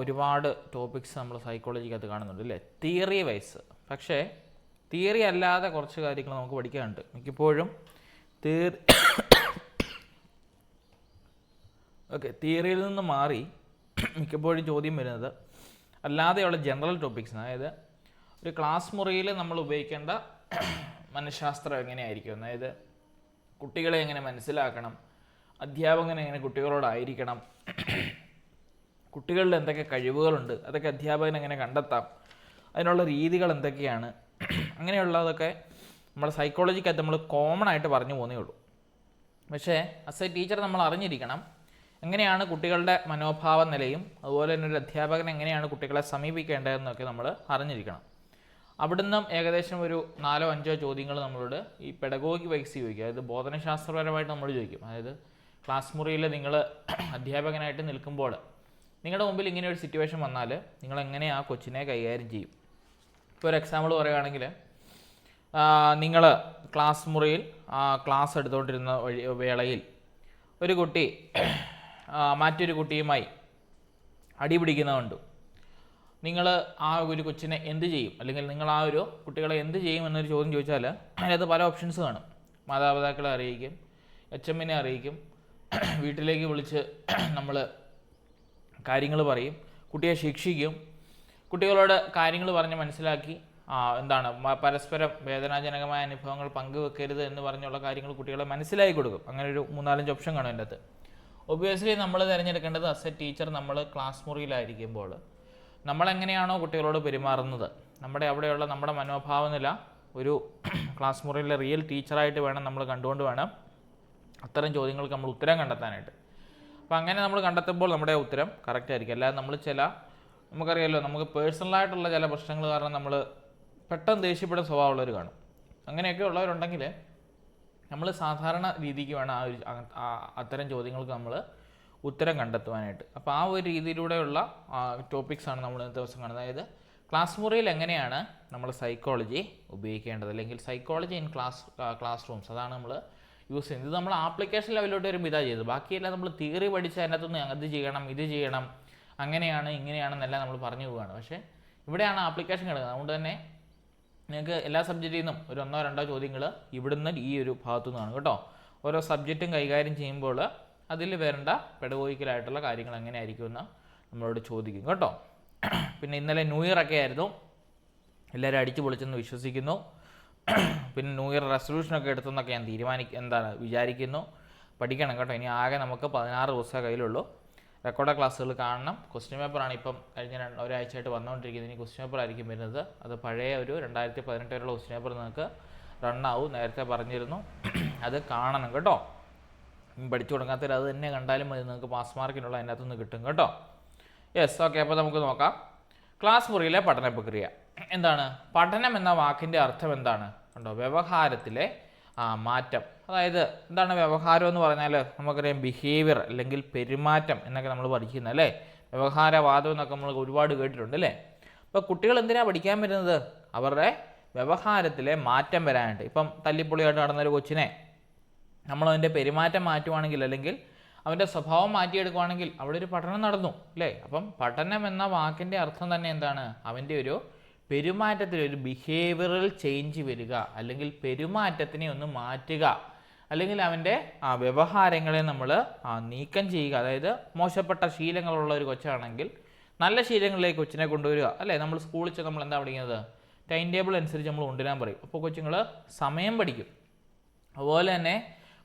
ഒരുപാട് ടോപ്പിക്സ് നമ്മൾ സൈക്കോളജിക്കകത്ത് കാണുന്നുണ്ട് അല്ലേ, തിയറി വൈസ്. പക്ഷേ തിയറി അല്ലാതെ കുറച്ച് കാര്യങ്ങൾ നമുക്ക് പഠിക്കാനുണ്ട്. മിക്കപ്പോഴും തിയറിയിൽ നിന്ന് മാറി മിക്കപ്പോഴും ചോദ്യം വരുന്നത് അല്ലാതെയുള്ള ജനറൽ ടോപ്പിക്സ്. അതായത് ഒരു ക്ലാസ് മുറിയിൽ നമ്മൾ ഉപയോഗിക്കേണ്ട മനഃശാസ്ത്രം എങ്ങനെയായിരിക്കും, അതായത് കുട്ടികളെ എങ്ങനെ മനസ്സിലാക്കണം, അധ്യാപകൻ എങ്ങനെ കുട്ടികളോടായിരിക്കണം, കുട്ടികളിൽ എന്തൊക്കെ കഴിവുകളുണ്ട്, അതൊക്കെ അധ്യാപകൻ എങ്ങനെ കണ്ടെത്താം, അതിനുള്ള രീതികൾ എന്തൊക്കെയാണ്, അങ്ങനെയുള്ളതൊക്കെ നമ്മുടെ സൈക്കോളജിക്കകത്ത് നമ്മൾ കോമൺ ആയിട്ട് പറഞ്ഞു പോകുന്നേ ഉള്ളൂ. പക്ഷേ ആസ് എ ടീച്ചർ നമ്മൾ അറിഞ്ഞിരിക്കണം എങ്ങനെയാണ് കുട്ടികളുടെ മനോഭാവ നിലയും അതുപോലെ തന്നെ ഒരു അധ്യാപകൻ എങ്ങനെയാണ് കുട്ടികളെ സമീപിക്കേണ്ടതെന്നൊക്കെ നമ്മൾ അറിഞ്ഞിരിക്കണം. അവിടുന്ന് ഏകദേശം ഒരു 4-5 ചോദ്യങ്ങൾ നമ്മളോട് ഈ പെഡഗോഗി വൈസ് ചോദിക്കും, അതായത് ബോധനശാസ്ത്രപരമായിട്ട് നമ്മൾ ചോദിക്കും. അതായത് ക്ലാസ് മുറിയിൽ നിങ്ങൾ അധ്യാപകനായിട്ട് നിൽക്കുമ്പോൾ നിങ്ങളുടെ മുമ്പിൽ ഇങ്ങനെ ഒരു സിറ്റുവേഷൻ വന്നാൽ നിങ്ങൾ എങ്ങനെ ആ കൊച്ചിനെ കൈകാര്യം ചെയ്യും. ഇപ്പോൾ ഒരു എക്സാമ്പിൾ പറയുകയാണെങ്കിൽ, നിങ്ങൾ ക്ലാസ് മുറിയിൽ ക്ലാസ് എടുത്തുകൊണ്ടിരുന്ന വേളയിൽ ഒരു കുട്ടി മറ്റൊരു കുട്ടിയുമായി അടിപിടിക്കുന്നതുകൊണ്ട് നിങ്ങൾ ആ ഒരു കൊച്ചിനെ എന്ത് ചെയ്യും, അല്ലെങ്കിൽ നിങ്ങൾ ആ ഒരു കുട്ടികളെ എന്ത് ചെയ്യും എന്നൊരു ചോദ്യം ചോദിച്ചാൽ അതിനകത്ത് പല ഓപ്ഷൻസ് കാണും. മാതാപിതാക്കളെ അറിയിക്കും, HM അറിയിക്കും, വീട്ടിലേക്ക് വിളിച്ച് നമ്മൾ കാര്യങ്ങൾ പറയും, കുട്ടിയെ ശിക്ഷിക്കും, കുട്ടികളോട് കാര്യങ്ങൾ പറഞ്ഞ് മനസ്സിലാക്കി എന്താണ് പരസ്പരം വേദനാജനകമായ അനുഭവങ്ങൾ പങ്കുവെക്കരുത് എന്ന് പറഞ്ഞുള്ള കാര്യങ്ങൾ കുട്ടികളെ മനസ്സിലാക്കി കൊടുക്കും. അങ്ങനെ ഒരു 3-4 ഓപ്ഷൻ കാണും എൻ്റെ അകത്ത്. ഒബ്വിയസ്ലി നമ്മൾ തിരഞ്ഞെടുക്കേണ്ടത് ആസ് എ ടീച്ചർ നമ്മൾ ക്ലാസ് മുറിയിലായിരിക്കുമ്പോൾ നമ്മളെങ്ങനെയാണോ കുട്ടികളോട് പെരുമാറുന്നത്, അവിടെയുള്ള നമ്മുടെ മനോഭാവ നില ഒരു ക്ലാസ് മുറിയിലെ റിയൽ ടീച്ചറായിട്ട് വേണം നമ്മൾ കണ്ടുകൊണ്ട് വേണം അത്തരം ചോദ്യങ്ങൾക്ക് നമ്മൾ ഉത്തരം കണ്ടെത്താനായിട്ട്. അപ്പോൾ അങ്ങനെ നമ്മൾ കണ്ടെത്തുമ്പോൾ നമ്മുടെ ഉത്തരം കറക്റ്റ് ആയിരിക്കും. അല്ലാതെ നമ്മൾ നമുക്കറിയാമല്ലോ, നമുക്ക് പേഴ്സണലായിട്ടുള്ള ചില പ്രശ്നങ്ങൾ കാരണം നമ്മൾ പെട്ടെന്ന് ദേഷ്യപ്പെടുന്ന സ്വഭാവമുള്ളവർ കാണും. അങ്ങനെയൊക്കെ ഉള്ളവരുണ്ടെങ്കിൽ നമ്മൾ സാധാരണ രീതിക്ക് വേണം അത്തരം ചോദ്യങ്ങൾക്ക് നമ്മൾ ഉത്തരം കണ്ടെത്തുവാനായിട്ട്. അപ്പോൾ ആ ഒരു രീതിയിലൂടെയുള്ള ടോപ്പിക്സാണ് നമ്മൾ ഇന്നത്തെ ദിവസം കാണുന്നത്. അതായത് ക്ലാസ് മുറിയിൽ എങ്ങനെയാണ് നമ്മൾ സൈക്കോളജി ഉപയോഗിക്കേണ്ടത്, അല്ലെങ്കിൽ സൈക്കോളജി ഇൻ ക്ലാസ് റൂംസ്, അതാണ് നമ്മൾ യൂസ് ചെയ്യുന്നത്. ഇത് നമ്മൾ ആപ്ലിക്കേഷൻ ലെവലിലോട്ട് വരുമ്പോൾ ഇതാ ചെയ്തത്. ബാക്കിയെല്ലാം നമ്മൾ തിയറി പഠിച്ച് അതിനകത്തുനിന്ന് അത് ചെയ്യണം ഇത് ചെയ്യണം അങ്ങനെയാണ് ഇങ്ങനെയാണെന്നെല്ലാം നമ്മൾ പറഞ്ഞു പോവുകയാണ്. പക്ഷേ ഇവിടെയാണ് ആപ്ലിക്കേഷൻ കിടക്കുന്നത്. അതുകൊണ്ട് തന്നെ നിങ്ങൾക്ക് എല്ലാ സബ്ജക്റ്റിൽ നിന്നും ഒരു 1-2 ചോദ്യങ്ങൾ ഇവിടുന്ന് ഈ ഒരു ഭാഗത്തു നിന്നാണ് കേട്ടോ. ഓരോ സബ്ജക്റ്റും കൈകാര്യം ചെയ്യുമ്പോൾ അതിൽ വരേണ്ട പെഡഗോഗിക്കലായിട്ടുള്ള കാര്യങ്ങൾ എങ്ങനെയായിരിക്കുമെന്ന് നമ്മളോട് ചോദിക്കും കേട്ടോ. പിന്നെ ഇന്നലെ ന്യൂ ഇയർ ഒക്കെ ആയിരുന്നു, എല്ലാവരും അടിച്ചു പൊളിച്ചെന്ന് വിശ്വസിക്കുന്നു. പിന്നെ ന്യൂ ഇയർ റെസൊല്യൂഷനൊക്കെ എടുത്തെന്നൊക്കെ ഞാൻ വിചാരിക്കുന്നു. പഠിക്കണം കേട്ടോ. ഇനി ആകെ നമുക്ക് 16 ദിവസമേ കയ്യിലുള്ളൂ. റെക്കോർഡ് ക്ലാസ്സുകൾ കാണണം. ക്വസ്റ്റ്യൻ പേപ്പറാണ് ഇപ്പം കഴിഞ്ഞ ഒരാഴ്ചയായിട്ട് വന്നുകൊണ്ടിരിക്കുന്നത്. ഇനി ക്വസ്റ്റ്യൻ പേപ്പർ ആയിരിക്കും വരുന്നത്. അത് പഴയ ഒരു 2018 വരെയുള്ള ക്വസ്റ്റ്യൻ പേപ്പർ നിങ്ങൾക്ക് റണ്ണാവും, നേരത്തെ പറഞ്ഞിരുന്നു. അത് കാണണം കേട്ടോ. പഠിച്ചു തുടങ്ങാത്തവർ അത് തന്നെ കണ്ടാലും മതി, നിങ്ങൾക്ക് പാസ് മാർക്കിനുള്ള അതിനകത്തുനിന്ന് കിട്ടും കേട്ടോ. Yes, okay. അപ്പോൾ നമുക്ക് നോക്കാം ക്ലാസ് മുറിയിലെ പഠന പ്രക്രിയ എന്താണ്. പഠനം എന്ന വാക്കിൻ്റെ അർത്ഥം എന്താണ് കണ്ടോ, വ്യവഹാരത്തിലെ മാറ്റം. അതായത് എന്താണ് വ്യവഹാരം എന്ന് പറഞ്ഞാൽ നമുക്കറിയാം ബിഹേവിയർ അല്ലെങ്കിൽ പെരുമാറ്റം എന്നൊക്കെ നമ്മൾ പഠിക്കുന്നത് അല്ലേ. വ്യവഹാരവാദം എന്നൊക്കെ നമ്മൾ ഒരുപാട് കേട്ടിട്ടുണ്ട് അല്ലേ. അപ്പോൾ കുട്ടികൾ എന്തിനാണ് പഠിക്കാൻ വരുന്നത്, അവരുടെ വ്യവഹാരത്തിലെ മാറ്റം വരാനായിട്ട്. ഇപ്പം തല്ലിപ്പൊളിയായിട്ട് നടന്നൊരു കൊച്ചിനെ നമ്മളതിൻ്റെ പെരുമാറ്റം മാറ്റുവാണെങ്കിൽ, അല്ലെങ്കിൽ അവൻ്റെ സ്വഭാവം മാറ്റിയെടുക്കുവാണെങ്കിൽ അവിടെ ഒരു പഠനം നടന്നു അല്ലേ. അപ്പം പഠനം എന്ന വാക്കിൻ്റെ അർത്ഥം തന്നെ എന്താണ്, അവൻ്റെ ഒരു പെരുമാറ്റത്തിൽ ഒരു ബിഹേവിയറൽ ചേഞ്ച് വരിക, അല്ലെങ്കിൽ പെരുമാറ്റത്തിനെ ഒന്ന് മാറ്റുക, അല്ലെങ്കിൽ അവൻ്റെ വ്യവഹാരങ്ങളെ നമ്മൾ നീക്കം ചെയ്യുക. അതായത് മോശപ്പെട്ട ശീലങ്ങളുള്ള ഒരു കൊച്ചാണെങ്കിൽ നല്ല ശീലങ്ങളിലേക്ക് കൊച്ചിനെ കൊണ്ടുവരിക അല്ലേ. നമ്മൾ സ്കൂളിൽ ചെന്ന് നമ്മൾ എന്താ പഠിക്കുന്നത്, ടൈം ടേബിൾ അനുസരിച്ച് നമ്മൾ കൊണ്ടുവരാൻ പറയും. അപ്പോൾ കൊച്ചുങ്ങൾ സമയം പഠിക്കും. അതുപോലെ തന്നെ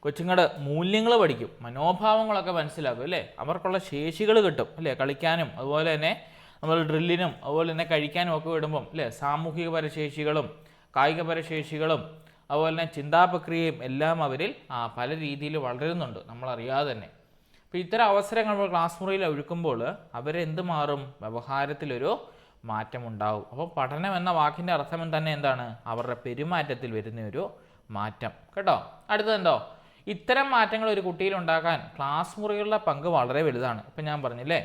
കൊച്ചുങ്ങളുടെ മൂല്യങ്ങൾ പഠിക്കും, മനോഭാവങ്ങളൊക്കെ മനസ്സിലാക്കും അല്ലേ. അവർക്കുള്ള ശേഷികൾ കിട്ടും അല്ലേ, കളിക്കാനും അതുപോലെ തന്നെ നമ്മൾ ഡ്രില്ലിനും അതുപോലെ തന്നെ കഴിക്കാനും ഒക്കെ വിടുമ്പം അല്ലേ, സാമൂഹികപര ശേഷികളും കായികപര ശേഷികളും അതുപോലെ തന്നെ ചിന്താപ്രക്രിയയും എല്ലാം അവരിൽ പല രീതിയിൽ വളരുന്നുണ്ട് നമ്മളറിയാതെ തന്നെ. അപ്പോൾ ഇത്തരം അവസരങ്ങൾ നമ്മൾ ക്ലാസ് മുറിയിൽ ഒഴുക്കുമ്പോൾ അവരെന്ത് മാറും, വ്യവഹാരത്തിലൊരു മാറ്റമുണ്ടാവും. അപ്പോൾ പഠനം എന്ന വാക്കിൻ്റെ അർത്ഥം തന്നെ എന്താണ്, അവരുടെ പെരുമാറ്റത്തിൽ വരുന്ന ഒരു മാറ്റം കേട്ടോ. അടുത്തതെന്തോ, ഇത്തരം മാറ്റങ്ങൾ ഒരു കുട്ടിയിൽ ഉണ്ടാക്കാൻ ക്ലാസ് മുറികളുടെ പങ്ക് വളരെ വലുതാണ്. ഇപ്പം ഞാൻ പറഞ്ഞില്ലേ,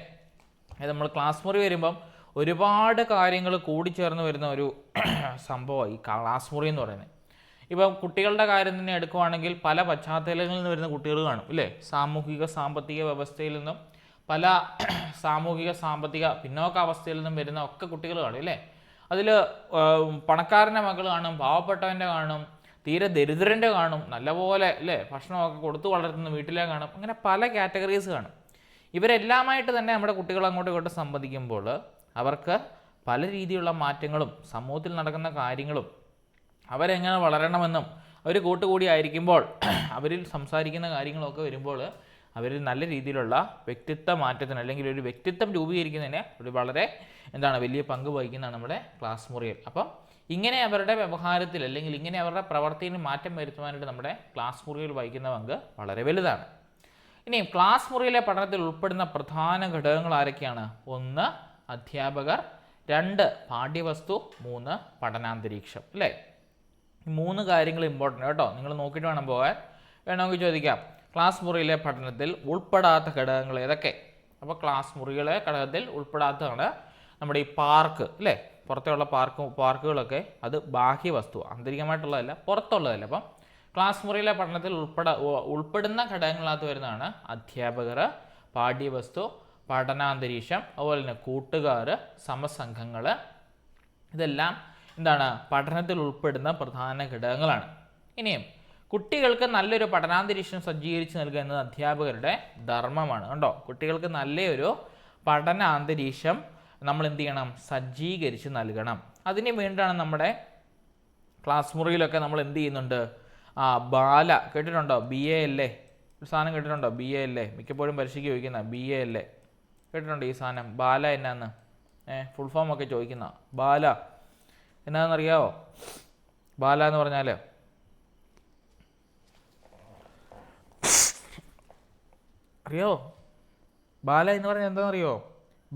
അത് നമ്മൾ ക്ലാസ് മുറി വരുമ്പം ഒരുപാട് കാര്യങ്ങൾ കൂടിച്ചേർന്ന് വരുന്ന ഒരു സംഭവമാണ് ഈ ക്ലാസ് മുറി എന്ന് പറയുന്നത്. ഇപ്പം കുട്ടികളുടെ കാര്യം തന്നെ എടുക്കുവാണെങ്കിൽ പല പശ്ചാത്തലങ്ങളിൽ നിന്ന് വരുന്ന കുട്ടികൾ കാണും ഇല്ലേ. സാമൂഹിക സാമ്പത്തിക വ്യവസ്ഥയിൽ നിന്നും പല സാമൂഹിക സാമ്പത്തിക പിന്നോക്കാവസ്ഥയിൽ നിന്നും വരുന്ന ഒക്കെ കുട്ടികൾ കാണും അല്ലേ. അതിൽ പണക്കാരൻ്റെ മക്കൾ കാണും, പാവപ്പെട്ടവൻ്റെ കാണും, തീരെ ദരിദ്രൻ്റെ കാണും, നല്ലപോലെ അല്ലേ ഭക്ഷണമൊക്കെ കൊടുത്തു വളർത്തുന്ന വീട്ടിലെ കാണും. അങ്ങനെ പല കാറ്റഗറീസ് കാണും. ഇവരെല്ലാമായിട്ട് തന്നെ നമ്മുടെ കുട്ടികൾ അങ്ങോട്ടും ഇങ്ങോട്ടും സംവദിക്കുമ്പോൾ അവർക്ക് പല രീതിയിലുള്ള മാറ്റങ്ങളും സമൂഹത്തിൽ നടക്കുന്ന കാര്യങ്ങളും അവരെങ്ങനെ വളരണമെന്നും അവർ കൂട്ടുകൂടി ആയിരിക്കുമ്പോൾ അവരിൽ സംസാരിക്കുന്ന കാര്യങ്ങളൊക്കെ വരുമ്പോൾ അവരിൽ നല്ല രീതിയിലുള്ള വ്യക്തിത്വ മാറ്റത്തിന് അല്ലെങ്കിൽ ഒരു വ്യക്തിത്വം രൂപീകരിക്കുന്നതിന് ഒരു വളരെ വലിയ പങ്ക് വഹിക്കുന്നതാണ് നമ്മുടെ ക്ലാസ് മുറിയിൽ. അപ്പം ഇങ്ങനെ അവരുടെ വ്യവഹാരത്തിൽ അല്ലെങ്കിൽ ഇങ്ങനെ അവരുടെ പ്രവർത്തിയിൽ മാറ്റം വരുത്തുവാനായിട്ട് നമ്മുടെ ക്ലാസ് മുറിയിൽ വഹിക്കുന്ന പങ്ക് വളരെ വലുതാണ്. ഇനിയും ക്ലാസ് മുറിയിലെ പഠനത്തിൽ ഉൾപ്പെടുന്ന പ്രധാന ഘടകങ്ങൾ ആരൊക്കെയാണ്? 1 അധ്യാപകർ, 2 പാഠ്യവസ്തു, 3 പഠനാന്തരീക്ഷം അല്ലേ. 3 കാര്യങ്ങൾ ഇമ്പോർട്ടൻ്റ് കേട്ടോ. നിങ്ങൾ നോക്കിയിട്ട് വേണം പോകാൻ. വേണമെങ്കിൽ ചോദിക്കാം, ക്ലാസ് മുറിയിലെ പഠനത്തിൽ ഉൾപ്പെടാത്ത ഘടകങ്ങൾ ഏതൊക്കെ? അപ്പോൾ ക്ലാസ് മുറിയിലെ ഘടകത്തിൽ ഉൾപ്പെടാത്തതാണ് നമ്മുടെ ഈ പാർക്ക് അല്ലേ, പുറത്തുള്ള പാർക്കുകളൊക്കെ അത് ബാഹ്യവസ്തു, ആന്തരികമായിട്ടുള്ളതല്ല, പുറത്തുള്ളതല്ല. അപ്പം ക്ലാസ് മുറിയിലെ പഠനത്തിൽ ഉൾപ്പെടുന്ന ഘടകങ്ങളകത്ത് വരുന്നതാണ് അധ്യാപകർ, പാഠ്യവസ്തു, പഠനാന്തരീക്ഷം, അതുപോലെ തന്നെ കൂട്ടുകാർ, സമസംഘങ്ങൾ. ഇതെല്ലാം പഠനത്തിൽ ഉൾപ്പെടുന്ന പ്രധാന ഘടകങ്ങളാണ്. ഇനിയും കുട്ടികൾക്ക് നല്ലൊരു പഠനാന്തരീക്ഷം സജ്ജീകരിച്ച് നൽകുക എന്നത് അധ്യാപകരുടെ ധർമ്മമാണ്. കണ്ടോ, കുട്ടികൾക്ക് നല്ലൊരു പഠനാന്തരീക്ഷം നമ്മൾ എന്ത് ചെയ്യണം? സജ്ജീകരിച്ച് നൽകണം. അതിന് വേണ്ടിയാണ് നമ്മുടെ ക്ലാസ് മുറിയിലൊക്കെ നമ്മൾ എന്ത് ചെയ്യുന്നുണ്ട്? ബാല കേട്ടിട്ടുണ്ടോ? BALA ഒരു സാധനം കേട്ടിട്ടുണ്ടോ? BALA മിക്കപ്പോഴും പരീക്ഷയ്ക്ക് ചോദിക്കുന്ന BALA കേട്ടിട്ടുണ്ടോ? ഈ സാധനം ബാല എന്നാന്ന് ഫുൾ ഫോം ഒക്കെ ചോദിക്കുന്ന ബാല എന്നാന്നറിയാവോ? ബാല എന്ന് പറഞ്ഞാൽ അറിയാവോ? ബാല എന്ന് പറഞ്ഞാൽ എന്താണെന്നറിയോ?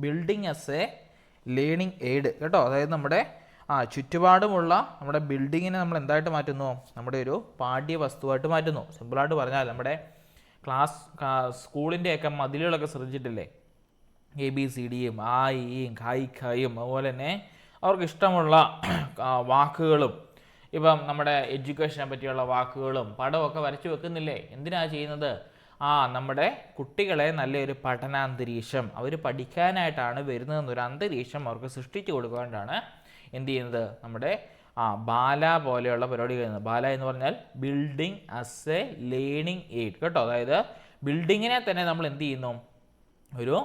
Building as A learning aid കേട്ടോ. അതായത് നമ്മുടെ ചുറ്റുപാടുമുള്ള നമ്മുടെ ബിൽഡിങ്ങിനെ നമ്മൾ എന്തായിട്ട് മാറ്റുന്നു? നമ്മുടെ ഒരു പാഠ്യവസ്തുവായിട്ട് മാറ്റുന്നു. സിമ്പിളായിട്ട് പറഞ്ഞാൽ നമ്മുടെ സ്കൂളിൻ്റെയൊക്കെ മതിലുകളൊക്കെ ശ്രദ്ധിച്ചിട്ടില്ലേ? ABCDയും ആയിയും ഖായും അതുപോലെ തന്നെ അവർക്ക് ഇഷ്ടമുള്ള വാക്കുകളും ഇപ്പം നമ്മുടെ എഡ്യൂക്കേഷനെ പറ്റിയുള്ള വാക്കുകളും പടമൊക്കെ വരച്ചു വെക്കുന്നില്ലേ? എന്തിനാണ് ചെയ്യുന്നത്? നമ്മുടെ കുട്ടികളെ നല്ലൊരു പഠനാന്തരീക്ഷം, അവർ പഠിക്കാനായിട്ടാണ് വരുന്നതെന്നൊരു അന്തരീക്ഷം അവർക്ക് സൃഷ്ടിച്ചു കൊടുക്കാനായിട്ടാണ് എന്ത് ചെയ്യുന്നത്? നമ്മുടെ ബാല പോലെയുള്ള പരിപാടി കഴിയുന്നത്. ബാല എന്ന് പറഞ്ഞാൽ building as A learning aid കേട്ടോ. അതായത് ബിൽഡിങ്ങിനെ തന്നെ നമ്മൾ എന്ത് ചെയ്യുന്നു? ഒരു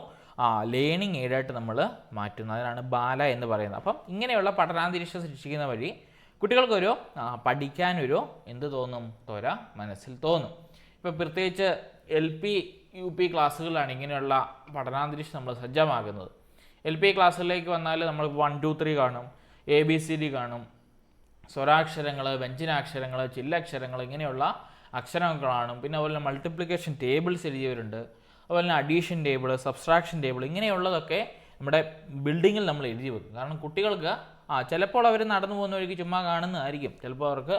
ലേണിംഗ് എയ്ഡായിട്ട് നമ്മൾ മാറ്റുന്നു. അതിനാണ് ബാല എന്ന് പറയുന്നത്. അപ്പം ഇങ്ങനെയുള്ള പഠനാന്തരീക്ഷം സൃഷ്ടിക്കുന്ന വഴി കുട്ടികൾക്കൊരു പഠിക്കാനൊരു എന്ത് തോന്നും? ത്വര മനസ്സിൽ തോന്നും. ഇപ്പോൾ പ്രത്യേകിച്ച് LP UP ക്ലാസ്സുകളിലാണ് ഇങ്ങനെയുള്ള പഠനാന്തരീക്ഷം നമ്മൾ സജ്ജമാകുന്നത്. LP ക്ലാസ്സിലേക്ക് വന്നാൽ നമ്മൾ 1 2 3 കാണും, ABCD കാണും, സ്വരാക്ഷരങ്ങൾ, വ്യഞ്ജനാക്ഷരങ്ങൾ, ചില്ലക്ഷരങ്ങൾ, ഇങ്ങനെയുള്ള അക്ഷരങ്ങൾ കാണും. പിന്നെ അതുപോലെ തന്നെ മൾട്ടിപ്ലിക്കേഷൻ ടേബിൾസ് എഴുതിയവരുണ്ട്. അതുപോലെ തന്നെ അഡീഷൻ ടേബിൾ, സബ്സ്ട്രാക്ഷൻ ടേബിൾ, ഇങ്ങനെയുള്ളതൊക്കെ നമ്മുടെ ബിൽഡിങ്ങിൽ നമ്മൾ എഴുതി വെക്കും. കാരണം കുട്ടികൾക്ക് ചിലപ്പോൾ അവർ നടന്നു പോകുന്ന വഴിക്ക് ചുമ്മാ കാണുന്നതായിരിക്കും, ചിലപ്പോൾ അവർക്ക്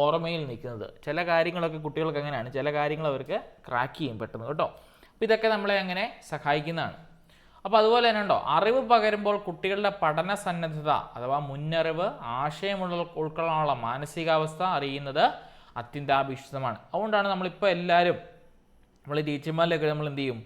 ഓർമ്മയിൽ നിൽക്കുന്നത്. ചില കാര്യങ്ങളൊക്കെ കുട്ടികൾക്ക് അങ്ങനെയാണ്, ചില കാര്യങ്ങൾ അവർക്ക് ക്രാക്ക് ചെയ്യും പെട്ടെന്ന് കേട്ടോ. അപ്പോൾ ഇതൊക്കെ നമ്മളെ അങ്ങനെ സഹായിക്കുന്നതാണ്. അപ്പോൾ അതുപോലെ തന്നെ ഉണ്ടോ, അറിവ് പകരുമ്പോൾ കുട്ടികളുടെ പഠന സന്നദ്ധത അഥവാ മുന്നറിവ്, ആശയമുള്ള ഉൾക്കൊള്ളാനുള്ള മാനസികാവസ്ഥ അറിയുന്നത് അത്യന്താപേക്ഷിതമാണ്. അതുകൊണ്ടാണ് നമ്മളിപ്പോൾ എല്ലാവരും നമ്മൾ ടീച്ചർമാരിലൊക്കെ നമ്മൾ എന്ത് ചെയ്യും?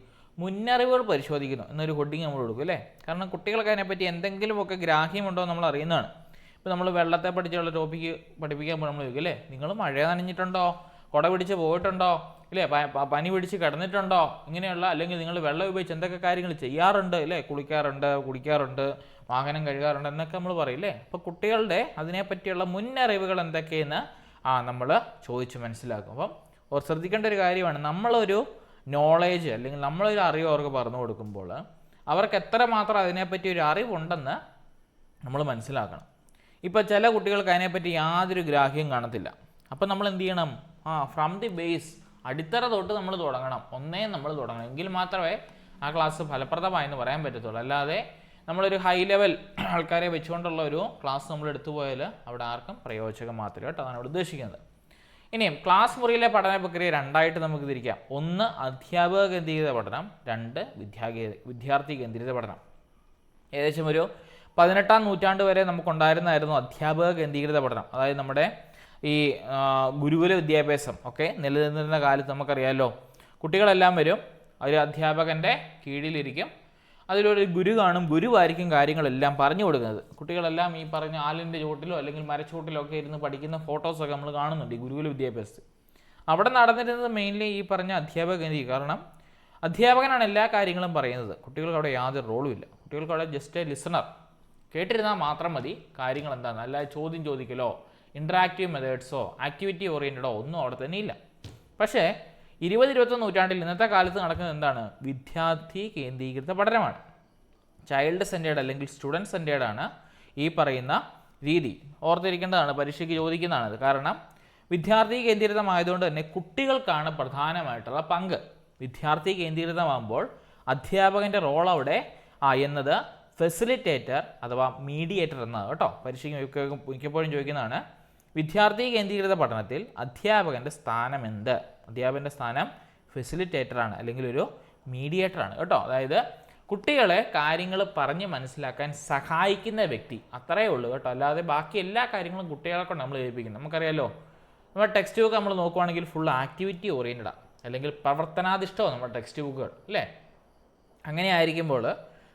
മുന്നറിവുകൾ പരിശോധിക്കുന്നു എന്നൊരു ഹെഡിങ് നമ്മൾ കൊടുക്കും അല്ലേ. കാരണം കുട്ടികൾക്ക് അതിനെപ്പറ്റി എന്തെങ്കിലുമൊക്കെ ഗ്രാഹ്യമുണ്ടോ നമ്മൾ അറിയുന്നതാണ്. ഇപ്പോൾ നമ്മൾ വെള്ളത്തെ പഠിച്ചുള്ള ടോപ്പിക്ക് പഠിപ്പിക്കാൻ നമ്മൾ ചോദിക്കും അല്ലേ, നിങ്ങൾ മഴ നനഞ്ഞിട്ടുണ്ടോ, കുട പിടിച്ച് പോയിട്ടുണ്ടോ, ഇല്ലേ, പനി പിടിച്ച് കിടന്നിട്ടുണ്ടോ, ഇങ്ങനെയുള്ള അല്ലെങ്കിൽ നിങ്ങൾ വെള്ളം ഉപയോഗിച്ച് എന്തൊക്കെ കാര്യങ്ങൾ ചെയ്യാറുണ്ട് അല്ലേ, കുളിക്കാറുണ്ട്, കുടിക്കാറുണ്ട്, വാഹനം കഴുകാറുണ്ട് എന്നൊക്കെ നമ്മൾ പറയില്ലേ. അപ്പോൾ കുട്ടികളുടെ അതിനെപ്പറ്റിയുള്ള മുന്നറിവുകൾ എന്തൊക്കെയെന്ന് നമ്മൾ ചോദിച്ച് മനസ്സിലാക്കും. അപ്പം ശ്രദ്ധിക്കേണ്ട ഒരു കാര്യമാണ്, നമ്മളൊരു നോളേജ് അല്ലെങ്കിൽ നമ്മളൊരു അറിവ് അവർക്ക് പറഞ്ഞു കൊടുക്കുമ്പോൾ അവർക്ക് എത്രമാത്രം അതിനെപ്പറ്റി ഒരു അറിവുണ്ടെന്ന് നമ്മൾ മനസ്സിലാക്കണം. ഇപ്പോൾ ചില കുട്ടികൾക്ക് അതിനെപ്പറ്റി യാതൊരു ഗ്രാഹ്യം കാണത്തില്ല. അപ്പം നമ്മൾ എന്ത് ചെയ്യണം? ഫ്രം ദി ബേസ്, അടിത്തറ തൊട്ട് നമ്മൾ തുടങ്ങണം. നമ്മൾ തുടങ്ങണം, എങ്കിൽ മാത്രമേ ആ ക്ലാസ് ഫലപ്രദമായെന്ന് പറയാൻ പറ്റത്തുള്ളൂ. അല്ലാതെ നമ്മളൊരു ഹൈ ലെവൽ ആൾക്കാരെ വെച്ചുകൊണ്ടുള്ള ഒരു ക്ലാസ് നമ്മൾ എടുത്തു പോയാൽ അവിടെ ആർക്കും പ്രയോജനം മാത്രമേ കേട്ടോ, അതാണ് അവിടെ ഉദ്ദേശിക്കുന്നത്. ഇനിയും ക്ലാസ് മുറിയിലെ പഠന പ്രക്രിയ രണ്ടായിട്ട് നമുക്ക് തിരിക്കാം. 1 അധ്യാപക കേന്ദ്രീകൃത പഠനം, 2 വിദ്യാർത്ഥി കേന്ദ്രീകൃത പഠനം. ഏകദേശം ഒരു 18-ാം നൂറ്റാണ്ട് വരെ നമുക്കുണ്ടായിരുന്നായിരുന്നു അധ്യാപക കേന്ദ്രീകൃത പഠനം. അതായത് നമ്മുടെ ഈ ഗുരുകുല വിദ്യാഭ്യാസം ഒക്കെ നിലനിന്നിരുന്ന കാലത്ത് നമുക്കറിയാമല്ലോ, കുട്ടികളെല്ലാം വരും, ഒരു അധ്യാപകൻ്റെ കീഴിലിരിക്കും. അതിലൊരു ഗുരു കാണും. ഗുരുവായിരിക്കും കാര്യങ്ങളെല്ലാം പറഞ്ഞു കൊടുക്കുന്നത്. കുട്ടികളെല്ലാം ഈ പറഞ്ഞ ആലിൻ്റെ ചുവട്ടിലോ അല്ലെങ്കിൽ മരച്ചുവട്ടിലോ ഒക്കെ ഇരുന്ന് പഠിക്കുന്ന ഫോട്ടോസൊക്കെ നമ്മൾ കാണുന്നുണ്ട് ഈ ഗുരുകുല വിദ്യാഭ്യാസത്തിൽ. അവിടെ നടന്നിരുന്നത് മെയിൻലി ഈ പറഞ്ഞ അധ്യാപകൻ. കാരണം അധ്യാപകനാണ് എല്ലാ കാര്യങ്ങളും പറയുന്നത്. കുട്ടികൾക്ക് അവിടെ യാതൊരു റോളും ഇല്ല. കുട്ടികൾക്ക് അവിടെ ജസ്റ്റ് എ ലിസണർ, കേട്ടിരുന്നാൽ മാത്രം മതി കാര്യങ്ങൾ എന്താണെന്ന്. അല്ലാതെ ചോദ്യം ചോദിക്കലോ ഇൻട്രാക്റ്റീവ് മെത്തേഡ്സോ ആക്ടിവിറ്റി ഓറിയൻറ്റഡോ ഒന്നും അവിടെ തന്നെ ഇല്ല. പക്ഷേ 20-21 നൂറ്റാണ്ടിൽ ഇന്നത്തെ കാലത്ത് നടക്കുന്നത് എന്താണ്? വിദ്യാർത്ഥി കേന്ദ്രീകൃത പഠനമാണ്. ചൈൽഡ് സെൻറ്റേർഡ് അല്ലെങ്കിൽ സ്റ്റുഡൻറ് സെൻറ്റേർഡാണ് ഈ പറയുന്ന രീതി. ഓർത്തിരിക്കേണ്ടതാണ്, പരീക്ഷയ്ക്ക് ചോദിക്കുന്നതാണത്. കാരണം വിദ്യാർത്ഥി കേന്ദ്രീകൃതമായതുകൊണ്ട് തന്നെ കുട്ടികൾക്കാണ് പ്രധാനമായിട്ടുള്ള പങ്ക്. വിദ്യാർത്ഥി കേന്ദ്രീകൃതമാകുമ്പോൾ അധ്യാപകൻ്റെ റോൾ അവിടെ എന്നത് ഫെസിലിറ്റേറ്റർ അഥവാ മീഡിയേറ്റർ എന്നാണ് കേട്ടോ. പരീക്ഷയ്ക്ക് മിക്കപ്പോഴും ചോദിക്കുന്നതാണ്. വിദ്യാർത്ഥി കേന്ദ്രീകൃത പഠനത്തിൽ അധ്യാപകൻ്റെ സ്ഥാനം എന്ത്? അധ്യാപകൻ്റെ സ്ഥാനം ഫെസിലിറ്റേറ്ററാണ് അല്ലെങ്കിൽ ഒരു മീഡിയേറ്ററാണ് കേട്ടോ. അതായത് കുട്ടികളെ കാര്യങ്ങൾ പറഞ്ഞ് മനസ്സിലാക്കാൻ സഹായിക്കുന്ന വ്യക്തി, അത്രയേ ഉള്ളൂ കേട്ടോ. അല്ലാതെ ബാക്കി എല്ലാ കാര്യങ്ങളും കുട്ടികളെ കൊണ്ട് നമ്മൾ ഏൽപ്പിക്കുന്നത്. നമുക്കറിയാലോ, നമ്മുടെ ടെക്സ്റ്റ് ബുക്ക് നമ്മൾ നോക്കുവാണെങ്കിൽ ഫുൾ ആക്ടിവിറ്റി ഓറിയൻറ്റഡാണ് അല്ലെങ്കിൽ പ്രവർത്തനാധിഷ്ഠമാണ് നമ്മുടെ ടെക്സ്റ്റ് ബുക്കുകൾ അല്ലേ. അങ്ങനെ ആയിരിക്കുമ്പോൾ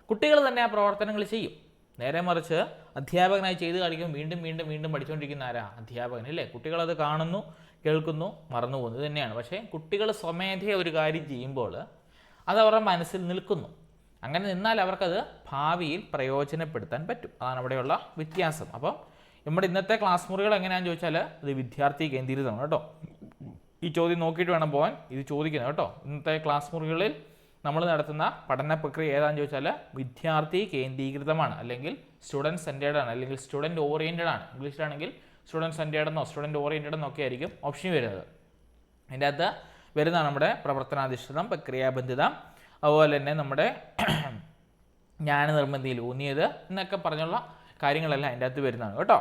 കുട്ടികൾ തന്നെ ആ പ്രവർത്തനങ്ങൾ ചെയ്യും. നേരെ മറിച്ച് അധ്യാപകനായി ചെയ്ത് കാണിക്കുമ്പോൾ വീണ്ടും വീണ്ടും വീണ്ടും പഠിച്ചുകൊണ്ടിരിക്കുന്ന ആരാ? അധ്യാപകൻ അല്ലേ. കുട്ടികളത് കാണുന്നു, കേൾക്കുന്നു, മറന്നു പോകുന്നു. ഇത് തന്നെയാണ്. പക്ഷേ കുട്ടികൾ സ്വമേധയ ഒരു കാര്യം ചെയ്യുമ്പോൾ അത് അവരുടെ മനസ്സിൽ നിൽക്കുന്നു. അങ്ങനെ നിന്നാൽ അവർക്കത് ഭാവിയിൽ പ്രയോജനപ്പെടുത്താൻ പറ്റും. അതാണ് അവിടെയുള്ള വ്യത്യാസം. അപ്പം നമ്മുടെ ഇന്നത്തെ ക്ലാസ് മുറികൾ എങ്ങനെയാണെന്ന് ചോദിച്ചാൽ അത് വിദ്യാർത്ഥി കേന്ദ്രീകൃതമാണ് കേട്ടോ. ഈ ചോദ്യം നോക്കിയിട്ട് വേണം പോകാൻ. ഇത് ചോദിക്കുന്നത് കേട്ടോ. ഇന്നത്തെ ക്ലാസ് മുറികളിൽ നമ്മൾ നടത്തുന്ന പഠന പ്രക്രിയ ഏതാണെന്ന് ചോദിച്ചാൽ വിദ്യാർത്ഥി കേന്ദ്രീകൃതമാണ് അല്ലെങ്കിൽ സ്റ്റുഡൻറ് സെൻറ്റേർഡ് ആണ് അല്ലെങ്കിൽ സ്റ്റുഡൻറ് ഓറിയൻറ്റഡ് ആണ്. ഇംഗ്ലീഷിലാണെങ്കിൽ സ്റ്റുഡൻറ് സെൻറ്റേർഡ് എന്നോ സ്റ്റുഡൻറ് ഓറിയൻറ്റഡ് എന്നൊക്കെ ആയിരിക്കും ഓപ്ഷൻ വരുന്നത്. അതിൻ്റെ അകത്ത് വരുന്നതാണ് നമ്മുടെ പ്രവർത്തനാധിഷ്ഠിതം, പ്രക്രിയാബന്ധിതം, അതുപോലെ തന്നെ നമ്മുടെ ജ്ഞാനനിർമ്മിതിയിൽ ഊന്നിയത് എന്നൊക്കെ പറഞ്ഞുള്ള കാര്യങ്ങളെല്ലാം അതിൻ്റെ അകത്ത് വരുന്നതാണ് കേട്ടോ.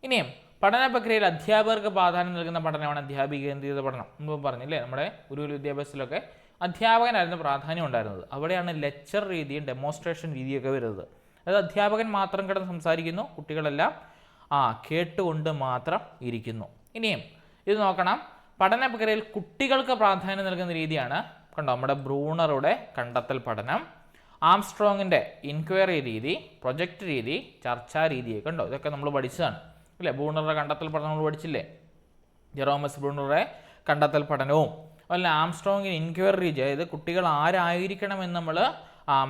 ഇനിയും പഠന പ്രക്രിയയിൽ അധ്യാപകർക്ക് പ്രാധാന്യം നൽകുന്ന പഠനമാണ് അധ്യാപിക കേന്ദ്രീകൃത പഠനം. മുമ്പ് പറഞ്ഞില്ലേ, നമ്മുടെ ഗുരുകുല വിദ്യാഭ്യാസത്തിലൊക്കെ അധ്യാപകനായിരുന്നു പ്രാധാന്യം ഉണ്ടായിരുന്നത്. അവിടെയാണ് ലെക്ചർ രീതിയും ഡെമോൺസ്ട്രേഷൻ രീതിയൊക്കെ വരുന്നത്. അത് അധ്യാപകൻ മാത്രം കിടന്ന് സംസാരിക്കുന്നു, കുട്ടികളെല്ലാം കേട്ടുകൊണ്ട് മാത്രം ഇരിക്കുന്നു. ഇനിയും ഇത് നോക്കണം. പഠന പ്രക്രിയയിൽ കുട്ടികൾക്ക് പ്രാധാന്യം നൽകുന്ന രീതിയാണ് കണ്ടോ നമ്മുടെ ബ്രൂണറുടെ കണ്ടെത്തൽ പഠനം, ആംസ്ട്രോങ്ങിൻ്റെ ഇൻക്വയറി രീതി, പ്രൊജക്റ്റ് രീതി, ചർച്ചാ രീതിയൊക്കെ കണ്ടോ. ഇതൊക്കെ നമ്മൾ പഠിച്ചതാണ് അല്ലേ. ബ്രൂണറുടെ കണ്ടെത്തൽ പഠനം നമ്മൾ പഠിച്ചില്ലേ. ജെറോമസ് ബ്രൂണറുടെ കണ്ടെത്തൽ പഠനവും അതുപോലെ ആംസ്ട്രോങ്ങിന് ഇൻക്വയറി രീതി, അതായത് കുട്ടികൾ ആരായിരിക്കണമെന്ന് നമ്മൾ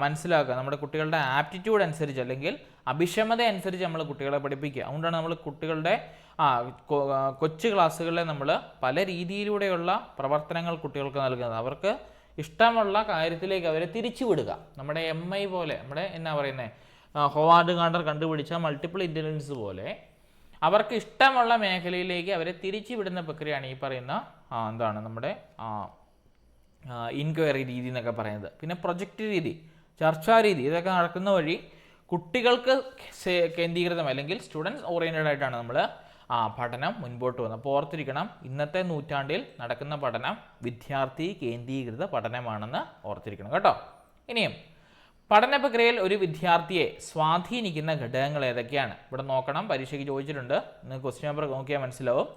മനസ്സിലാക്കുക. നമ്മുടെ കുട്ടികളുടെ ആപ്റ്റിറ്റ്യൂഡ് അനുസരിച്ച് അല്ലെങ്കിൽ അഭിക്ഷമത അനുസരിച്ച് നമ്മൾ കുട്ടികളെ പഠിപ്പിക്കുക. അതുകൊണ്ടാണ് നമ്മൾ കുട്ടികളുടെ കൊച്ചു ക്ലാസ്സുകളിലെ നമ്മൾ പല രീതിയിലൂടെയുള്ള പ്രവർത്തനങ്ങൾ കുട്ടികൾക്ക് നൽകുന്നത്. അവർക്ക് ഇഷ്ടമുള്ള കാര്യത്തിലേക്ക് അവരെ തിരിച്ചു വിടുക. നമ്മുടെ MI പോലെ, നമ്മുടെ എന്നാ പറയുന്നത്, ഹോവാർഡ് ഗാർഡർ കണ്ടുപിടിച്ച മൾട്ടിപ്പിൾ ഇൻ്റലിജൻസ് പോലെ അവർക്ക് ഇഷ്ടമുള്ള മേഖലയിലേക്ക് അവരെ തിരിച്ചു വിടുന്ന പ്രക്രിയയാണ് ഈ പറയുന്ന എന്താണ് നമ്മുടെ ഇൻക്വയറി രീതി എന്നൊക്കെ പറയുന്നത്. പിന്നെ പ്രൊജക്റ്റ് രീതി, ചർച്ചാ രീതി, ഇതൊക്കെ നടക്കുന്ന വഴി കുട്ടികൾക്ക് കേന്ദ്രീകൃതം അല്ലെങ്കിൽ സ്റ്റുഡൻസ് ഓറിയൻറ്റഡ് ആയിട്ടാണ് നമ്മൾ പഠനം മുൻപോട്ട് പോകുന്നത്. അപ്പോൾ ഓർത്തിരിക്കണം, ഇന്നത്തെ നൂറ്റാണ്ടിൽ നടക്കുന്ന പഠനം വിദ്യാർത്ഥി കേന്ദ്രീകൃത പഠനമാണെന്ന് ഓർത്തിരിക്കണം കേട്ടോ. ഇനിയും പഠന പ്രക്രിയയിൽ ഒരു വിദ്യാർത്ഥിയെ സ്വാധീനിക്കുന്ന ഘടകങ്ങൾ ഏതൊക്കെയാണ് ഇവിടെ നോക്കണം. പരീക്ഷയ്ക്ക് ചോദിച്ചിട്ടുണ്ട്, നിങ്ങൾക്ക് ക്വസ്റ്റ്യൻ പേപ്പർ നോക്കിയാൽ മനസ്സിലാവും.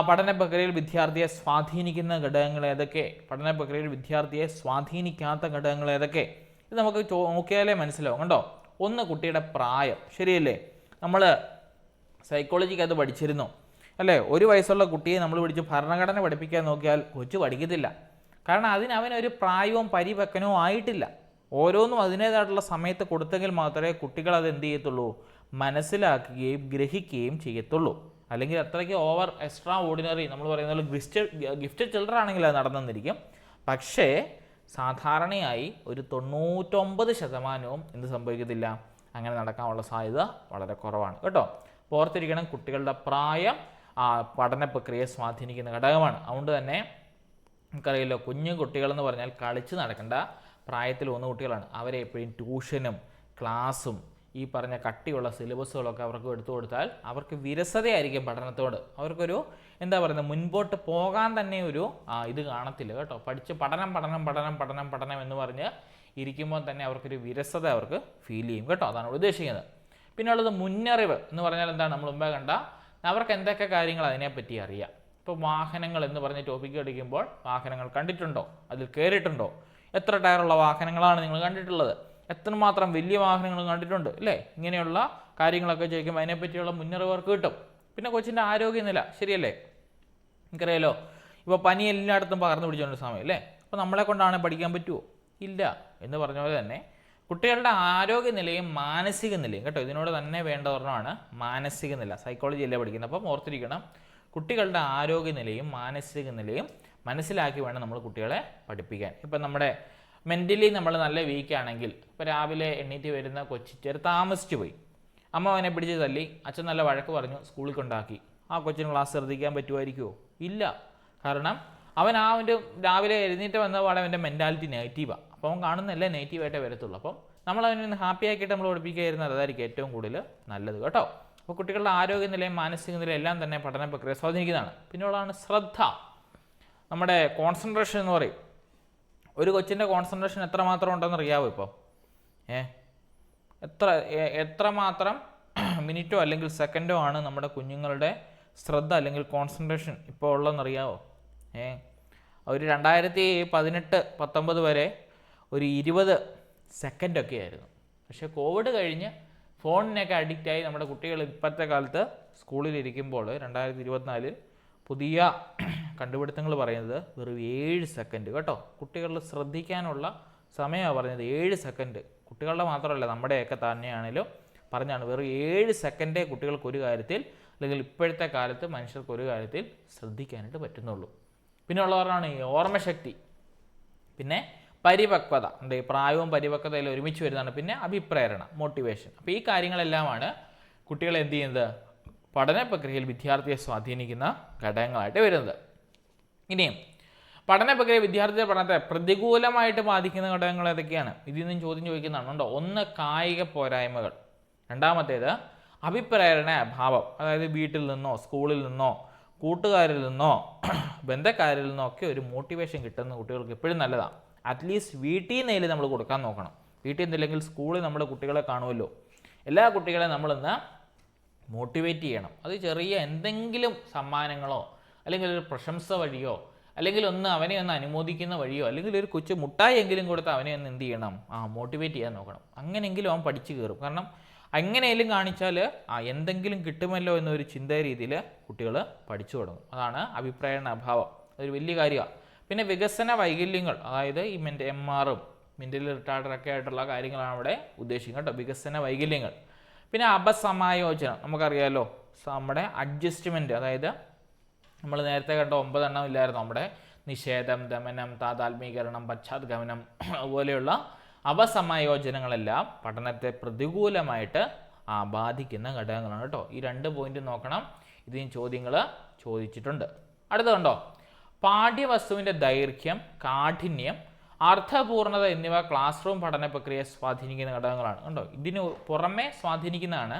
പഠന പ്രക്രിയയിൽ വിദ്യാർത്ഥിയെ സ്വാധീനിക്കുന്ന ഘടകങ്ങൾ ഏതൊക്കെ, പഠന പ്രക്രിയയിൽ വിദ്യാർത്ഥിയെ സ്വാധീനിക്കാത്ത ഘടകങ്ങൾ ഏതൊക്കെ, ഇത് നമുക്ക് നോക്കിയാലേ മനസ്സിലാവും കണ്ടോ. ഒന്ന്, കുട്ടിയുടെ പ്രായം. ശരിയല്ലേ, നമ്മൾ സൈക്കോളജിക്കകത്ത് പഠിച്ചിരുന്നു അല്ലേ. ഒരു വയസ്സുള്ള കുട്ടിയെ നമ്മൾ പിടിച്ച് ഭരണഘടന പഠിപ്പിക്കാൻ നോക്കിയാൽ കൊച്ചു പഠിക്കത്തില്ല. കാരണം അവനൊരു പ്രായവും പരിപക്വനവും ആയിട്ടില്ല. ഓരോന്നും അതിൻ്റേതായിട്ടുള്ള സമയത്ത് കൊടുത്തെങ്കിൽ മാത്രമേ കുട്ടികൾ അത് എന്ത് ചെയ്യത്തുള്ളൂ, മനസ്സിലാക്കുകയും ഗ്രഹിക്കുകയും ചെയ്യത്തുള്ളൂ. അല്ലെങ്കിൽ അത്രയ്ക്ക് ഓവർ എക്സ്ട്രാ ഓർഡിനറി നമ്മൾ പറയുന്ന പോലെ ഗിഫ്റ്റഡ് ചിൽഡ്രൻ ആണെങ്കിൽ അത് നടന്നിരിക്കും. പക്ഷേ സാധാരണയായി ഒരു 99% എന്ത് സംഭവിക്കത്തില്ല, അങ്ങനെ നടക്കാനുള്ള സാധ്യത വളരെ കുറവാണ് കേട്ടോ. ഓർത്തിരിക്കണം, കുട്ടികളുടെ പ്രായം പഠന പ്രക്രിയയെ സ്വാധീനിക്കുന്ന ഘടകമാണ്. അതുകൊണ്ട് തന്നെ നമുക്കറിയാലോ, കുഞ്ഞു കുട്ടികളെന്ന് പറഞ്ഞാൽ കളിച്ച് നടക്കേണ്ട പ്രായത്തിൽ വന്ന കുട്ടികളാണ്. അവരെ എപ്പോഴും ട്യൂഷനും ക്ലാസ്സും ഈ പറഞ്ഞ കട്ടിയുള്ള സിലബസുകളൊക്കെ അവർക്ക് എടുത്തു കൊടുത്താൽ അവർക്ക് വിരസതയായിരിക്കും പഠനത്തോട്. അവർക്കൊരു എന്താ പറയുന്നത്, മുൻപോട്ട് പോകാൻ തന്നെ ഒരു ഇത് കാണത്തില്ല കേട്ടോ. പഠിച്ച് പഠനം പഠനം പഠനം പഠനം പഠനം എന്ന് പറഞ്ഞ് ഇരിക്കുമ്പോൾ തന്നെ അവർക്കൊരു വിരസത അവർക്ക് ഫീൽ ചെയ്യും കേട്ടോ. അതാണ് ഉദ്ദേശിക്കുന്നത്. പിന്നെ ഉള്ളത് മുന്നറിവ് എന്ന് പറഞ്ഞാൽ എന്താണ്, നമ്മൾ മുമ്പേ കണ്ട അവർക്ക് എന്തൊക്കെ കാര്യങ്ങൾ അതിനെപ്പറ്റി അറിയാം. ഇപ്പോൾ വാഹനങ്ങൾ എന്ന് പറഞ്ഞ് ടോപ്പിക്ക് എടുക്കുമ്പോൾ വാഹനങ്ങൾ കണ്ടിട്ടുണ്ടോ, അതിൽ കയറിയിട്ടുണ്ടോ, എത്ര ടയറുള്ള വാഹനങ്ങളാണ് നിങ്ങൾ കണ്ടിട്ടുള്ളത്? എത്രമാത്രം വലിയ വാഹനങ്ങൾ കണ്ടിട്ടുണ്ട് അല്ലേ? ഇങ്ങനെയുള്ള കാര്യങ്ങളൊക്കെ ചോദിക്കുമ്പോൾ അതിനെപ്പറ്റിയുള്ള മുന്നറിവർക്ക് കിട്ടും. പിന്നെ കൊച്ചിൻ്റെ ആരോഗ്യനില ശരിയല്ലേ? എനിക്കറിയാലോ, ഇപ്പോൾ പനി എല്ലായിടത്തും പകർന്നു പിടിച്ചുകൊണ്ട് സമയം അല്ലേ? അപ്പോൾ നമ്മളെ കൊണ്ടാണ് പഠിക്കാൻ പറ്റുമോ? ഇല്ല. എന്ന് പറഞ്ഞ പോലെ തന്നെ കുട്ടികളുടെ ആരോഗ്യനിലയും മാനസിക നിലയും കേട്ടോ, ഇതിനോട് തന്നെ വേണ്ട ഒരെണ്ണമാണ് മാനസിക നില. സൈക്കോളജി അല്ലേ പഠിക്കുന്നത്. അപ്പം ഓർത്തിരിക്കണം, കുട്ടികളുടെ ആരോഗ്യനിലയും മാനസിക നിലയും മനസ്സിലാക്കി വേണം നമ്മൾ കുട്ടികളെ പഠിപ്പിക്കാൻ. ഇപ്പം നമ്മുടെ മെൻ്റലി നമ്മൾ നല്ല വീക്കാണെങ്കിൽ, ഇപ്പോൾ രാവിലെ എണ്ണീറ്റ് വരുന്ന കൊച്ചിച്ചേർ താമസിച്ചു പോയി, അമ്മ അവനെ പിടിച്ച് തല്ലി, അച്ഛൻ നല്ല വഴക്ക് പറഞ്ഞു, സ്കൂളിൽ കൊണ്ടാക്കി, ആ കൊച്ചിന് ക്ലാസ് ശ്രദ്ധിക്കാൻ പറ്റുമായിരിക്കുമോ? ഇല്ല. കാരണം അവൻ രാവിലെ എഴുന്നേറ്റ് വന്ന പാടെ അവൻ്റെ മെൻറ്റാലിറ്റി നെഗറ്റീവാണ്. അപ്പോൾ അവൻ കാണുന്നതല്ലേ നെഗറ്റീവായിട്ടേ വരത്തുള്ളൂ. അപ്പം നമ്മൾ അവനെ ഹാപ്പി ആക്കിയിട്ട് നമ്മൾ പഠിപ്പിക്കുകയായിരുന്നത് അതായിരിക്കും ഏറ്റവും കൂടുതൽ നല്ലത് കേട്ടോ. അപ്പോൾ കുട്ടികളുടെ ആരോഗ്യനിലയും മാനസിക നിലയും എല്ലാം തന്നെ പഠന പ്രക്രിയ സ്വാധീനിക്കുന്നതാണ്. പിന്നെയുള്ളതാണ് ശ്രദ്ധ. നമ്മുടെ കോൺസെൻട്രേഷൻ എന്ന് പറയും. ഒരു കൊച്ചിൻ്റെ കോൺസെൻട്രേഷൻ എത്രമാത്രം ഉണ്ടെന്ന് അറിയാവോ? ഇപ്പോൾ എത്രമാത്രം മിനിറ്റോ അല്ലെങ്കിൽ സെക്കൻഡോ ആണ് നമ്മുടെ കുഞ്ഞുങ്ങളുടെ ശ്രദ്ധ അല്ലെങ്കിൽ കോൺസെൻട്രേഷൻ ഇപ്പോൾ ഉള്ളതെന്നറിയാവോ? ഒരു 2018-19 വരെ ഒരു 20 സെക്കൻഡൊക്കെ ആയിരുന്നു. പക്ഷേ കോവിഡ് കഴിഞ്ഞ് ഫോണിനൊക്കെ അഡിക്റ്റായി നമ്മുടെ കുട്ടികൾ ഇപ്പോഴത്തെ കാലത്ത് സ്കൂളിലിരിക്കുമ്പോൾ 2024 പുതിയ കണ്ടുപിടുത്തങ്ങൾ പറയുന്നത് വെറും 7 സെക്കൻഡ് കേട്ടോ. കുട്ടികളിൽ ശ്രദ്ധിക്കാനുള്ള സമയമാണ് പറഞ്ഞത്, 7 സെക്കൻഡ്. കുട്ടികളുടെ മാത്രമല്ല, നമ്മുടെയൊക്കെ തന്നെയാണെങ്കിലും പറഞ്ഞാണ്, വെറും 7 സെക്കൻഡേ കുട്ടികൾക്ക് ഒരു കാര്യത്തിൽ അല്ലെങ്കിൽ ഇപ്പോഴത്തെ കാലത്ത് മനുഷ്യർക്ക് ഒരു കാര്യത്തിൽ ശ്രദ്ധിക്കാനായിട്ട് പറ്റുന്നുള്ളൂ. പിന്നെ ഉള്ളവരാണ് ഈ ഓർമ്മശക്തി, പിന്നെ പരിപക്വത, പ്രായവും പരിപക്വതയിൽ ഒരുമിച്ച് വരുന്നതാണ്. പിന്നെ അഭിപ്രേരണ, മോട്ടിവേഷൻ. അപ്പോൾ ഈ കാര്യങ്ങളെല്ലാമാണ് കുട്ടികളെ എന്ത് ചെയ്യുന്നത്, പഠന പ്രക്രിയയിൽ വിദ്യാർത്ഥിയെ സ്വാധീനിക്കുന്ന ഘടകങ്ങളായിട്ട് വരുന്നത്. ഇനിയും പഠന പ്രക്രിയ വിദ്യാർത്ഥിയുടെ പഠനത്തെ പ്രതികൂലമായിട്ട് ബാധിക്കുന്ന ഘടകങ്ങൾ ഏതൊക്കെയാണ്? ഇതിൽ നിന്നും ചോദ്യം ചോദിക്കുന്നതാണ് കേട്ടോ. ഒന്ന്, കായിക പോരായ്മകൾ. രണ്ടാമത്തേത് അഭിപ്രേരണ അഭാവം. അതായത് വീട്ടിൽ നിന്നോ സ്കൂളിൽ നിന്നോ കൂട്ടുകാരിൽ നിന്നോ ബന്ധക്കാരിൽ നിന്നോ ഒക്കെ ഒരു മോട്ടിവേഷൻ കിട്ടുന്ന കുട്ടികൾക്ക് എപ്പോഴും നല്ലതാണ്. അറ്റ്ലീസ്റ്റ് വീട്ടിൽ നിന്നേലും നമ്മൾ കൊടുക്കാൻ നോക്കണം. വീട്ടിൽ നിന്നില്ലെങ്കിൽ സ്കൂളിൽ നമ്മുടെ കുട്ടികളെ കാണുമല്ലോ. എല്ലാ കുട്ടികളെയും നമ്മളിന്ന് മോട്ടിവേറ്റ് ചെയ്യണം. അത് ചെറിയ എന്തെങ്കിലും സമ്മാനങ്ങളോ അല്ലെങ്കിൽ ഒരു പ്രശംസ വഴിയോ അല്ലെങ്കിൽ അവനെ ഒന്ന് അനുമോദിക്കുന്ന വഴിയോ അല്ലെങ്കിൽ ഒരു കൊച്ചു മുട്ടായി എങ്കിലും കൊടുത്ത് അവനെ ഒന്ന് എന്ത് ചെയ്യണം, മോട്ടിവേറ്റ് ചെയ്യാൻ നോക്കണം. അങ്ങനെയെങ്കിലും അവൻ പഠിച്ചു കയറും. കാരണം എങ്ങനെയെങ്കിലും കാണിച്ചാൽ എന്തെങ്കിലും കിട്ടുമല്ലോ എന്നൊരു ചിന്താ രീതിയിൽ കുട്ടികൾ പഠിച്ചു തുടങ്ങും. അതാണ് അഭിപ്രേരണ അഭാവം. അതൊരു വലിയ കാര്യമാണ്. പിന്നെ വികസന വൈകല്യങ്ങൾ, അതായത് ഈ MRഉം മെൻ്റലി റിട്ടാർഡറൊക്കെ ആയിട്ടുള്ള കാര്യങ്ങളാണ് അവിടെ ഉദ്ദേശിക്കുന്നത് കേട്ടോ, വികസന വൈകല്യങ്ങൾ. പിന്നെ അപസമായോജനം, നമുക്കറിയാമല്ലോ, നമ്മുടെ അഡ്ജസ്റ്റ്മെൻറ്റ്, അതായത് നമ്മൾ നേരത്തെ കണ്ട 9 എണ്ണം ഇല്ലായിരുന്നു, നമ്മുടെ നിഷേധം, ദമനം, താതാത്മീകരണം, പശ്ചാത്ഗമനം, അതുപോലെയുള്ള അപസമായോജനങ്ങളെല്ലാം പഠനത്തെ പ്രതികൂലമായിട്ട് ബാധിക്കുന്ന ഘടകങ്ങളാണ് കേട്ടോ. ഈ 2 പോയിന്റ് നോക്കണം. ഇതിന് ചോദ്യങ്ങൾ ചോദിച്ചിട്ടുണ്ട്. അടുത്തതുണ്ടോ, പാഠ്യവസ്തുവിൻ്റെ ദൈർഘ്യം, കാഠിന്യം, അർത്ഥപൂർണത എന്നിവ ക്ലാസ് റൂം പഠന പ്രക്രിയയെ സ്വാധീനിക്കുന്ന ഘടകങ്ങളാണ് കണ്ടോ. ഇതിന് പുറമെ സ്വാധീനിക്കുന്നതാണ്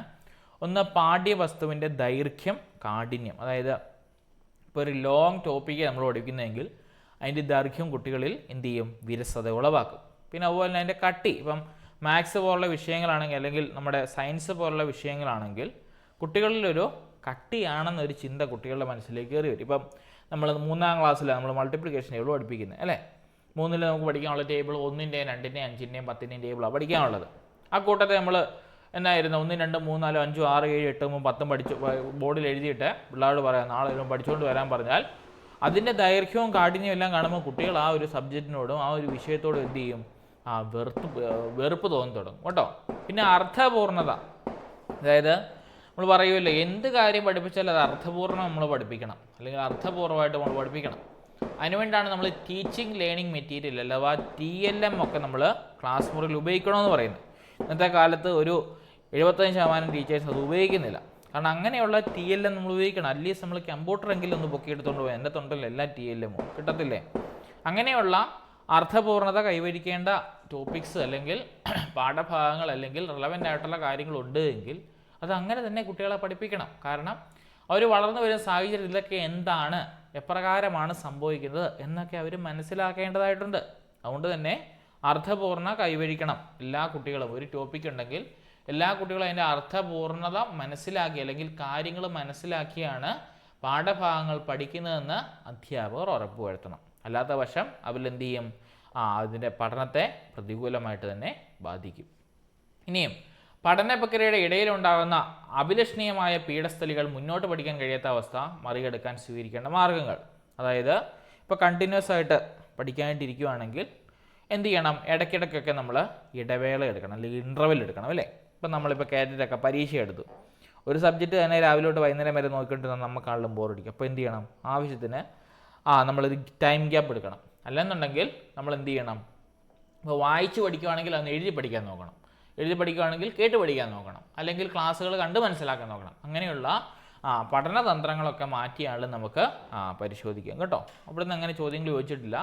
ഒന്ന് പാഠ്യവസ്തുവിൻ്റെ ദൈർഘ്യം, കാഠിന്യം. അതായത് ഇപ്പോൾ ഒരു ലോങ് ടോപ്പിക്ക് നമ്മൾ പഠിക്കുന്നതെങ്കിൽ അതിൻ്റെ ദൈർഘ്യം കുട്ടികളിൽ എന്ത് ചെയ്യും, വിരസത ഉളവാക്കും. പിന്നെ അതുപോലെ തന്നെ അതിൻ്റെ കട്ടി, ഇപ്പം മാത്സ് പോലുള്ള വിഷയങ്ങളാണെങ്കിൽ അല്ലെങ്കിൽ നമ്മുടെ സയൻസ് പോലുള്ള വിഷയങ്ങളാണെങ്കിൽ കുട്ടികളിലൊരു കട്ടിയാണെന്നൊരു ചിന്ത കുട്ടികളുടെ മനസ്സിലേക്ക് കയറി വരും. ഇപ്പം നമ്മൾ 3ാം ക്ലാസ്സിലാണ് നമ്മൾ മൾട്ടിപ്ലിക്കേഷൻ ടേബിൾ പഠിപ്പിക്കുന്നത് അല്ലേ. 3ൽ നമുക്ക് പഠിക്കാനുള്ള ടേബിൾ 1ൻ്റെയും 2ൻ്റെയും 5ൻ്റെയും 10ൻ്റെയും ടേബിളാണ് പഠിക്കാനുള്ളത്. ആ കൂട്ടത്തെ നമ്മൾ എന്നായിരുന്നു 1, 2, 3, 4, 5, 6, 7, 8, 9, 10 പഠിച്ച് ബോർഡിൽ എഴുതിയിട്ട് പിള്ളേരോട് പറയാം നാളെ വരുമ്പോൾ പഠിച്ചുകൊണ്ട് വരാൻ പറഞ്ഞാൽ അതിൻ്റെ ദൈർഘ്യവും കാഠിന്യവും എല്ലാം കാണുമ്പോൾ കുട്ടികൾ ആ ഒരു സബ്ജക്റ്റിനോടും ആ ഒരു വിഷയത്തോടും എന്ത് ചെയ്യും, വെറുപ്പ് തോന്നി തുടങ്ങും കേട്ടോ. പിന്നെ അർത്ഥപൂർണത, അതായത് നമ്മൾ പറയുമല്ലോ എന്ത് കാര്യം പഠിപ്പിച്ചാൽ അത് അർത്ഥപൂർണ്ണം നമ്മൾ പഠിപ്പിക്കണം അല്ലെങ്കിൽ അർത്ഥപൂർവ്വമായിട്ട് നമ്മൾ പഠിപ്പിക്കണം. അതിനുവേണ്ടിയാണ് നമ്മൾ ടീച്ചിങ് ലേണിംഗ് മെറ്റീരിയൽ അഥവാ TLM ഒക്കെ നമ്മൾ ക്ലാസ് മുറിയിൽ ഉപയോഗിക്കണമെന്ന് പറയുന്നത്. ഇന്നത്തെ കാലത്ത് ഒരു 75% ടീച്ചേഴ്സ് അത് ഉപയോഗിക്കുന്നില്ല. കാരണം അങ്ങനെയുള്ള TLM നമ്മൾ ഉപയോഗിക്കണം. അറ്റ്ലീസ്റ്റ് നമ്മൾ കമ്പ്യൂട്ടറെങ്കിലും ഒന്ന് പൊക്കി എടുത്തുകൊണ്ട് പോയി, എൻ്റെ തൊണ്ടല്ലോ എല്ലാ TLM കിട്ടത്തില്ലേ. അങ്ങനെയുള്ള അർത്ഥപൂർണത കൈവരിക്കേണ്ട ടോപ്പിക്സ് അല്ലെങ്കിൽ പാഠഭാഗങ്ങൾ അല്ലെങ്കിൽ റിലവൻ്റ് ആയിട്ടുള്ള കാര്യങ്ങളുണ്ട് എങ്കിൽ അത് അങ്ങനെ തന്നെ കുട്ടികളെ പഠിപ്പിക്കണം. കാരണം അവർ വളർന്നു വരുന്ന സാഹചര്യം ഇതൊക്കെ എന്താണ്, എപ്രകാരമാണ് സംഭവിക്കുന്നത് എന്നൊക്കെ അവർ മനസ്സിലാക്കേണ്ടതായിട്ടുണ്ട്. അതുകൊണ്ട് തന്നെ അർത്ഥപൂർണ്ണ കൈവരിക്കണം എല്ലാ കുട്ടികളും. ഒരു ടോപ്പിക് ഉണ്ടെങ്കിൽ എല്ലാ കുട്ടികളും അതിൻ്റെ അർത്ഥപൂർണത മനസ്സിലാക്കി അല്ലെങ്കിൽ കാര്യങ്ങൾ മനസ്സിലാക്കിയാണ് പാഠഭാഗങ്ങൾ പഠിക്കുന്നതെന്ന് അധ്യാപകർ ഉറപ്പുവരുത്തണം. അല്ലാത്ത പക്ഷം അവരെന്ത് ചെയ്യും, അതിൻ്റെ പഠനത്തെ പ്രതികൂലമായിട്ട് തന്നെ ബാധിക്കും. ഇനിയും പഠന പ്രക്രിയയുടെ ഇടയിലുണ്ടാകുന്ന അഭിലഷണീയമായ പീഡസ്ഥലികൾ മുന്നോട്ട് പഠിക്കാൻ കഴിയാത്ത അവസ്ഥ മറികടക്കാൻ സ്വീകരിക്കേണ്ട മാർഗ്ഗങ്ങൾ. അതായത് ഇപ്പോൾ കണ്ടിന്യൂസ് ആയിട്ട് പഠിക്കാനായിട്ടിരിക്കുകയാണെങ്കിൽ എന്ത് ചെയ്യണം? ഇടയ്ക്കിടയ്ക്കൊക്കെ നമ്മൾ ഇടവേള എടുക്കണം, അല്ലെങ്കിൽ ഇൻ്റർവെൽ എടുക്കണം അല്ലേ? ഇപ്പം നമ്മളിപ്പോൾ കാറ്റൊക്കെ പരീക്ഷ എടുത്തു, ഒരു സബ്ജക്റ്റ് തന്നെ രാവിലെ തൊട്ട് വൈകുന്നേരം വരെ നോക്കിയിട്ട് നമുക്കാളും ബോറടിക്കും. അപ്പോൾ എന്ത് ചെയ്യണം? ആവശ്യത്തിന് നമ്മളൊരു ടൈം ഗ്യാപ്പ് എടുക്കണം. അല്ലെന്നുണ്ടെങ്കിൽ നമ്മൾ എന്ത് ചെയ്യണം? ഇപ്പോൾ വായിച്ച് പഠിക്കുകയാണെങ്കിൽ അതൊന്ന് എഴുതി പഠിക്കാൻ നോക്കണം, എഴുതി പഠിക്കുകയാണെങ്കിൽ കേട്ട് പഠിക്കാൻ നോക്കണം, അല്ലെങ്കിൽ ക്ലാസ്സുകൾ കണ്ട് മനസ്സിലാക്കാൻ നോക്കണം. അങ്ങനെയുള്ള പഠനതന്ത്രങ്ങളൊക്കെ മാറ്റിയാണ് നമുക്ക് പരിശോധിക്കാം കേട്ടോ. അവിടെ നിന്ന് അങ്ങനെ ചോദ്യങ്ങൾ ചോദിച്ചിട്ടില്ല,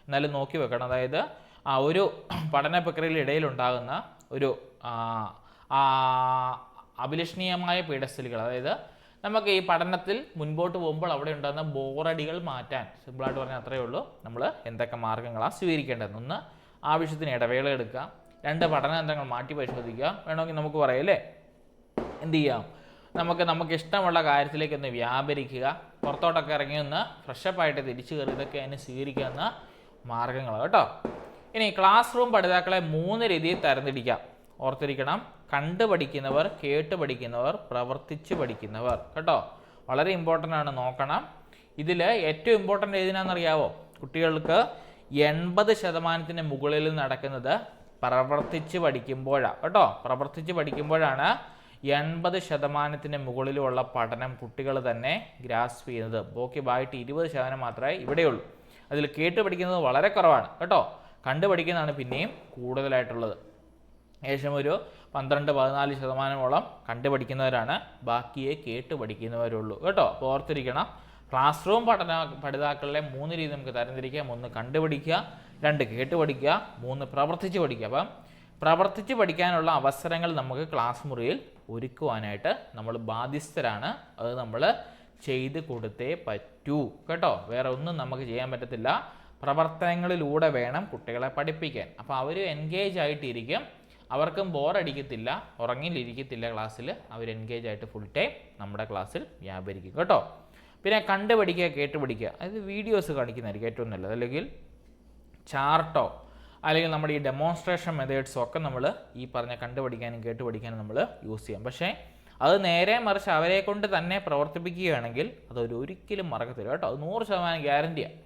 എന്നാലും നോക്കി വെക്കണം. അതായത് ഒരു പഠന പ്രക്രിയയുടെ ഇടയിലുണ്ടാകുന്ന ഒരു അഭിലഷണീയമായ പീഡസ്ഥലികൾ, അതായത് നമുക്ക് ഈ പഠനത്തിൽ മുൻപോട്ട് പോകുമ്പോൾ അവിടെ ഉണ്ടാകുന്ന ബോറടികൾ മാറ്റാൻ, സിമ്പിളായിട്ട് പറഞ്ഞാൽ അത്രയേ ഉള്ളൂ, നമ്മൾ എന്തൊക്കെ മാർഗ്ഗങ്ങളാണ് സ്വീകരിക്കേണ്ടത്. ഒന്ന്, ആവശ്യത്തിന് ഇടവേള എടുക്കുക. രണ്ട്, പഠനതന്ത്രങ്ങൾ മാറ്റി പരിശോധിക്കുക. വേണമെങ്കിൽ നമുക്ക് പറയാം അല്ലേ, എന്ത് ചെയ്യാം? നമുക്ക് ഇഷ്ടമുള്ള കാര്യത്തിലേക്ക് ഒന്ന് വ്യാപരിക്കുക, പുറത്തോട്ടൊക്കെ ഇറങ്ങി ഒന്ന് ഫ്രഷപ്പായിട്ട് തിരിച്ചു കയറി, ഇതൊക്കെ അതിന് സ്വീകരിക്കാവുന്ന മാർഗ്ഗങ്ങളാണ് കേട്ടോ. ഇനി ക്ലാസ് റൂം പഠിതാക്കളെ 3 രീതിയിൽ തരംതിരിക്കാം. ഓർത്തിരിക്കണം: കണ്ടു പഠിക്കുന്നവർ, കേട്ട് പഠിക്കുന്നവർ, പ്രവർത്തിച്ച് പഠിക്കുന്നവർ കേട്ടോ. വളരെ ഇമ്പോർട്ടൻ്റ് ആണ്, നോക്കണം. ഇതിൽ ഏറ്റവും ഇമ്പോർട്ടൻ്റ് ഏതിനാണെന്നറിയാവോ? കുട്ടികൾക്ക് 80% മുകളിൽ നടക്കുന്നത് പ്രവർത്തിച്ച് പഠിക്കുമ്പോഴാണ് കേട്ടോ. പ്രവർത്തിച്ച് പഠിക്കുമ്പോഴാണ് 80% മുകളിലുള്ള പഠനം കുട്ടികൾ തന്നെ ഗ്രാസ്പ് ചെയ്യുന്നത്. ബാക്കി 20% മാത്രമേ ഇവിടെയുള്ളൂ. അതിൽ കേട്ട് പഠിക്കുന്നത് വളരെ കുറവാണ് കേട്ടോ. കണ്ടു പഠിക്കുന്നതാണ് പിന്നെയും കൂടുതലായിട്ടുള്ളത്. ഏകദേശം ഒരു 12-14% കണ്ടു പഠിക്കുന്നവരാണ്, ബാക്കിയെ കേട്ട് പഠിക്കുന്നവരുള്ളൂ കേട്ടോ. അപ്പോൾ ഓർത്തിരിക്കണം, ക്ലാസ് റൂം പഠിതാക്കളിലെ 3 രീതി നമുക്ക് തരംതിരിക്കാം. 1, കണ്ടുപഠിക്കുക. 2, കേട്ട് പഠിക്കുക. 3, പ്രവർത്തിച്ച് പഠിക്കുക. അപ്പം പ്രവർത്തിച്ച് പഠിക്കാനുള്ള അവസരങ്ങൾ നമുക്ക് ക്ലാസ് മുറിയിൽ ഒരുക്കുവാനായിട്ട് നമ്മൾ ബാധ്യസ്ഥരാണ്. അത് നമ്മൾ ചെയ്ത് കൊടുത്തേ പറ്റൂ കേട്ടോ. വേറെ ഒന്നും നമുക്ക് ചെയ്യാൻ പറ്റത്തില്ല. പ്രവർത്തനങ്ങളിലൂടെ വേണം കുട്ടികളെ പഠിപ്പിക്കാൻ. അപ്പോൾ അവർ എൻഗേജ് ആയിട്ടിരിക്കും, അവർക്കും ബോറടിക്കത്തില്ല, ഉറങ്ങിലിരിക്കത്തില്ല. ക്ലാസ്സിൽ അവർ എൻഗേജ് ആയിട്ട് ഫുൾ ടൈം നമ്മുടെ ക്ലാസ്സിൽ വ്യാപരിക്കും കേട്ടോ. പിന്നെ കണ്ടു പഠിക്കുക, കേട്ട് പഠിക്കുക. അതായത് വീഡിയോസ് കാണിക്കുന്നതായിരിക്കും ഏറ്റവും നല്ലത്, അല്ലെങ്കിൽ ചാർട്ടോ അല്ലെങ്കിൽ നമ്മുടെ ഈ ഡെമോൺസ്ട്രേഷൻ മെത്തേഡ്സോ ഒക്കെ നമ്മൾ ഈ പറഞ്ഞ കണ്ടു പഠിക്കാനും കേട്ട് പഠിക്കാനും നമ്മൾ യൂസ് ചെയ്യാം. പക്ഷേ അത് നേരെ മറിച്ച് അവരെ കൊണ്ട് തന്നെ പ്രവർത്തിപ്പിക്കുകയാണെങ്കിൽ ഒരിക്കലും മറക്കത്തില്ല കേട്ടോ. അത് 100% ഗ്യാരണ്ടിയാണ്.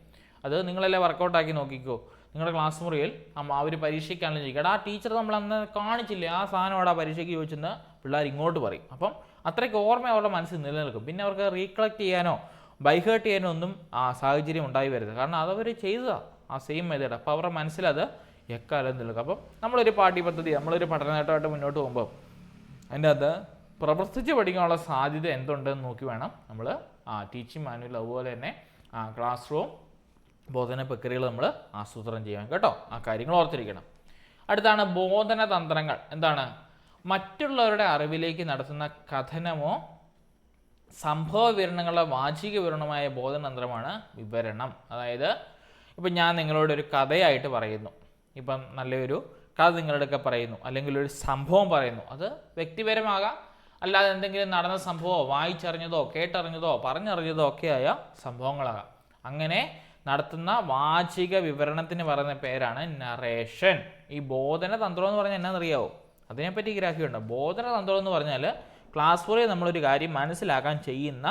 അത് നിങ്ങളെല്ലാം വർക്കൗട്ടാക്കി നോക്കിക്കോ. നിങ്ങളുടെ ക്ലാസ് മുറിയിൽ അവർ പരീക്ഷയ്ക്കാണെന്ന് ചോദിക്കുക, ആ ടീച്ചർ നമ്മൾ അന്ന് കാണിച്ചില്ലേ, ആ സാധനം അവിടെ പരീക്ഷയ്ക്ക് ചോദിച്ചെന്ന് പിള്ളേർ ഇങ്ങോട്ട് പറയും. അപ്പം അത്രയ്ക്ക് ഓർമ്മ അവരുടെ മനസ്സിൽ നിലനിൽക്കും. പിന്നെ അവർക്ക് റീകളക്ട് ചെയ്യാനോ ബൈഹേർട്ട് ചെയ്യാനോ ഒന്നും സാഹചര്യം ഉണ്ടായി വരരുത്. കാരണം അതവർ ചെയ്തതാണ് ആ സെയിം മെത്തേഡ്. അപ്പോൾ അവരുടെ മനസ്സിലത് എക്കാലം നിൽക്കും. അപ്പം നമ്മളൊരു പാഠ്യപദ്ധതി, നമ്മളൊരു പഠനനേട്ടമായിട്ട് മുന്നോട്ട് പോകുമ്പോൾ അതിൻ്റെ അത് പ്രവർത്തിച്ച് പഠിക്കാനുള്ള സാധ്യത എന്തുണ്ടെന്ന് നോക്കി വേണം നമ്മൾ ടീച്ചിങ് മാനുവൽ അതുപോലെ തന്നെ ക്ലാസ് റൂം ബോധന പ്രക്രിയകൾ നമ്മൾ ആസൂത്രണം ചെയ്യാൻ കേട്ടോ. ആ കാര്യങ്ങൾ ഓർത്തിരിക്കണം. അടുത്താണ് ബോധന തന്ത്രങ്ങൾ. എന്താണ്? മറ്റുള്ളവരുടെ അറിവിലേക്ക് നടത്തുന്ന കഥനമോ സംഭവ വിവരണങ്ങളുടെ വാചിക വിവരണമായ ബോധനതന്ത്രമാണ് വിവരണം. അതായത് ഇപ്പം ഞാൻ നിങ്ങളോടൊരു കഥയായിട്ട് പറയുന്നു, ഇപ്പം നല്ലൊരു കഥ നിങ്ങളുടെയൊക്കെ പറയുന്നു, അല്ലെങ്കിൽ ഒരു സംഭവം പറയുന്നു. അത് വ്യക്തിപരമാകാം, അല്ലാതെ എന്തെങ്കിലും നടന്ന സംഭവമോ വായിച്ചറിഞ്ഞതോ കേട്ടറിഞ്ഞതോ പറഞ്ഞറിഞ്ഞതോ ഒക്കെയായ സംഭവങ്ങളാകാം. അങ്ങനെ നടത്തുന്ന വാചിക വിവരണത്തിന് പറയുന്ന പേരാണ് നറേഷൻ. ഈ ബോധന തന്ത്രം എന്ന് പറഞ്ഞാൽ എന്നാണെന്നറിയാവോ? അതിനെപ്പറ്റി ഗ്രാഹ്യമുണ്ട്. ബോധന തന്ത്രം എന്ന് പറഞ്ഞാൽ ക്ലാസ് മുറിയിൽ നമ്മളൊരു കാര്യം മനസ്സിലാക്കാൻ ചെയ്യുന്ന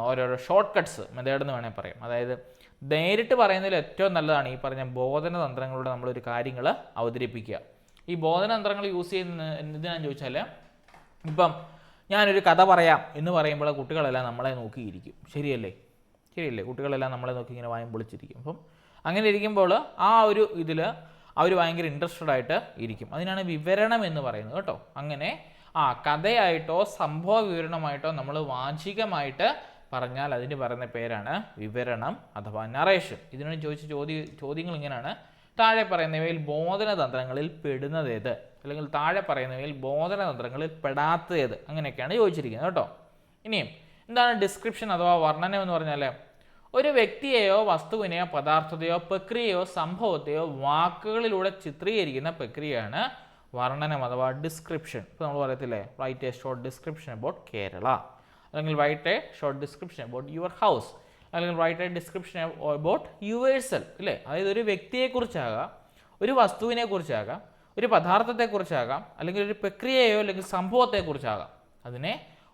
ഓരോരോ ഷോർട്ട് കട്ട്സ് മെത്തേഡ് എന്ന് വേണമെങ്കിൽ പറയാം. അതായത് നേരിട്ട് പറയുന്നതിൽ ഏറ്റവും നല്ലതാണ് ഈ പറഞ്ഞ ബോധന തന്ത്രങ്ങളിലൂടെ നമ്മളൊരു കാര്യങ്ങൾ അവതരിപ്പിക്കുക. ഈ ബോധന തന്ത്രങ്ങൾ യൂസ് ചെയ്യുന്ന എന്തിനാണെന്ന് ചോദിച്ചാൽ, ഇപ്പം ഞാനൊരു കഥ പറയാം എന്ന് പറയുമ്പോൾ കുട്ടികളെല്ലാം നമ്മളെ നോക്കിയിരിക്കും. ശരിയല്ലേ? കുട്ടികളെല്ലാം നമ്മളെ നോക്കി ഇങ്ങനെ വായും പൊളിച്ചിരിക്കും. അപ്പം അങ്ങനെ ഇരിക്കുമ്പോൾ ഒരു ഇതിൽ അവർ ഭയങ്കര ഇൻട്രസ്റ്റഡ് ആയിട്ട് ഇരിക്കും. അതിനാണ് വിവരണം എന്ന് പറയുന്നത് കേട്ടോ. അങ്ങനെ കഥയായിട്ടോ സംഭവ വിവരണമായിട്ടോ നമ്മൾ വാചികമായിട്ട് പറഞ്ഞാൽ അതിന് പറയുന്ന പേരാണ് വിവരണം അഥവാ നറേഷൻ. ഇതിനോട് ചോദിച്ച ചോദ്യങ്ങൾ ഇങ്ങനെയാണ്: താഴെ പറയുന്നവയിൽ ബോധന തന്ത്രങ്ങളിൽ പെടുന്നതേത്, അല്ലെങ്കിൽ താഴെ പറയുന്നവയിൽ ബോധന തന്ത്രങ്ങളിൽ പെടാത്തത്, അങ്ങനെയൊക്കെയാണ് ചോദിച്ചിരിക്കുന്നത് കേട്ടോ. ഇനിയും എന്താണ് ഡിസ്ക്രിപ്ഷൻ അഥവാ വർണ്ണനം എന്ന് പറഞ്ഞാൽ? ഒരു വ്യക്തിയെയോ വസ്തുവിനെയോ പദാർത്ഥത്തെയോ പ്രക്രിയയോ സംഭവത്തെയോ വാക്കുകളിലൂടെ ചിത്രീകരിക്കുന്ന പ്രക്രിയയാണ് വർണ്ണനം അഥവാ ഡിസ്ക്രിപ്ഷൻ. ഇപ്പോൾ നമ്മൾ പറയത്തില്ലേ, write a short description about Kerala, അല്ലെങ്കിൽ write a short description about your house, അല്ലെങ്കിൽ write a description about yourself അല്ലേ. അതായത് ഒരു വ്യക്തിയെക്കുറിച്ചാകാം, ഒരു വസ്തുവിനെ കുറിച്ചാകാം, ഒരു പദാർത്ഥത്തെക്കുറിച്ചാകാം, അല്ലെങ്കിൽ ഒരു പ്രക്രിയയോ അല്ലെങ്കിൽ സംഭവത്തെക്കുറിച്ചാകാം. അതിനെ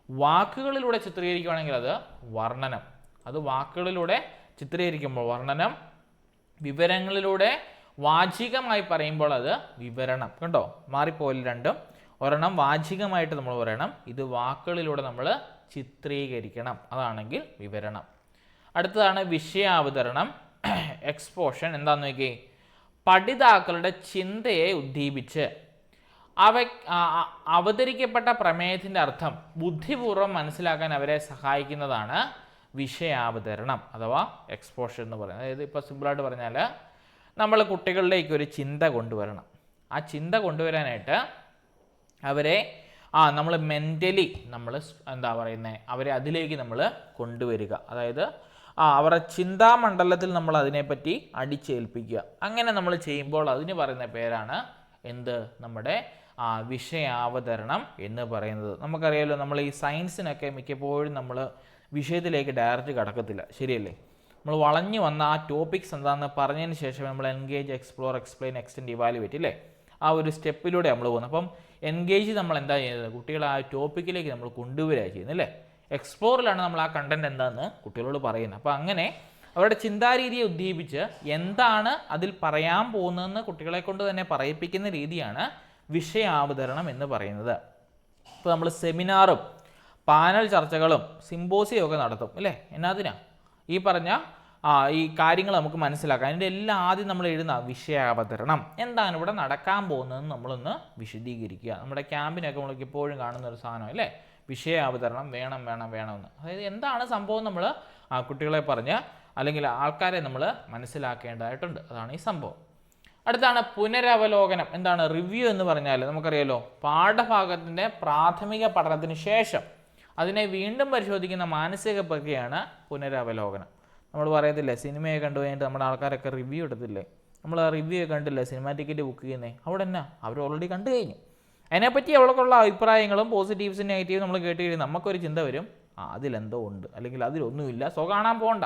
വാക്കുകളിലൂടെ ചിത്രീകരിക്കുകയാണെങ്കിൽ അത് വർണ്ണനം. അത് വാക്കുകളിലൂടെ ചിത്രീകരിക്കുമ്പോൾ വർണ്ണനം, വിവരങ്ങളിലൂടെ വാചികമായി പറയുമ്പോൾ അത് വിവരണം. കണ്ടോ, മാറിപ്പോയില്ല രണ്ടും. ഒരെണ്ണം വാചികമായിട്ട് നമ്മൾ പറയണം, ഇത് വാക്കുകളിലൂടെ നമ്മൾ ചിത്രീകരിക്കണം, അതാണെങ്കിൽ വിവരണം. അടുത്തതാണ് വിഷയാവതരണം, എക്സ്പോഷൻ. എന്താണെന്ന് നോക്കി, പഠിതാക്കളുടെ ചിന്തയെ ഉദ്ദീപിച്ച് അവതരിക്കപ്പെട്ട പ്രമേയത്തിൻ്റെ അർത്ഥം ബുദ്ധിപൂർവ്വം മനസ്സിലാക്കാൻ അവരെ സഹായിക്കുന്നതാണ് വിഷയാവതരണം അഥവാ എക്സ്പോഷൻ എന്ന് പറയുന്നത്. അതായത് ഇപ്പോൾ സിമ്പിളായിട്ട് പറഞ്ഞാൽ നമ്മൾ കുട്ടികളിലേക്ക് ഒരു ചിന്ത കൊണ്ടുവരണം. ആ ചിന്ത കൊണ്ടുവരാനായിട്ട് അവരെ നമ്മൾ മെൻ്റലി നമ്മൾ എന്താ പറയുന്നത്, അവരെ അതിലേക്ക് നമ്മൾ കൊണ്ടുവരിക. അതായത് അവരുടെ ചിന്താമണ്ഡലത്തിൽ നമ്മൾ അതിനെപ്പറ്റി അടിച്ചേൽപ്പിക്കുക. അങ്ങനെ നമ്മൾ ചെയ്യുമ്പോൾ അതിന് പറയുന്ന പേരാണ് എന്ത്, നമ്മുടെ വിഷയാവതരണം എന്ന് പറയുന്നത്. നമുക്കറിയാമല്ലോ, നമ്മൾ ഈ സയൻസിനൊക്കെ മിക്കപ്പോഴും നമ്മൾ വിഷയത്തിലേക്ക് ഡയറക്റ്റ് കടക്കത്തില്ല, ശരിയല്ലേ. നമ്മൾ വളഞ്ഞു വന്ന ആ ടോപ്പിക്സ് എന്താണെന്ന് പറഞ്ഞതിന് ശേഷം നമ്മൾ engage, explore, explain, extend, evaluate അല്ലേ, ആ ഒരു സ്റ്റെപ്പിലൂടെ നമ്മൾ പോകുന്നത്. അപ്പം എൻഗേജ് നമ്മൾ എന്താ ചെയ്യുന്നത്, കുട്ടികളെ ആ ടോപ്പിക്കിലേക്ക് നമ്മൾ കൊണ്ടുവരിക ചെയ്യുന്നത് അല്ലേ. എക്സ്പ്ലോറിലാണ് നമ്മൾ ആ കണ്ടന്റ് എന്താണെന്ന് കുട്ടികളോട് പറയുന്നത്. അപ്പോൾ അങ്ങനെ അവരുടെ ചിന്താരീതിയെ ഉദ്ദീപിച്ച് എന്താണ് അതിൽ പറയാൻ പോകുന്നതെന്ന് കുട്ടികളെ കൊണ്ട് തന്നെ പറയിപ്പിക്കുന്ന രീതിയാണ് വിഷയാവതരണം എന്ന് പറയുന്നത്. ഇപ്പോൾ നമ്മൾ സെമിനാറും പാനൽ ചർച്ചകളും സിമ്പോസിയം ഒക്കെ നടത്തും അല്ലേ. എന്നതിനാ ഈ പറഞ്ഞ ഈ കാര്യങ്ങൾ നമുക്ക് മനസ്സിലാക്കാം. അതിൻ്റെ എല്ലാം ആദ്യം നമ്മൾ എഴുതുന്ന വിഷയാവതരണം, എന്താണ് ഇവിടെ നടക്കാൻ പോകുന്നതെന്ന് നമ്മളൊന്ന് വിശദീകരിക്കുക. നമ്മുടെ ക്യാമ്പിനൊക്കെ നമ്മൾക്ക് എപ്പോഴും കാണുന്ന ഒരു സാധനം അല്ലേ, വിഷയാവതരണം വേണമെന്ന്. അതായത് എന്താണ് സംഭവം നമ്മൾ കുട്ടികളെ പറഞ്ഞ് അല്ലെങ്കിൽ ആൾക്കാരെ നമ്മൾ മനസ്സിലാക്കേണ്ടതായിട്ടുണ്ട്. അതാണ് ഈ സംഭവം. അടുത്താണ് പുനരവലോകനം. എന്താണ് റിവ്യൂ എന്ന് പറഞ്ഞാൽ നമുക്കറിയാലോ, പാഠഭാഗത്തിൻ്റെ പ്രാഥമിക പഠനത്തിന് ശേഷം അതിനെ വീണ്ടും പരിശോധിക്കുന്ന മാനസിക പ്രക്രിയയാണ് പുനരവലോകനം. നമ്മൾ പറയത്തില്ലേ, സിനിമയെ കണ്ടു കഴിഞ്ഞിട്ട് നമ്മുടെ ആൾക്കാരൊക്കെ റിവ്യൂ എടുത്തില്ലേ, നമ്മൾ ആ റിവ്യൂ കണ്ടില്ലേ, സിനിമാ ടിക്കറ്റ് ബുക്ക് ചെയ്യുന്നേ, അവിടെ എന്നാ അവർ ഓൾറെഡി കണ്ടു കഴിഞ്ഞു. അതിനെപ്പറ്റി അവൾക്കുള്ള അഭിപ്രായങ്ങളും പോസിറ്റീവ്സും നെഗറ്റീവും നമ്മൾ കേട്ട് കഴിഞ്ഞാൽ നമുക്കൊരു ചിന്ത വരും, അതിലെന്തോ ഉണ്ട്, അല്ലെങ്കിൽ അതിലൊന്നുമില്ല, സോ കാണാൻ പോകണ്ട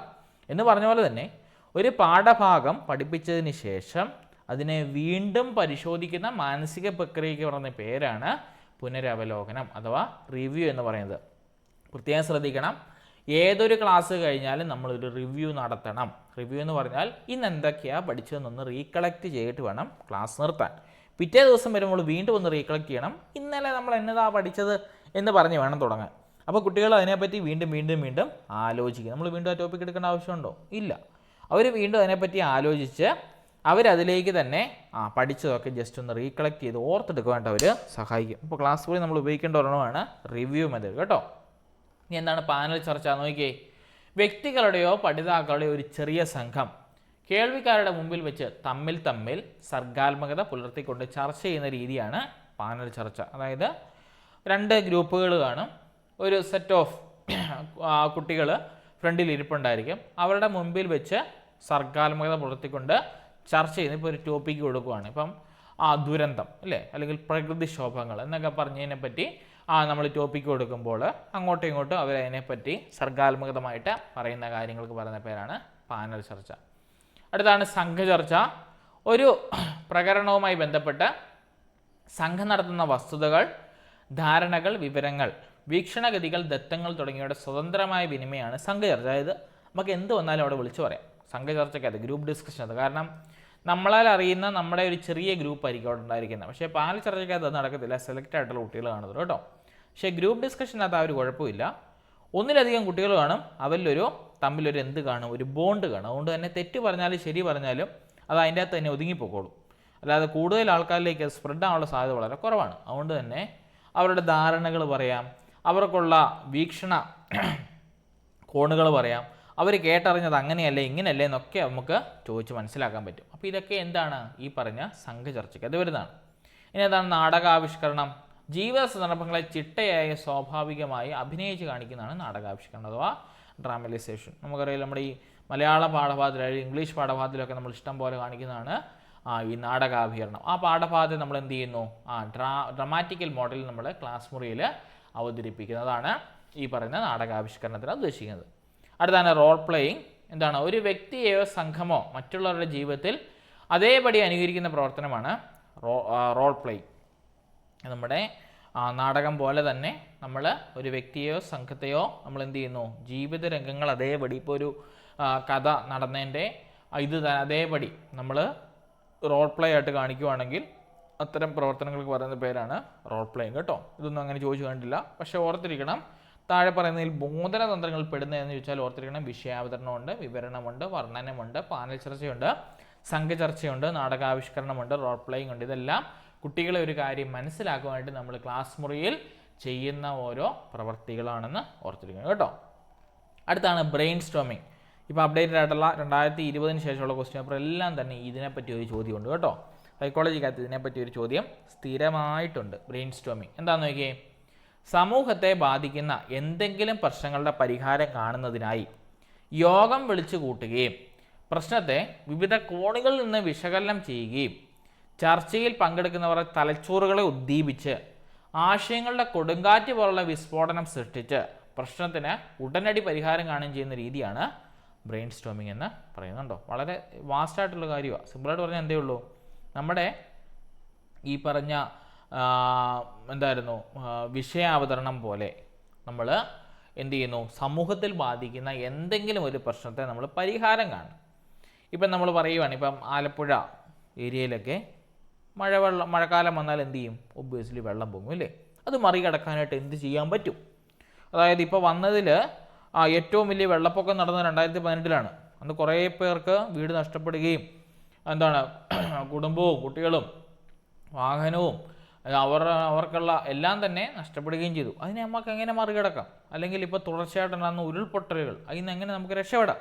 എന്ന് പറഞ്ഞ പോലെ തന്നെ ഒരു പാഠഭാഗം പഠിപ്പിച്ചതിന് ശേഷം അതിനെ വീണ്ടും പരിശോധിക്കുന്ന മാനസിക പ്രക്രിയയ്ക്ക് പറഞ്ഞ പേരാണ് പുനരവലോകനം അഥവാ റിവ്യൂ എന്ന് പറയുന്നത്. പ്രത്യേകം ശ്രദ്ധിക്കണം, ഏതൊരു ക്ലാസ് കഴിഞ്ഞാലും നമ്മളൊരു റിവ്യൂ നടത്തണം. റിവ്യൂ എന്ന് പറഞ്ഞാൽ ഇന്ന് എന്തൊക്കെയാണ് പഠിച്ചതെന്നൊന്ന് റീകളക്ട് ചെയ്തിട്ട് വേണം ക്ലാസ് നിർത്താൻ. പിറ്റേ ദിവസം വരുമ്പോൾ വീണ്ടും ഒന്ന് റീകളക്ട് ചെയ്യണം, ഇന്നലെ നമ്മൾ എന്നതാ പഠിച്ചത് എന്ന് പറഞ്ഞ് വേണം തുടങ്ങാൻ. അപ്പോൾ കുട്ടികൾ അതിനെപ്പറ്റി വീണ്ടും ആലോചിക്കുക. നമ്മൾ വീണ്ടും ആ ടോപ്പിക് എടുക്കേണ്ട ആവശ്യമുണ്ടോ? ഇല്ല. അവർ വീണ്ടും അതിനെപ്പറ്റി ആലോചിച്ച് അവരതിലേക്ക് തന്നെ പഠിച്ചതൊക്കെ ജസ്റ്റ് ഒന്ന് റീകളക്ട് ചെയ്ത് ഓർത്തെടുക്കുവാനായിട്ട് അവർ സഹായിക്കും. അപ്പോൾ ക്ലാസ് പോയി നമ്മൾ ഉപയോഗിക്കേണ്ട ഒരെണ്ണമാണ് റിവ്യൂ മെത്തേഡ് കേട്ടോ. ഇനി എന്താണ് പാനൽ ചർച്ച? നോക്കിയേ, വ്യക്തികളുടെയോ പഠിതാക്കളുടെയോ ഒരു ചെറിയ സംഘം കേൾവിക്കാരുടെ മുമ്പിൽ വെച്ച് തമ്മിൽ സർഗാത്മകത പുലർത്തിക്കൊണ്ട് ചർച്ച ചെയ്യുന്ന രീതിയാണ് പാനൽ ചർച്ച. അതായത് രണ്ട് ഗ്രൂപ്പുകൾ കാണും, ഒരു സെറ്റ് ഓഫ് കുട്ടികൾ ഫ്രണ്ടിൽ ഇരിപ്പുണ്ടായിരിക്കും, അവരുടെ മുമ്പിൽ വെച്ച് സർഗാത്മകത പുലർത്തിക്കൊണ്ട് ചർച്ച ചെയ്യുന്ന ഇപ്പോൾ ഒരു ടോപ്പിക്ക് കൊടുക്കുകയാണ്. ഇപ്പം ദുരന്തം അല്ലേ, അല്ലെങ്കിൽ പ്രകൃതിക്ഷോഭങ്ങൾ എന്നൊക്കെ പറഞ്ഞതിനെ പറ്റി നമ്മൾ ടോപ്പിക്ക് കൊടുക്കുമ്പോൾ അങ്ങോട്ടും ഇങ്ങോട്ടും അവരതിനെപ്പറ്റി സർഗാത്മകമായിട്ട് പറയുന്ന കാര്യങ്ങൾക്ക് പറയുന്ന പേരാണ് പാനൽ ചർച്ച. അടുത്താണ് സംഘചർച്ച. ഒരു പ്രകരണവുമായി ബന്ധപ്പെട്ട് സംഘം നടത്തുന്ന വസ്തുതകൾ, ധാരണകൾ, വിവരങ്ങൾ, വീക്ഷണഗതികൾ, ദത്തങ്ങൾ തുടങ്ങിയവയുടെ സ്വതന്ത്രമായ വിനിമയമാണ് സംഘചർച്ച. അതായത് നമുക്ക് എന്ത് വന്നാലും അവിടെ വിളിച്ചു പറയാം. സംഘചർച്ചയ്ക്കകത്ത് ഗ്രൂപ്പ് ഡിസ്കഷൻ അത് കാരണം നമ്മളാൽ അറിയുന്ന നമ്മുടെ ഒരു ചെറിയ ഗ്രൂപ്പ് ആയിരിക്കും അവിടെ ഉണ്ടായിരിക്കുന്നത്. പക്ഷേ പാനൽ ചർച്ചയ്ക്കകത്ത് അത് നടക്കത്തില്ല, സെലക്ട് ആയിട്ടുള്ള കുട്ടികൾ കാണുന്നത് കേട്ടോ. പക്ഷേ ഗ്രൂപ്പ് ഡിസ്കഷനകത്ത് ആ ഒരു കുഴപ്പമില്ല, ഒന്നിലധികം കുട്ടികൾ കാണും, അവരിലൊരു തമ്മിലൊരു എന്ത് കാണും, ഒരു ബോണ്ട് കാണും. അതുകൊണ്ട് തന്നെ തെറ്റ് പറഞ്ഞാലും ശരി പറഞ്ഞാലും അത് അതിൻ്റെ അകത്ത് തന്നെ ഒതുങ്ങിപ്പോക്കോളും. അല്ലാതെ കൂടുതൽ ആൾക്കാരിലേക്ക് സ്പ്രെഡ് ആവാനുള്ള സാധ്യത വളരെ കുറവാണ്. അതുകൊണ്ട് തന്നെ അവരുടെ ധാരണകൾ പറയാം, അവർക്കുള്ള വീക്ഷണ കോണുകൾ പറയാം, അവർ കേട്ടറിഞ്ഞത് അങ്ങനെയല്ലേ ഇങ്ങനെയല്ലേ എന്നൊക്കെ നമുക്ക് ചോദിച്ച് മനസ്സിലാക്കാൻ പറ്റും. അപ്പോൾ ഇതൊക്കെ എന്താണ് ഈ പറഞ്ഞ സംഘചർച്ചയ്ക്ക് അത് വരുന്നതാണ്. ഇനി എന്താണ് നാടകാവിഷ്കരണം? ജീവിത സന്ദർഭങ്ങളെ ചിട്ടയായ സ്വാഭാവികമായി അഭിനയിച്ച് കാണിക്കുന്നതാണ് നാടകാവിഷ്കരണം അഥവാ ഡ്രാമലൈസേഷൻ. നമുക്കറിയാം, നമ്മുടെ ഈ മലയാള പാഠഭാഗത്തിൽ അല്ലെങ്കിൽ ഇംഗ്ലീഷ് പാഠഭാഗത്തിലൊക്കെ നമ്മൾ ഇഷ്ടം പോലെ കാണിക്കുന്നതാണ് ഈ നാടകാഭികരണം. ആ പാഠഭാഗത്തെ നമ്മൾ എന്ത് ചെയ്യുന്നു, ഡ്രാമാറ്റിക്കൽ മോഡലിൽ നമ്മൾ ക്ലാസ് മുറിയിൽ അവതരിപ്പിക്കുന്നതാണ് ഈ പറയുന്ന നാടകാവിഷ്കരണത്തിന് ഉദ്ദേശിക്കുന്നത്. അടുത്താണ് റോൾ പ്ലേയിങ്. എന്താണ്? ഒരു വ്യക്തിയെയോ സംഘമോ മറ്റുള്ളവരുടെ ജീവിതത്തിൽ അതേപടി അനുകരിക്കുന്ന പ്രവർത്തനമാണ് റോൾ പ്ലേയിങ്. നമ്മുടെ നാടകം പോലെ തന്നെ നമ്മൾ ഒരു വ്യക്തിയെയോ സംഘത്തെയോ നമ്മൾ എന്ത് ചെയ്യുന്നു, ജീവിത രംഗങ്ങൾ അതേപടി, ഇപ്പോൾ ഒരു കഥ നടന്നതിൻ്റെ ഇത് അതേപടി നമ്മൾ റോൾ പ്ലേ ആയിട്ട് കാണിക്കുവാണെങ്കിൽ അത്തരം പ്രവർത്തനങ്ങൾക്ക് പറയുന്ന പേരാണ് റോൾ പ്ലേയിങ് കേട്ടോ. ഇതൊന്നും അങ്ങനെ ചോദിച്ചു കണ്ടില്ല, പക്ഷേ ഓർത്തിരിക്കണം, താഴെ പറയുന്നതിൽ ബോധന തന്ത്രങ്ങൾ പെടുന്നതെന്ന് ചോദിച്ചാൽ ഓർത്തിരിക്കണം, വിഷയാവതരണമുണ്ട്, വിവരണമുണ്ട്, വർണ്ണനമുണ്ട്, പാനൽ ചർച്ചയുണ്ട്, സംഘചർച്ചയുണ്ട്, നാടകാവിഷ്കരണമുണ്ട്, റോൾ പ്ലേയിങ് ഉണ്ട്. ഇതെല്ലാം കുട്ടികളെ ഒരു കാര്യം മനസ്സിലാക്കുവാനായിട്ട് നമ്മൾ ക്ലാസ് മുറിയിൽ ചെയ്യുന്ന ഓരോ പ്രവർത്തികളാണെന്ന് ഓർത്തിരിക്കണം കേട്ടോ. അടുത്താണ് ബ്രെയിൻ സ്റ്റോമിങ്. ഇപ്പോൾ അപ്ഡേറ്റഡ് ആയിട്ടുള്ള 2020 ശേഷമുള്ള ക്വസ്റ്റ്യൻ പേപ്പർ എല്ലാം തന്നെ ഇതിനെപ്പറ്റി ഒരു ചോദ്യമുണ്ട് കേട്ടോ. സൈക്കോളജിക്കകത്ത് ഇതിനെപ്പറ്റി ഒരു ചോദ്യം സ്ഥിരമായിട്ടുണ്ട്. ബ്രെയിൻ സ്റ്റോമിങ് എന്താണെന്ന് നോക്കിയേ. സമൂഹത്തെ ബാധിക്കുന്ന എന്തെങ്കിലും പ്രശ്നങ്ങളുടെ പരിഹാരം കാണുന്നതിനായി യോഗം വിളിച്ചു കൂട്ടുകയും പ്രശ്നത്തെ വിവിധ കോണുകളിൽ നിന്ന് വിശകലനം ചെയ്യുകയും ചർച്ചയിൽ പങ്കെടുക്കുന്നവർ തലച്ചോറുകളെ ഉദ്ദീപിച്ച് ആശയങ്ങളുടെ കൊടുങ്കാറ്റ് പോലുള്ള വിസ്ഫോടനം സൃഷ്ടിച്ച് പ്രശ്നത്തിന് ഉടനടി പരിഹാരം കാണുകയും ചെയ്യുന്ന രീതിയാണ് ബ്രെയിൻ സ്റ്റോമിങ് എന്ന് പറയുന്നുണ്ടോ. വളരെ വാസ്റ്റായിട്ടുള്ള കാര്യമാണ്. സിമ്പിളായിട്ട് പറഞ്ഞാൽ എന്തേ ഉള്ളൂ, നമ്മുടെ ഈ പറഞ്ഞ വിഷയാവതരണം പോലെ നമ്മൾ എന്ത് ചെയ്യുന്നു, സമൂഹത്തിൽ ബാധിക്കുന്ന എന്തെങ്കിലും ഒരു പ്രശ്നത്തെ നമ്മൾ പരിഹാരം കാണും. ഇപ്പം നമ്മൾ പറയുവാണ്, ഇപ്പം ആലപ്പുഴ ഏരിയയിലൊക്കെ മഴക്കാലം വന്നാൽ എന്ത് ചെയ്യും, ഒബ്വിയസ്ലി വെള്ളം പൊങ്ങും അല്ലേ. അത് മറികടക്കാനായിട്ട് എന്ത് ചെയ്യാൻ പറ്റും? അതായത് ഇപ്പോൾ വന്നതിൽ ഏറ്റവും വലിയ വെള്ളപ്പൊക്കം നടന്നത് 2018 അന്ന് കുറേ പേർക്ക് വീട് നഷ്ടപ്പെടുകയും കുടുംബവും കുട്ടികളും വാഹനവും അവർക്കുള്ള എല്ലാം തന്നെ നഷ്ടപ്പെടുകയും ചെയ്തു. അതിനെ നമുക്ക് എങ്ങനെ മറികടക്കാം? അല്ലെങ്കിൽ ഇപ്പോൾ തുടർച്ചയായിട്ടുണ്ടാകുന്ന ഉരുൾപൊട്ടലുകൾ, അതിൽ നിന്ന് എങ്ങനെ നമുക്ക് രക്ഷപ്പെടാം?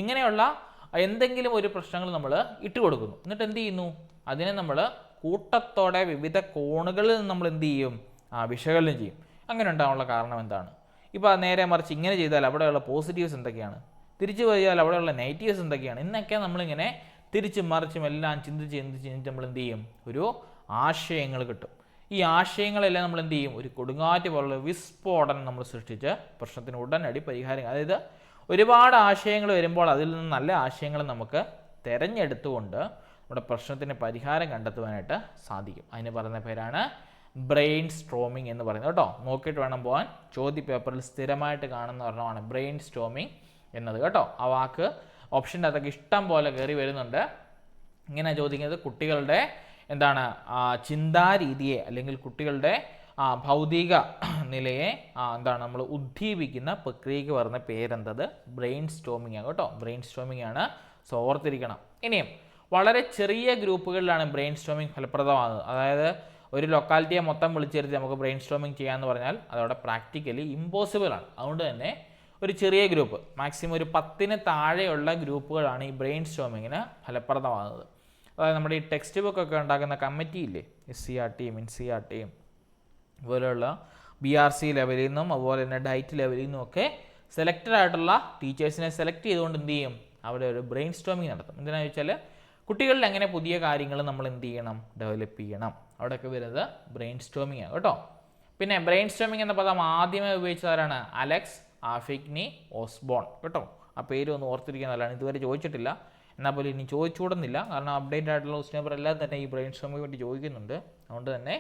ഇങ്ങനെയുള്ള എന്തെങ്കിലും ഒരു പ്രശ്നങ്ങൾ നമ്മൾ ഇട്ട് കൊടുക്കുന്നു. എന്നിട്ട് എന്ത് ചെയ്യുന്നു, അതിനെ നമ്മൾ കൂട്ടത്തോടെ വിവിധ കോണുകളിൽ നിന്ന് നമ്മൾ എന്ത് ചെയ്യും, വിശകലനം ചെയ്യും. അങ്ങനെ ഉണ്ടാകാനുള്ള കാരണം എന്താണ്? ഇപ്പോൾ നേരെ മറിച്ച് ഇങ്ങനെ ചെയ്താൽ അവിടെയുള്ള പോസിറ്റീവ്സ് എന്തൊക്കെയാണ്, തിരിച്ചു പോയാൽ അവിടെയുള്ള നെഗറ്റീവ്സ് എന്തൊക്കെയാണ്, എന്നൊക്കെ നമ്മളിങ്ങനെ തിരിച്ചും മറിച്ചും എല്ലാം ചിന്തിച്ച് നമ്മൾ എന്ത് ചെയ്യും, ഒരു ആശയങ്ങൾ കിട്ടും. ഈ ആശയങ്ങളെല്ലാം നമ്മൾ എന്ത് ചെയ്യും, ഒരു കൊടുങ്കാറ്റ് പോലുള്ള വിസ്ഫോടനം നമ്മൾ സൃഷ്ടിച്ച് പ്രശ്നത്തിന് ഉടനടി പരിഹാരം. അതായത് ഒരുപാട് ആശയങ്ങൾ വരുമ്പോൾ അതിൽ നിന്ന് നല്ല ആശയങ്ങൾ നമുക്ക് തിരഞ്ഞെടുത്തുകൊണ്ട് നമ്മുടെ പ്രശ്നത്തിന് പരിഹാരം കണ്ടെത്തുവാനായിട്ട് സാധിക്കും. അതിന് പറയുന്ന പേരാണ് ബ്രെയിൻ സ്റ്റോമിങ് എന്ന് പറയുന്നത് കേട്ടോ. നോക്കിയിട്ട് വേണം പോകാൻ. ചോദ്യ പേപ്പറിൽ സ്ഥിരമായിട്ട് കാണുന്ന ഒരെണ്ണമാണ് ബ്രെയിൻ സ്റ്റോമിങ് എന്നത് കേട്ടോ. ആ വാക്ക് ഓപ്ഷൻ്റെ അതൊക്കെ ഇഷ്ടം പോലെ കയറി വരുന്നുണ്ട്. ഇങ്ങനെ ചോദിക്കുന്നത് കുട്ടികളുടെ ചിന്താരീതിയെ അല്ലെങ്കിൽ കുട്ടികളുടെ ഭൗതിക നിലയെ നമ്മൾ ഉദ്ദീപിക്കുന്ന പ്രക്രിയയ്ക്ക് പറയുന്ന പേരെന്തത്, ബ്രെയിൻ സ്റ്റോമിങ് ആണ് കേട്ടോ. ബ്രെയിൻ സ്റ്റോമിങ് ആണ്. സോ ഓർത്തിരിക്കണം. ഇനിയും വളരെ ചെറിയ ഗ്രൂപ്പുകളിലാണ് ബ്രെയിൻ സ്റ്റോമിങ് ഫലപ്രദമാകുന്നത്. അതായത് ഒരു ലൊക്കാലിറ്റിയെ മൊത്തം വിളിച്ചെടുത്ത് നമുക്ക് ബ്രെയിൻ സ്റ്റോമിങ് ചെയ്യാമെന്ന് പറഞ്ഞാൽ അതവിടെ പ്രാക്ടിക്കലി ഇമ്പോസിബിൾ ആണ്. അതുകൊണ്ട് തന്നെ ഒരു ചെറിയ ഗ്രൂപ്പ്, മാക്സിമം ഒരു 10 താഴെയുള്ള ഗ്രൂപ്പുകളാണ് ഈ ബ്രെയിൻ സ്റ്റോമിങ്ങിന് ഫലപ്രദമാകുന്നത്. അതായത് നമ്മുടെ ഈ ടെക്സ്റ്റ് ബുക്കൊക്കെ ഉണ്ടാക്കുന്ന കമ്മിറ്റി ഇല്ലേ, SCRT, NCERT അതുപോലെയുള്ള BRC ലെവലിൽ നിന്നും അതുപോലെ തന്നെ ഡയറ്റ് ലെവലിൽ നിന്നും ഒക്കെ സെലക്റ്റഡ് ആയിട്ടുള്ള ടീച്ചേഴ്സിനെ സെലക്ട് ചെയ്തുകൊണ്ട് എന്ത് ചെയ്യും, അവിടെ ഒരു ബ്രെയിൻ സ്റ്റോമിങ് നടത്തും. എന്തിനാണെന്ന് വെച്ചാൽ കുട്ടികളിൽ എങ്ങനെ പുതിയ കാര്യങ്ങൾ നമ്മൾ എന്ത് ചെയ്യണം, ഡെവലപ്പ് ചെയ്യണം. അവിടെയൊക്കെ വരുന്നത് ബ്രെയിൻ സ്റ്റോമിങ് ആണ് കേട്ടോ. പിന്നെ ബ്രെയിൻ സ്റ്റോമിങ് എന്ന പദം ആദ്യമേ ഉപയോഗിച്ചതാരാണ്? അലക്സ് ആഫിഗ്നി ഓസ്ബോൺ കേട്ടോ. ആ പേര് ഒന്ന് ഓർത്തിരിക്കുക നല്ലതാണ്. ഇതുവരെ ചോദിച്ചിട്ടില്ല, എന്നാൽ പോലും ഇനി ചോദിച്ചുകൂടുന്നില്ല. കാരണം അപ്ഡേറ്റ് ആയിട്ടുള്ള ക്വസ്റ്റ്യൻ പേപ്പർ എല്ലാം തന്നെ ഈ ബ്രെയിൻ സ്റ്റോമിങ്ങിനെ പറ്റി ചോദിക്കുന്നുണ്ട്. അതുകൊണ്ട് തന്നെ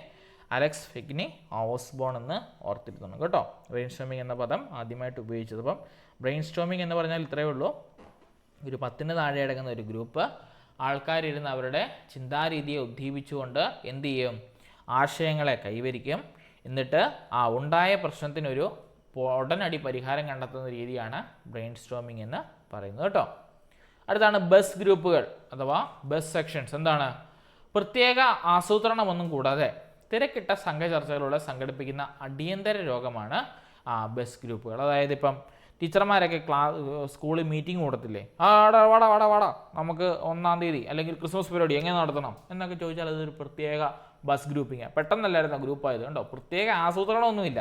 അലക്സ് ഫിഗ്നി ഓസ്ബോൺ എന്ന് ഓർത്തിരുന്നു കേട്ടോ. ബ്രെയിൻ സ്റ്റോമിങ് എന്ന പദം ആദ്യമായിട്ട് ഉപയോഗിച്ചത്. അപ്പം ബ്രെയിൻ സ്റ്റോമിങ് എന്ന് പറഞ്ഞാൽ ഇത്രയേ ഉള്ളൂ. ഒരു 10 താഴെ അടങ്ങുന്ന ഒരു ഗ്രൂപ്പ് ആൾക്കാരിരുന്ന് അവരുടെ ചിന്താരീതിയെ ഉദ്ദീപിച്ചുകൊണ്ട് എന്ത് ചെയ്യും, ആശയങ്ങളെ കൈവരിക്കും. എന്നിട്ട് ഉണ്ടായ പ്രശ്നത്തിനൊരു ഉടനടി പരിഹാരം കണ്ടെത്തുന്ന രീതിയാണ് ബ്രെയിൻ സ്റ്റോമിങ് എന്ന് പറയുന്നത് കേട്ടോ. അടുത്താണ് ബസ് ഗ്രൂപ്പുകൾ അഥവാ ബസ് സെക്ഷൻസ്. എന്താണ്? പ്രത്യേക ആസൂത്രണമൊന്നും കൂടാതെ തിരക്കിട്ട സംഘചർച്ചകളിലൂടെ സംഘടിപ്പിക്കുന്ന അടിയന്തര രോഗമാണ് ബസ് ഗ്രൂപ്പുകൾ. അതായത് ഇപ്പം ടീച്ചർമാരൊക്കെ സ്കൂളിൽ മീറ്റിംഗ് കൂടത്തില്ലേ, വാടാ നമുക്ക് 1-ാം തീയതി അല്ലെങ്കിൽ ക്രിസ്മസ് പരിപാടി എങ്ങനെ നടത്തണം എന്നൊക്കെ ചോദിച്ചാൽ അതൊരു പ്രത്യേക ബസ് ഗ്രൂപ്പിങ്. പെട്ടെന്നല്ലായിരുന്നു ഗ്രൂപ്പായത് കണ്ടോ. പ്രത്യേക ആസൂത്രണമൊന്നുമില്ല,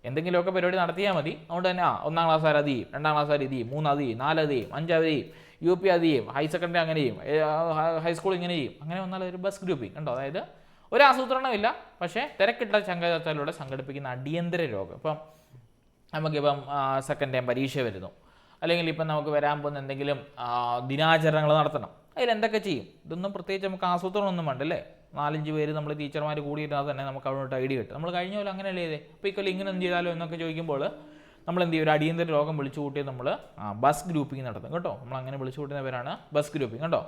എന്തെങ്കിലുമൊക്കെ പരിപാടി നടത്തിയാൽ മതി. അതുകൊണ്ട് തന്നെ 1-ാം ക്ലാസ്സുകാർ അത് ചെയ്യും, 2-ാം ക്ലാസ്സുകാർ ഇത് ചെയ്യും, 3 അത് ചെയ്യും, 4 അത് ചെയ്യും, 5 അത് ചെയ്യും, UP അത് ചെയ്യും, ഹയർ സെക്കൻഡറി അങ്ങനെ ചെയ്യും, ഹൈസ്കൂൾ ഇങ്ങനെ ചെയ്യും. അങ്ങനെ വന്നാൽ ഒരു ബസ് ഗ്രൂപ്പിംഗ് കണ്ടോ. അതായത് ഒരു ആസൂത്രണമില്ല, പക്ഷേ തിരക്കിട്ട സംഘചർച്ചയിലൂടെ സംഘടിപ്പിക്കുന്ന അടിയന്തര രോഗം. ഇപ്പം നമുക്കിപ്പം സെക്കൻഡ് ടൈം പരീക്ഷ വരുന്നു, അല്ലെങ്കിൽ ഇപ്പം നമുക്ക് വരാൻ പോകുന്ന എന്തെങ്കിലും ദിനാചരണങ്ങൾ നടത്തണം, അതിലെന്തൊക്കെ ചെയ്യും? ഇതൊന്നും പ്രത്യേകിച്ച് നമുക്ക് ആസൂത്രണമൊന്നും വേണ്ട അല്ലേ? 4-5 പേര് നമ്മൾ ടീച്ചർമാർ കൂടിയിരുന്നാൽ തന്നെ നമുക്ക് അവിടെ ഐഡിയ കിട്ടും. നമ്മൾ കഴിഞ്ഞ പോലെ അങ്ങനെയല്ലേ ചെയ്തേ? അപ്പോൾ ഈ കൊല്ലം ഇങ്ങനെ എന്ത് ചെയ്താലോ എന്നൊക്കെ ചോദിക്കുമ്പോൾ നമ്മൾ എന്ത് ചെയ്യും? ഒരു അടിയന്തര രോഗം വിളിച്ചു കൂട്ടിയത് നമ്മൾ ബസ് ഗ്രൂപ്പിംഗ് നടത്തും കേട്ടോ. നമ്മൾ അങ്ങനെ വിളിച്ചു കൂട്ടുന്ന പേരാണ് ബസ് ഗ്രൂപ്പിംഗ് കേട്ടോ.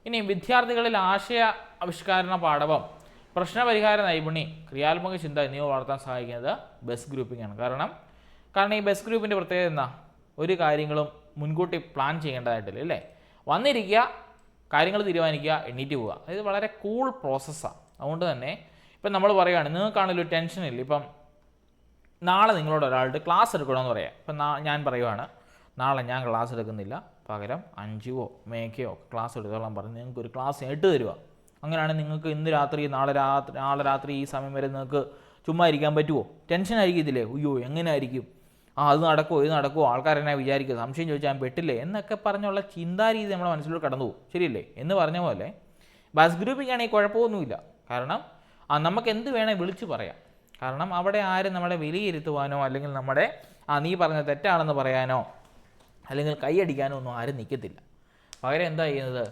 ഇനി വിദ്യാർത്ഥികളിൽ ആശയ ആവിഷ്കരണ പാടവം, പ്രശ്നപരിഹാര നൈപുണ്യം, ക്രിയാത്മക ചിന്ത എന്നിവ വളർത്താൻ സഹായിക്കുന്നത് ബസ് ഗ്രൂപ്പിംഗ് ആണ്. കാരണം ഈ ബസ് ഗ്രൂപ്പിൻ്റെ പ്രത്യേകത എന്താ? ഒരു കാര്യങ്ങളും മുൻകൂട്ടി പ്ലാൻ ചെയ്യേണ്ടതായിട്ടില്ല അല്ലേ? വന്നിരിക്കുക, കാര്യങ്ങൾ തീരുമാനിക്കുക, എണ്ണീറ്റ് പോവുക. അതായത് വളരെ കൂൾ പ്രോസസ്സാണ്. അതുകൊണ്ട് തന്നെ ഇപ്പം നമ്മൾ പറയുകയാണ്, നിങ്ങൾക്കാണെങ്കിലും ടെൻഷനില്ല. ഇപ്പം നാളെ നിങ്ങളോട് ഒരാളുടെ ക്ലാസ് എടുക്കണമെന്ന് പറയാം. ഇപ്പം ഞാൻ പറയുവാണ്, നാളെ ഞാൻ ക്ലാസ് എടുക്കുന്നില്ല, പകരം 5 മേക്കയോ ക്ലാസ് എടുത്തോളാൻ പറഞ്ഞ് നിങ്ങൾക്കൊരു ക്ലാസ് ഇട്ട് തരിക. അങ്ങനെയാണെങ്കിൽ നിങ്ങൾക്ക് ഇന്ന് രാത്രി നാളെ രാത്രി ഈ സമയം വരെ നിങ്ങൾക്ക് ചുമ്മാ ഇരിക്കാൻ പറ്റുമോ? ടെൻഷൻ ആയിരിക്കത്തില്ലേ? അയ്യോ എങ്ങനെ ആയിരിക്കും, അത് നടക്കുമോ, ഇത് നടക്കുമോ, ആൾക്കാരെന്നെ വിചാരിക്കുക, സംശയം ചോദിച്ചാൽ ഞാൻ പെട്ടില്ലേ എന്നൊക്കെ പറഞ്ഞുള്ള ചിന്താരീതി നമ്മുടെ മനസ്സിലൂടെ കടന്നു പോകും. ശരിയല്ലേ? എന്ന് പറഞ്ഞ പോലെ ബസ് ഗ്രൂപ്പിംഗ് ആണെങ്കിൽ കുഴപ്പമൊന്നുമില്ല. കാരണം നമുക്ക് എന്ത് വേണേൽ വിളിച്ച് പറയാം. കാരണം അവിടെ ആരും നമ്മളെ വിലയിരുത്തുവാനോ അല്ലെങ്കിൽ നമ്മുടെ നീ പറഞ്ഞത് തെറ്റാണെന്ന് പറയാനോ അല്ലെങ്കിൽ കൈയടിക്കാനോ ഒന്നും ആരും നിൽക്കത്തില്ല. പകരം എന്താ ചെയ്യുന്നത്?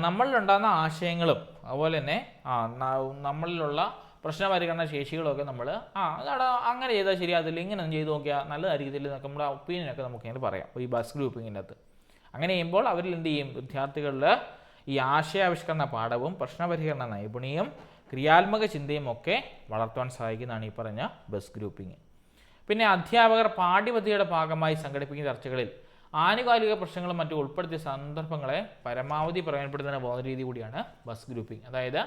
നമ്മളിലുണ്ടാകുന്ന ആശയങ്ങളും അതുപോലെ തന്നെ നമ്മളിലുള്ള പ്രശ്നപരിഹരണ ശേഷികളൊക്കെ നമ്മൾ അങ്ങനെ ചെയ്താൽ ശരിയാകത്തില്ല, ഇങ്ങനെ ചെയ്ത് നോക്കിയാൽ നല്ലതായിരിക്കത്തില്ല എന്നൊക്കെ നമ്മുടെ ഒപ്പീനിയനൊക്കെ നമുക്ക് ഇങ്ങനെ പറയാം. അപ്പോൾ ഈ ബസ് ഗ്രൂപ്പിങ്ങിൻ്റെ അകത്ത് അങ്ങനെ ചെയ്യുമ്പോൾ അവരിൽ എന്ത് ചെയ്യും? വിദ്യാർത്ഥികളിൽ ഈ ആശയാവിഷ്കരണ പാഠവും പ്രശ്നപരിഹരണ നൈപുണ്യവും ക്രിയാത്മക ചിന്തയും ഒക്കെ വളർത്തുവാൻ സഹായിക്കുന്നതാണ് ഈ പറഞ്ഞ ബസ് ഗ്രൂപ്പിംഗ്. പിന്നെ അധ്യാപകർ പാഠ്യപദ്ധതിയുടെ ഭാഗമായി സംഘടിപ്പിക്കുന്ന ചർച്ചകളിൽ ആനുകാലിക പ്രശ്നങ്ങളും മറ്റും ഉൾപ്പെടുത്തിയ സന്ദർഭങ്ങളെ പരമാവധി പ്രയോജനപ്പെടുത്തുന്ന പോകുന്ന രീതി കൂടിയാണ് ബസ് ഗ്രൂപ്പിംഗ്. അതായത്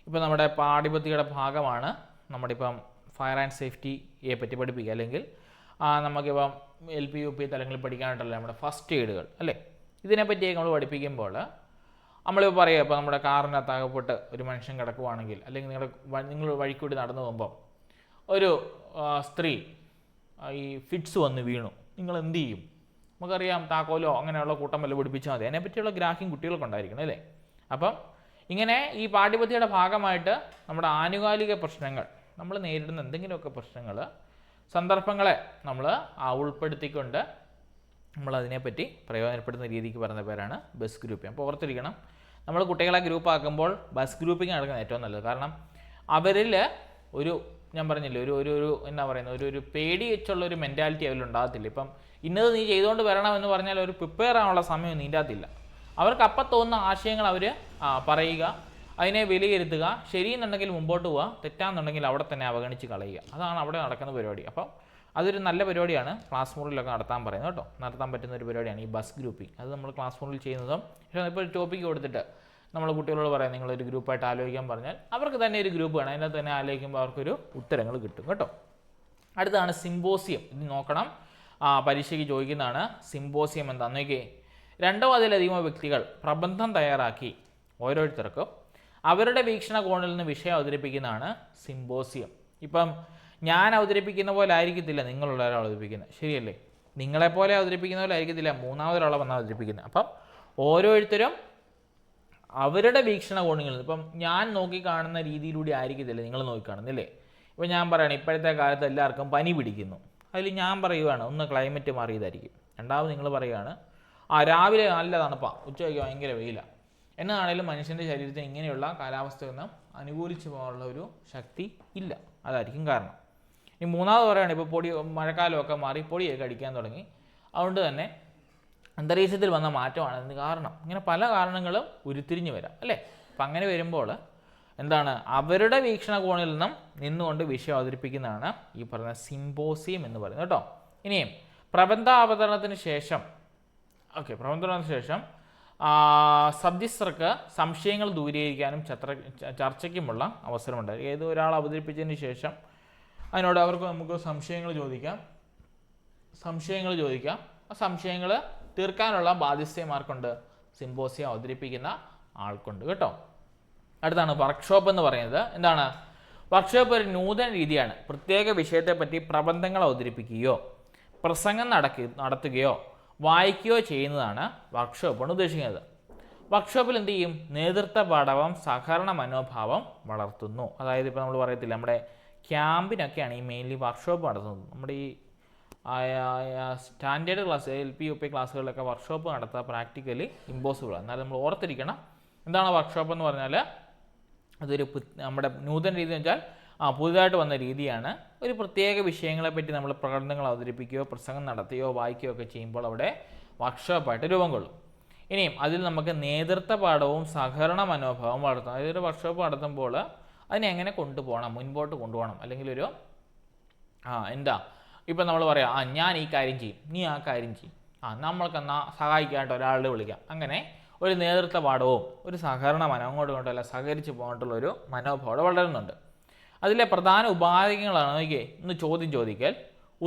നമ്മുടെ പാഠ്യപദ്ധതിയുടെ ഭാഗമാണ് നമ്മളിപ്പം ഫയർ ആൻഡ് സേഫ്റ്റിയെ പറ്റി പഠിപ്പിക്കുക, അല്ലെങ്കിൽ നമുക്കിപ്പം LP UP തലങ്ങളിൽ പഠിക്കാനായിട്ടല്ല നമ്മുടെ ഫസ്റ്റ് എയ്ഡുകൾ അല്ലേ, ഇതിനെപ്പറ്റിയൊക്കെ നമ്മൾ പഠിപ്പിക്കുമ്പോൾ നമ്മളിപ്പോൾ പറയുക, ഇപ്പോൾ നമ്മുടെ കാറിനകത്ത് അകപ്പെട്ട് ഒരു മനുഷ്യൻ കിടക്കുവാണെങ്കിൽ, അല്ലെങ്കിൽ നിങ്ങൾ വഴിക്കൂടി നടന്നു പോകുമ്പോൾ ഒരു സ്ത്രീ ഈ ഫിറ്റ്സ് വന്ന് വീണു, നിങ്ങൾ എന്ത് ചെയ്യും? നമുക്കറിയാം, താക്കോലോ അങ്ങനെയുള്ള കൂട്ടം വല്ല പിടിപ്പിച്ചാൽ മതി. അതിനെപ്പറ്റിയുള്ള ഗ്രാഹ്യം കുട്ടികൾക്ക് ഉണ്ടായിരിക്കണം അല്ലേ? അപ്പം ഇങ്ങനെ ഈ പാഠ്യപദ്ധതിയുടെ ഭാഗമായിട്ട് നമ്മുടെ ആനുകാലിക പ്രശ്നങ്ങൾ, നമ്മൾ നേരിടുന്ന എന്തെങ്കിലുമൊക്കെ പ്രശ്നങ്ങൾ, സന്ദർഭങ്ങളെ നമ്മൾ ഉൾപ്പെടുത്തിക്കൊണ്ട് നമ്മളതിനെപ്പറ്റി പ്രയോജനപ്പെടുന്ന രീതിക്ക് പറയുന്ന പേരാണ് ബസ് ഗ്രൂപ്പിംഗ്. അപ്പോൾ ഓർത്തിരിക്കണം, നമ്മൾ കുട്ടികളെ ഗ്രൂപ്പാക്കുമ്പോൾ ബസ് ഗ്രൂപ്പിംഗ് നടക്കുന്നത് ഏറ്റവും നല്ലത്. കാരണം അവരിൽ ഞാൻ പറഞ്ഞില്ലേ, ഒരു എന്നാ പറയുന്നത്, ഒരു പേടി വെച്ചുള്ളൊരു മെൻറ്റാലിറ്റി അവരിലുണ്ടാകത്തില്ല. ഇപ്പം ഇന്നത് നീ ചെയ്തുകൊണ്ട് വരണമെന്ന് പറഞ്ഞാൽ ഒരു പ്രിപ്പയർ ആവാനുള്ള സമയം നീണ്ടാത്തില്ല. അവർക്ക് അപ്പം തോന്നുന്ന ആശയങ്ങൾ അവർ പറയുക, അതിനെ വിലയിരുത്തുക, ശരിയെന്നുണ്ടെങ്കിൽ മുമ്പോട്ട് പോവുക, തെറ്റാന്നുണ്ടെങ്കിൽ അവിടെ തന്നെ അവഗണിച്ച് കളയുക. അതാണ് അവിടെ നടക്കുന്ന പരിപാടി. അപ്പം അതൊരു നല്ല പരിപാടിയാണ്, ക്ലാസ് മുറിയിലൊക്കെ നടത്താൻ പറയുന്നത് കേട്ടോ. നടത്താൻ പറ്റുന്ന ഒരു പരിപാടിയാണ് ഈ ബസ് ഗ്രൂപ്പിംഗ്. അത് നമ്മൾ ക്ലാസ് മുറിയിൽ ചെയ്യുന്നതും. പക്ഷേ ഇപ്പോൾ ഒരു ടോപ്പിക്ക് കൊടുത്തിട്ട് നമ്മൾ കുട്ടികളോട് പറയാം, നിങ്ങളൊരു ഗ്രൂപ്പായിട്ട് ആലോചിക്കാൻ പറഞ്ഞാൽ അവർക്ക് തന്നെ ഒരു ഗ്രൂപ്പ് വേണം, അതിനകത്ത് തന്നെ ആലോചിക്കുമ്പോൾ അവർക്കൊരു ഉത്തരങ്ങൾ കിട്ടും കേട്ടോ. അടുത്താണ് സിമ്പോസിയം. ഇത് നോക്കണം, പരീക്ഷയ്ക്ക് ചോദിക്കുന്നതാണ്. സിമ്പോസിയം എന്താണെന്ന് നോക്കിയേ. 2 അതിലധികമോ വ്യക്തികൾ പ്രബന്ധം തയ്യാറാക്കി ഓരോരുത്തർക്കും അവരുടെ വീക്ഷണകോണിൽ നിന്ന് വിഷയം അവതരിപ്പിക്കുന്നതാണ് സിമ്പോസിയം. ഇപ്പം ഞാൻ അവതരിപ്പിക്കുന്ന പോലെ ആയിരിക്കത്തില്ല നിങ്ങളുള്ള ഒരാൾ അവതരിപ്പിക്കുന്നത്, ശരിയല്ലേ? നിങ്ങളെപ്പോലെ അവതരിപ്പിക്കുന്ന പോലെ ആയിരിക്കത്തില്ല മൂന്നാമതൊരാളെ വന്ന് അവതരിപ്പിക്കുന്നത്. അപ്പം ഓരോരുത്തരും അവരുടെ വീക്ഷണകോണിൽ, ഇപ്പം ഞാൻ നോക്കിക്കാണുന്ന രീതിയിലൂടെ ആയിരിക്കത്തില്ല നിങ്ങൾ നോക്കിക്കാണുന്നില്ലേ? ഇപ്പം ഞാൻ പറയുകയാണ്, ഇപ്പോഴത്തെ കാലത്ത് എല്ലാവർക്കും പനി പിടിക്കുന്നു. അതിൽ ഞാൻ പറയുകയാണ്, ഒന്ന് ക്ലൈമറ്റ് മാറിയതായിരിക്കും. രണ്ടാമത് നിങ്ങൾ പറയുകയാണ്, രാവിലെ നല്ല തണുപ്പാണ്, ഉച്ചയ്ക്ക് ഭയങ്കര വെയിലാണ്. എന്നാണേലും മനുഷ്യൻ്റെ ശരീരത്തിന് ഇങ്ങനെയുള്ള കാലാവസ്ഥയൊന്നും അനുകൂലിച്ച് പോകാനുള്ള ഒരു ശക്തി ഇല്ല, അതായിരിക്കും കാരണം. ഈ മൂന്നാമത് പറയുകയാണ്, ഇപ്പോൾ മഴക്കാലമൊക്കെ മാറി പൊടിയൊക്കെ അടിക്കാൻ തുടങ്ങി, അതുകൊണ്ട് തന്നെ അന്തരീക്ഷത്തിൽ വന്ന മാറ്റമാണ് അതിന് കാരണം. ഇങ്ങനെ പല കാരണങ്ങളും ഉരുത്തിരിഞ്ഞ് വരാം അല്ലേ? അപ്പം അങ്ങനെ വരുമ്പോൾ എന്താണ്, അവരുടെ വീക്ഷണകോണിൽ നിന്നുകൊണ്ട് വിഷയം അവതരിപ്പിക്കുന്നതാണ് ഈ പറയുന്ന സിമ്പോസിയം എന്ന് പറയുന്നത് കേട്ടോ. ഇനിയും പ്രബന്ധാവതരണത്തിന് ശേഷം സദസ്യർക്ക് സംശയങ്ങൾ ദൂരീകരിക്കാനും ചർച്ചയ്ക്കുമുള്ള അവസരമുണ്ട്. ഏത് ഒരാൾ അവതരിപ്പിച്ചതിന് ശേഷം അവർക്ക് നമുക്ക് സംശയങ്ങൾ ചോദിക്കാം. ആ സംശയങ്ങൾ തീർക്കാനുള്ള ബാധ്യസ്ഥമാർക്കുണ്ട്, സിമ്പോസിയം അവതരിപ്പിക്കുന്ന ആൾക്കുണ്ട് കേട്ടോ. അടുത്താണ് വർക്ക്ഷോപ്പ് എന്ന് പറയുന്നത്. എന്താണ് വർക്ക്ഷോപ്പ്? ഒരു നൂതന രീതിയാണ്. പ്രത്യേക വിഷയത്തെപ്പറ്റി പ്രബന്ധങ്ങൾ അവതരിപ്പിക്കുകയോ പ്രസംഗം നടത്തുകയോ വായിക്കുകയോ ചെയ്യുന്നതാണ് വർക്ക്ഷോപ്പ് കൊണ്ട് ഉദ്ദേശിക്കുന്നത്. വർക്ക്ഷോപ്പിൽ എന്ത് ചെയ്യും? നേതൃത്വ പാഠവും സഹകരണ മനോഭാവം വളർത്തുന്നു. അതായത് ഇപ്പോൾ നമ്മൾ പറയത്തില്ല, നമ്മുടെ ക്യാമ്പിനൊക്കെയാണ് ഈ മെയിൻലി വർക്ക്ഷോപ്പ് നടത്തുന്നത്. നമ്മുടെ ഈ സ്റ്റാൻഡേർഡ് ക്ലാസ് LP UP ക്ലാസ്സുകളിലൊക്കെ വർക്ക്ഷോപ്പ് നടത്തുക പ്രാക്ടിക്കലി ഇമ്പോസിബിൾ ആണ്. എന്നാലും നമ്മൾ ഓർത്തിരിക്കണം എന്താണ് വർക്ക്ഷോപ്പ് എന്ന് പറഞ്ഞാൽ അതൊരു നമ്മുടെ നൂതന രീതി എന്ന് വെച്ചാൽ പുതുതായിട്ട് വന്ന രീതിയാണ്. ഒരു പ്രത്യേക വിഷയങ്ങളെപ്പറ്റി നമ്മൾ പ്രകടനങ്ങൾ അവതരിപ്പിക്കുകയോ പ്രസംഗം നടത്തുകയോ വായിക്കുകയോ ഒക്കെ ചെയ്യുമ്പോൾ അവിടെ വർക്ക്ഷോപ്പായിട്ട് രൂപം കൊള്ളും. ഇനിയും അതിൽ നമുക്ക് നേതൃത്വ പാഠവും സഹകരണ മനോഭാവവും വളർത്തണം. അതായത് ഒരു വർക്ക്ഷോപ്പ് നടത്തുമ്പോൾ അതിനെ എങ്ങനെ കൊണ്ടുപോകണം, മുൻപോട്ട് കൊണ്ടുപോകണം, അല്ലെങ്കിൽ ഒരു എന്താ ഇപ്പം നമ്മൾ പറയാം ഞാൻ ഈ കാര്യം ചെയ്യും, നീ ആ കാര്യം ചെയ്യും, നമ്മൾക്കെന്നാൽ സഹായിക്കാനായിട്ട് ഒരാളെ വിളിക്കാം. അങ്ങനെ ഒരു നേതൃത്വ പാഠവും ഒരു സഹകരണ അങ്ങോട്ടും ഇങ്ങോട്ടും സഹകരിച്ച് പോകാനായിട്ടുള്ളൊരു മനോഭാവം വളരുന്നുണ്ട്. അതിലെ പ്രധാന ഉപാധികളാണ് നോക്കിയേ, ഇന്ന് ചോദ്യം ചോദിക്കൽ,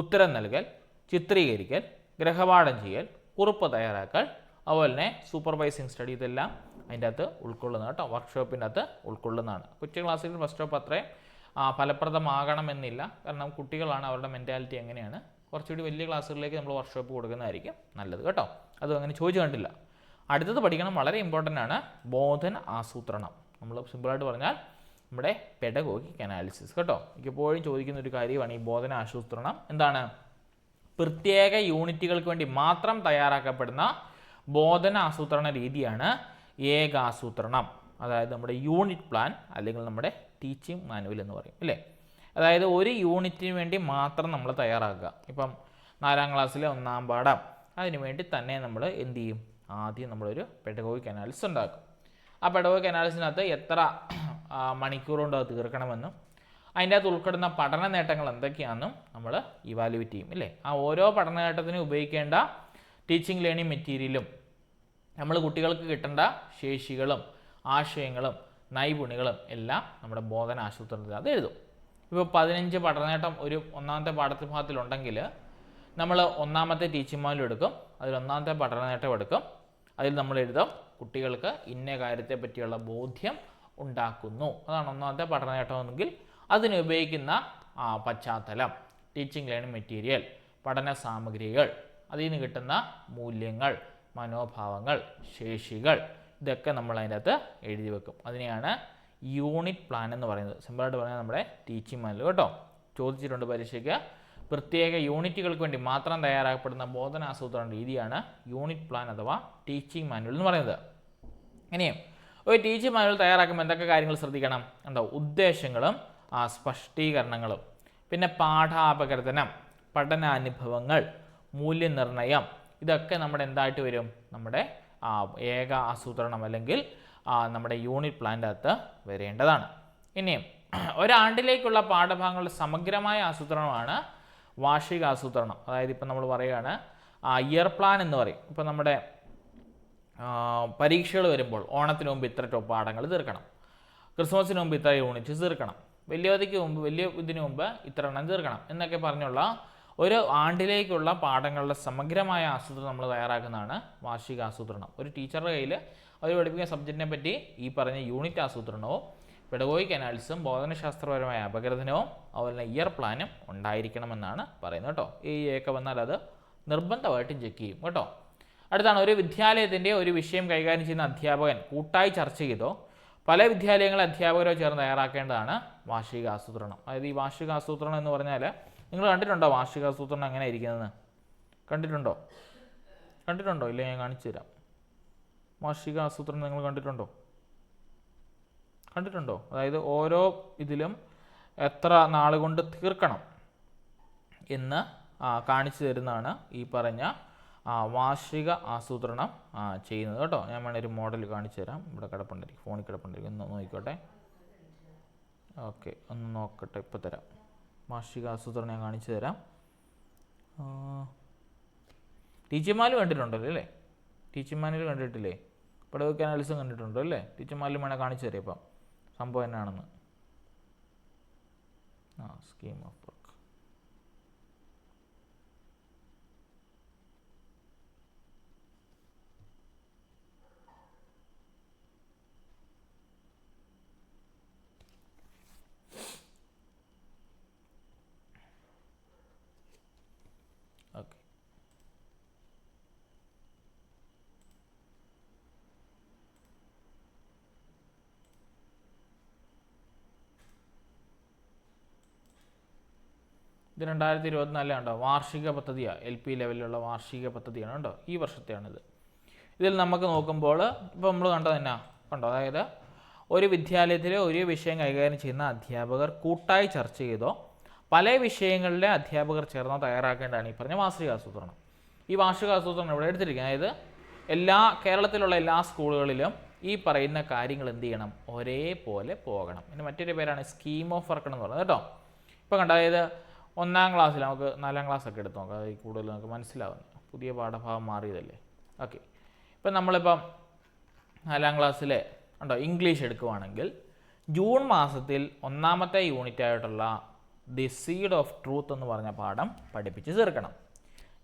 ഉത്തരം നൽകൽ, ചിത്രീകരിക്കൽ, ഗൃഹപാഠം ചെയ്യൽ, കുറിപ്പ് തയ്യാറാക്കൽ, അതുപോലെ തന്നെ സൂപ്പർവൈസിങ് സ്റ്റഡി, ഇതെല്ലാം അതിൻ്റെ അകത്ത് ഉൾക്കൊള്ളുന്നത് കേട്ടോ, വർക്ക്ഷോപ്പിൻ്റെ അകത്ത് ഉൾക്കൊള്ളുന്നതാണ്. കൊച്ചു ക്ലാസ്സിൽ വർക്ക്ഷോപ്പ് അത്രയും ഫലപ്രദമാകണമെന്നില്ല. കാരണം കുട്ടികളാണ്, അവരുടെ മെൻറ്റാലിറ്റി എങ്ങനെയാണ്. കുറച്ചുകൂടി വലിയ ക്ലാസ്സുകളിലേക്ക് നമ്മൾ വർക്ക്ഷോപ്പ് കൊടുക്കുന്നതായിരിക്കും നല്ലത് കേട്ടോ. അത് അങ്ങനെ ചോദിച്ചു കണ്ടില്ല. അടുത്തത് പഠിക്കണം, വളരെ ഇമ്പോർട്ടൻ്റ് ആണ്, ബോധന ആസൂത്രണം. നമ്മൾ സിമ്പിളായിട്ട് പറഞ്ഞാൽ നമ്മുടെ പെഡഗോഗിക് അനാലിസിസ് കേട്ടോ. എപ്പോഴും ചോദിക്കുന്ന ഒരു കാര്യമാണ് ഈ ബോധന ആസൂത്രണം. എന്താണ്? പ്രത്യേക യൂണിറ്റുകൾക്ക് വേണ്ടി മാത്രം തയ്യാറാക്കപ്പെടുന്ന ബോധന ആസൂത്രണ രീതിയാണ് ഏകാസൂത്രണം. അതായത് നമ്മുടെ യൂണിറ്റ് പ്ലാൻ അല്ലെങ്കിൽ നമ്മുടെ ടീച്ചിങ് മാനുവൽ എന്ന് പറയും അല്ലേ. അതായത് ഒരു യൂണിറ്റിന് വേണ്ടി മാത്രം നമ്മൾ തയ്യാറാക്കുക. ഇപ്പം 4ാം ക്ലാസ്സിലെ 1ാം പാഠം, അതിന് വേണ്ടി തന്നെ നമ്മൾ എന്ത് ചെയ്യും? ആദ്യം നമ്മളൊരു പെഡഗോഗിക് അനാലിസിസ് ഉണ്ടാക്കും. ആ പെഡഗോഗിക് അനാലിസിനകത്ത് എത്ര മണിക്കൂർ കൊണ്ട് അത് തീർക്കണമെന്നും അതിൻ്റെ അകത്ത് ഉൾപ്പെടുന്ന പഠന നേട്ടങ്ങൾ എന്തൊക്കെയാണെന്നും നമ്മൾ ഇവാലുവേറ്റ് ചെയ്യും അല്ലേ. ആ ഓരോ പഠന നേട്ടത്തിനും ഉപയോഗിക്കേണ്ട ടീച്ചിങ് ലേണിംഗ് മെറ്റീരിയലും നമ്മൾ കുട്ടികൾക്ക് കിട്ടേണ്ട ശേഷികളും ആശയങ്ങളും നൈപുണ്യങ്ങളും എല്ലാം നമ്മുടെ ബോധന ആസൂത്രണത്തിൽ അത് എഴുതും. ഇപ്പോൾ 15 പഠനനേട്ടം ഒരു 1ാമത്തെ പാഠഭാഗത്തിലുണ്ടെങ്കിൽ നമ്മൾ 1ാമത്തെ ടീച്ചിങ് മാനുവൽ എടുക്കും, അതിൽ 1ാമത്തെ പഠനനേട്ടം എടുക്കും, അതിൽ നമ്മൾ എഴുതും കുട്ടികൾക്ക് ഇന്ന കാര്യത്തെ പറ്റിയുള്ള ബോധ്യം ഉണ്ടാക്കുന്നു. അതാണ് 1ാമത്തെ പഠനനേട്ടമെങ്കിൽ അതിന് ഉപയോഗിക്കുന്ന പശ്ചാത്തലം, ടീച്ചിങ് ലേണിംഗ് മെറ്റീരിയൽ, പഠന സാമഗ്രികൾ, അതിൽ നിന്ന് കിട്ടുന്ന മൂല്യങ്ങൾ, മനോഭാവങ്ങൾ, ശേഷികൾ, ഇതൊക്കെ നമ്മൾ അതിൻ്റെ അകത്ത് എഴുതി വെക്കും. അതിനെയാണ് യൂണിറ്റ് പ്ലാൻ എന്ന് പറയുന്നത്. സിമ്പിളായിട്ട് പറഞ്ഞാൽ നമ്മുടെ ടീച്ചിങ് മാനുവൽ കേട്ടോ. ചോദിച്ചിട്ടുണ്ട് പരീക്ഷയ്ക്ക്. പ്രത്യേക യൂണിറ്റുകൾക്ക് വേണ്ടി മാത്രം തയ്യാറാക്കപ്പെടുന്ന ബോധനാസൂത്രണ രീതിയാണ് യൂണിറ്റ് പ്ലാൻ അഥവാ ടീച്ചിങ് മാനുവൽ എന്ന് പറയുന്നത്. ഇനിയും ഒരു ടീച്ചിങ് മാനുവൽ തയ്യാറാക്കുമ്പോൾ എന്തൊക്കെ കാര്യങ്ങൾ ശ്രദ്ധിക്കണം? ഉദ്ദേശങ്ങളും സ്പഷ്ടീകരണങ്ങളും, പിന്നെ പാഠാപഗ്രഥനം, പഠനാനുഭവങ്ങൾ, മൂല്യനിർണ്ണയം, ഇതൊക്കെ നമ്മുടെ എന്തായിട്ട് വരും? നമ്മുടെ ഏക ആസൂത്രണം അല്ലെങ്കിൽ നമ്മുടെ യൂണിറ്റ് പ്ലാൻ്റെ അകത്ത് വരേണ്ടതാണ്. ഇനിയും ഒരാണ്ടിലേക്കുള്ള പാഠഭാഗങ്ങളുടെ സമഗ്രമായ ആസൂത്രണമാണ് വാർഷിക ആസൂത്രണം. അതായത് ഇപ്പം നമ്മൾ പറയുകയാണ് ഇയർ പ്ലാൻ എന്ന് പറയും. ഇപ്പം നമ്മുടെ പരീക്ഷകൾ വരുമ്പോൾ ഓണത്തിന് മുമ്പ് ഇത്ര പാഠങ്ങൾ തീർക്കണം, ക്രിസ്മസിന് മുമ്പ് ഇത്ര യൂണിറ്റ് തീർക്കണം, വലിയ ഇതിന് മുമ്പ് ഇത്ര എണ്ണം തീർക്കണം എന്നൊക്കെ പറഞ്ഞുള്ള ഒരു ആണ്ടിലേക്കുള്ള പാഠങ്ങളുടെ സമഗ്രമായ ആസൂത്രണം നമ്മൾ തയ്യാറാക്കുന്നതാണ് വാർഷിക ആസൂത്രണം. ഒരു ടീച്ചറുടെ കയ്യിൽ അവർ പഠിപ്പിക്കുന്ന സബ്ജക്റ്റിനെ പറ്റി ഈ പറഞ്ഞ യൂണിറ്റ് ആസൂത്രണവും പെഡഗോഗിക് അനാലിസിസും ബോധനശാസ്ത്രപരമായ അപഗ്രഥനവും അതുപോലെ ഇയർ പ്ലാനും ഉണ്ടായിരിക്കണമെന്നാണ് പറയുന്നത് കേട്ടോ. ഒക്കെ വന്നാൽ അത് നിർബന്ധമായിട്ടും ചെക്ക് ചെയ്യും കേട്ടോ. അടുത്താണ്, ഒരു വിദ്യാലയത്തിൻ്റെ ഒരു വിഷയം കൈകാര്യം ചെയ്യുന്ന അധ്യാപകൻ കൂട്ടായി ചർച്ച ചെയ്തോ പല വിദ്യാലയങ്ങളെ അധ്യാപകരോ ചേർന്ന് തയ്യാറാക്കേണ്ടതാണ് വാർഷിക ആസൂത്രണം. അതായത് ഈ വാർഷിക ആസൂത്രണം എന്ന് പറഞ്ഞാൽ നിങ്ങൾ കണ്ടിട്ടുണ്ടോ വാർഷിക ആസൂത്രണം എങ്ങനെ ഇരിക്കുന്നതെന്ന്? കണ്ടിട്ടുണ്ടോ? ഇല്ല, ഞാൻ കാണിച്ചു തരാം. വാർഷിക ആസൂത്രണം നിങ്ങൾ കണ്ടിട്ടുണ്ടോ? അതായത് ഓരോ ഇതിലും എത്ര നാൾ കൊണ്ട് തീർക്കണം എന്ന് കാണിച്ചു തരുന്നതാണ് ഈ പറഞ്ഞ വാർഷിക ആസൂത്രണം ചെയ്യുന്നത് കേട്ടോ. ഞാൻ വേണേൽ ഒരു മോഡൽ കാണിച്ചു തരാം. ഇവിടെ കിടപ്പുണ്ടായിരിക്കും, ഫോണിൽ കിടപ്പുണ്ടായിരിക്കും, ഒന്ന് നോക്കിക്കോട്ടെ. ഓക്കെ, ഒന്ന് നോക്കട്ടെ, ഇപ്പോൾ തരാം. വാർഷിക ആസൂത്രണം ഞാൻ കാണിച്ചു തരാം. ടീച്ചിങ് മാനുവൽ കണ്ടിട്ടുണ്ടല്ലോ അല്ലേ? ടീച്ചിങ് മാനുവൽ കണ്ടിട്ടില്ലേ? പെഡഗോഗിക് അനാലിസിസും കണ്ടിട്ടുണ്ടോ അല്ലേ? ടീച്ചിങ് മാനുവൽ വേണേൽ കാണിച്ചു തരാം ഇപ്പം സംഭവം എന്നാണെന്ന്. Scheme of work. ഓക്കെ, ഇത് 2024 കണ്ടോ, വാർഷിക പദ്ധതിയാണ്, LP ലെവലിലുള്ള വാർഷിക പദ്ധതിയാണ് കേട്ടോ, ഈ വർഷത്തെയാണിത്. ഇതിൽ നമുക്ക് നോക്കുമ്പോൾ ഇപ്പോൾ നമ്മൾ കണ്ടത് തന്നെ കണ്ടോ, അതായത് ഒരു വിദ്യാലയത്തിലെ ഒരു വിഷയം കൈകാര്യം ചെയ്യുന്ന അധ്യാപകർ കൂട്ടായി ചർച്ച ചെയ്തോ പല വിഷയങ്ങളിലെ അധ്യാപകർ ചേർന്നോ തയ്യാറാക്കേണ്ടതാണ് ഈ പറഞ്ഞ വാർഷികാസൂത്രണം. ഈ വാർഷികാസൂത്രണം ഇവിടെ എടുത്തിരിക്കുന്നത്, അതായത് കേരളത്തിലുള്ള എല്ലാ സ്കൂളുകളിലും ഈ പറയുന്ന കാര്യങ്ങൾ എന്ത് ചെയ്യണം, ഒരേപോലെ പോകണം. പിന്നെ മറ്റൊരു പേരാണ് സ്കീം ഓഫ് വർക്ക് എന്ന് പറയുന്നത് കേട്ടോ. ഇപ്പോൾ കണ്ടോ, അതായത് 1ാം ക്ലാസ്സിൽ നമുക്ക് 4ാം ക്ലാസ്സൊക്കെ എടുത്ത് നോക്കാം, അത് കൂടുതൽ നമുക്ക് മനസ്സിലാവുന്നു, പുതിയ പാഠഭാഗം മാറിയതല്ലേ. ഓക്കെ, ഇപ്പം നമ്മളിപ്പം 4ാം ക്ലാസ്സിലെ ഉണ്ടോ ഇംഗ്ലീഷ് എടുക്കുവാണെങ്കിൽ ജൂൺ മാസത്തിൽ 1ാമത്തെ യൂണിറ്റായിട്ടുള്ള ദി സീഡ് ഓഫ് ട്രൂത്ത് എന്ന് പറഞ്ഞ പാഠം പഠിപ്പിച്ച് തീർക്കണം.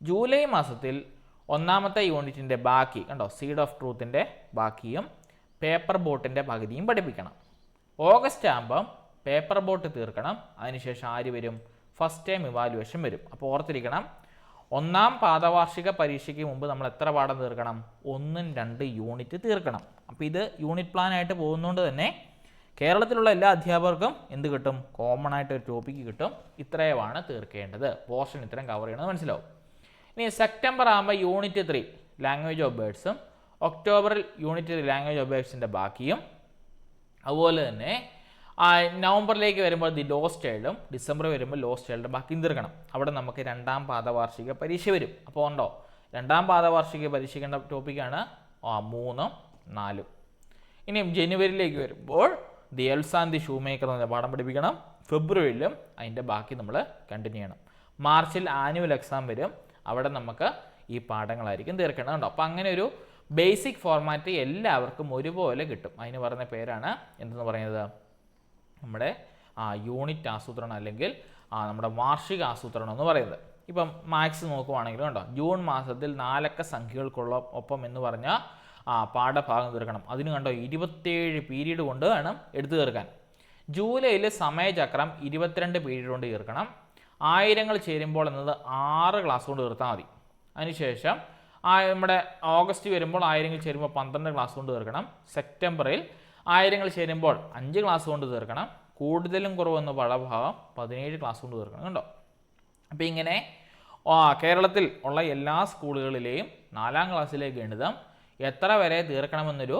ജൂലൈ മാസത്തിൽ 1ാമത്തെ യൂണിറ്റിൻ്റെ ബാക്കി കണ്ടോ, സീഡ് ഓഫ് ട്രൂത്തിൻ്റെ ബാക്കിയും പേപ്പർ ബോട്ടിൻ്റെ പകുതിയും പഠിപ്പിക്കണം. ഓഗസ്റ്റ് ആകുമ്പം പേപ്പർ ബോട്ട് തീർക്കണം. അതിനുശേഷം ആര് വരും, ഫസ്റ്റ് ടൈം ഇവാലുവേഷൻ വരും. അപ്പോൾ ഓർത്തിരിക്കണം, 1ാം പാദവാർഷിക പരീക്ഷയ്ക്ക് മുമ്പ് നമ്മൾ എത്ര പാഠം തീർക്കണം, 1, 2 യൂണിറ്റ് തീർക്കണം. അപ്പോൾ ഇത് യൂണിറ്റ് പ്ലാൻ ആയിട്ട് പോകുന്നതുകൊണ്ട് തന്നെ കേരളത്തിലുള്ള എല്ലാ അധ്യാപകർക്കും എന്ത് കിട്ടും, കോമൺ ആയിട്ട് ഒരു ടോപ്പിക്ക് കിട്ടും. ഇത്രയുമാണ് തീർക്കേണ്ടത്, പോർഷൻ ഇത്രയും കവർ ചെയ്യണമെന്ന് മനസ്സിലാവും. ഇനി സെപ്റ്റംബർ ആകുമ്പോൾ യൂണിറ്റ് 3 ലാംഗ്വേജ് ഓഫ് ബേർഡ്സും, ഒക്ടോബറിൽ യൂണിറ്റ് 3 ലാംഗ്വേജ് ഓഫ് ബേർഡ്സിൻ്റെ ബാക്കിയും, അതുപോലെ തന്നെ നവംബറിലേക്ക് വരുമ്പോൾ ദി ലോസ്റ്റ് ചൈൽഡും, ഡിസംബർ വരുമ്പോൾ ലോസ്റ്റ് ചൈൽഡ് ബാക്കിയും തീർക്കണം. അവിടെ നമുക്ക് 2ാം പാദവാർഷിക പരീക്ഷ വരും. അപ്പോൾ ഉണ്ടോ, 2ാം പാദവാർഷിക പരീക്ഷിക്കേണ്ട ടോപ്പിക്കാണ് 3, 4. ഇനിയും ജനുവരിയിലേക്ക് വരുമ്പോൾ the Elsa and the shoe maker എന്ന പാഠം പഠിപ്പിക്കണം. ഫെബ്രുവരിയിലും അതിൻ്റെ ബാക്കി നമ്മൾ കണ്ടിന്യൂ ചെയ്യണം. മാർച്ചിൽ ആനുവൽ എക്സാം വരും, അവിടെ നമുക്ക് ഈ പാഠങ്ങളായിരിക്കും തീർക്കണം കേട്ടോ. അപ്പോൾ അങ്ങനെ ഒരു ബേസിക് ഫോർമാറ്റ് എല്ലാവർക്കും ഒരുപോലെ കിട്ടും. അതിന് പറയുന്ന പേരാണ് എന്തെന്ന് പറയുന്നത്, നമ്മുടെ യൂണിറ്റ് ആസൂത്രണം അല്ലെങ്കിൽ നമ്മുടെ വാർഷിക ആസൂത്രണം എന്ന് പറയുന്നത്. ഇപ്പം മാത്സ് നോക്കുവാണെങ്കിലും കണ്ടോ, ജൂൺ മാസത്തിൽ 4 അക്ക സംഖ്യകൾക്കുള്ള ഒപ്പം എന്ന് പറഞ്ഞാൽ പാഠഭാഗം തീർക്കണം. അതിന് കണ്ടോ 27 പീരീഡ് കൊണ്ട് വേണം എടുത്തു തീർക്കാൻ. ജൂലൈയിൽ സമയചക്രം 22 പീരീഡ് കൊണ്ട് തീർക്കണം. 1000 ചേരുമ്പോൾ എന്നത് 6 ക്ലാസ് കൊണ്ട് തീർത്താൽ മതി. അതിനുശേഷം നമ്മുടെ ഓഗസ്റ്റ് വരുമ്പോൾ 1000 ചേരുമ്പോൾ 12 ക്ലാസ് കൊണ്ട് തീർക്കണം. സെപ്റ്റംബറിൽ 1000 ചേരുമ്പോൾ 5 ക്ലാസ് കൊണ്ട് തീർക്കണം. കൂടുതലും കുറവെന്ന് പാഠഭാഗം 17 ക്ലാസ് കൊണ്ട് തീർക്കണം കണ്ടോ. അപ്പോൾ ഇങ്ങനെ കേരളത്തിൽ ഉള്ള എല്ലാ സ്കൂളുകളിലെയും 4ാം ക്ലാസ്സിലെ ഗണിതം എത്ര വരെ തീർക്കണമെന്നൊരു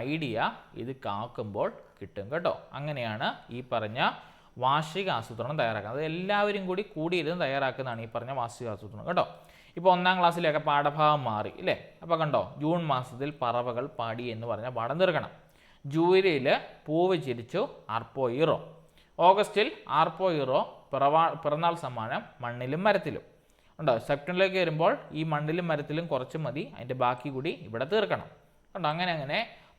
ഐഡിയ ഇത് കാക്കുമ്പോൾ കിട്ടും കേട്ടോ. അങ്ങനെയാണ് ഈ പറഞ്ഞ വാർഷിക ആസൂത്രണം തയ്യാറാക്കുന്നത്. എല്ലാവരും കൂടി കൂടിയിരുന്ന് തയ്യാറാക്കുന്നതാണ് ഈ പറഞ്ഞ വാർഷിക ആസൂത്രണം കേട്ടോ. ഇപ്പോൾ 1ാം ക്ലാസ്സിലൊക്കെ പാഠഭാഗം മാറി ഇല്ലേ. അപ്പോൾ കണ്ടോ, ജൂൺ മാസത്തിൽ പറവകൾ പാടി എന്ന് പറഞ്ഞ പാഠം തീർക്കണം. ജൂലൈയിൽ പൂവ് ചിരിച്ചു ആർപ്പോ ഹീറോ. ഓഗസ്റ്റിൽ ആർപ്പോ ഹീറോ പിറന്നാൾ സമ്മാനം മണ്ണിലും മരത്തിലും ഉണ്ടോ. സെപ്റ്റംബറിലേക്ക് വരുമ്പോൾ ഈ മണ്ണിലും മരത്തിലും കുറച്ച് മതി, അതിൻ്റെ ബാക്കി കൂടി ഇവിടെ തീർക്കണം കണ്ടോ. അങ്ങനെ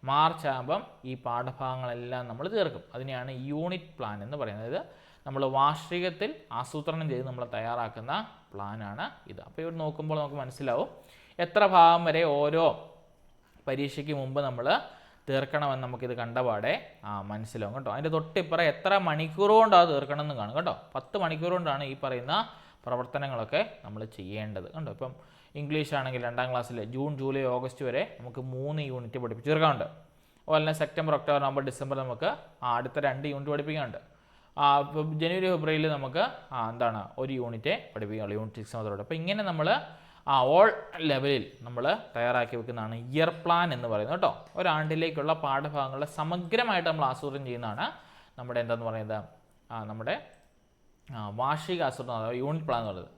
മാർച്ച് ആകുമ്പം ഈ പാഠഭാഗങ്ങളെല്ലാം നമ്മൾ തീർക്കും. അതിനെയാണ് യൂണിറ്റ് പ്ലാൻ എന്ന് പറയുന്നത്. നമ്മൾ വാർഷികത്തിൽ ആസൂത്രണം ചെയ്ത് നമ്മൾ തയ്യാറാക്കുന്ന പ്ലാനാണ് ഇത്. അപ്പോൾ ഇവിടെ നോക്കുമ്പോൾ നമുക്ക് മനസ്സിലാവും എത്ര ഭാഗം വരെ ഓരോ പരീക്ഷയ്ക്ക് മുമ്പ് നമ്മൾ തീർക്കണമെന്ന് നമുക്കിത് കണ്ടപാടെ മനസ്സിലാവും കേട്ടോ. അതിൻ്റെ തൊട്ടിപ്പുറം എത്ര മണിക്കൂർ കൊണ്ടാണ് തീർക്കണം എന്ന് കാണും കേട്ടോ. 10 മണിക്കൂർ കൊണ്ടാണ് ഈ പറയുന്ന പ്രവർത്തനങ്ങളൊക്കെ നമ്മൾ ചെയ്യേണ്ടത് കണ്ടോ. ഇപ്പം ഇംഗ്ലീഷ് ആണെങ്കിൽ 2ാം ക്ലാസ്സിൽ ജൂൺ, ജൂലൈ, ഓഗസ്റ്റ് വരെ നമുക്ക് 3 യൂണിറ്റ് പഠിപ്പിച്ച് തീർക്കാനുണ്ട്. അതുപോലെ തന്നെ സെപ്റ്റംബർ, ഒക്ടോബർ, നവംബർ, ഡിസംബർ നമുക്ക് അടുത്ത 2 യൂണിറ്റ് പഠിപ്പിക്കാനുണ്ട്. ജനുവരി, ഫെബ്രുവരിയിൽ നമുക്ക് എന്താണ് 1 യൂണിറ്റ് പഠിപ്പിക്കാനുള്ളൂ, യൂണിറ്റ് 6 മാത്രമേ. അപ്പോൾ ഇങ്ങനെ നമ്മൾ ഓൾ ലെവലിൽ നമ്മൾ തയ്യാറാക്കി വെക്കുന്നതാണ് ഇയർ പ്ലാൻ എന്ന് പറയുന്നത് കേട്ടോ. ഒരാണ്ടിലേക്കുള്ള പാഠഭാഗങ്ങളുടെ സമഗ്രമായിട്ട് നമ്മൾ ആസൂത്രണം ചെയ്യുന്നതാണ് നമ്മുടെ എന്താന്ന് പറയുന്നത് നമ്മുടെ വാർഷിക ആസൂത്രണം അഥവാ യൂണിറ്റ് പ്ലാൻ എന്ന് പറയുന്നത്.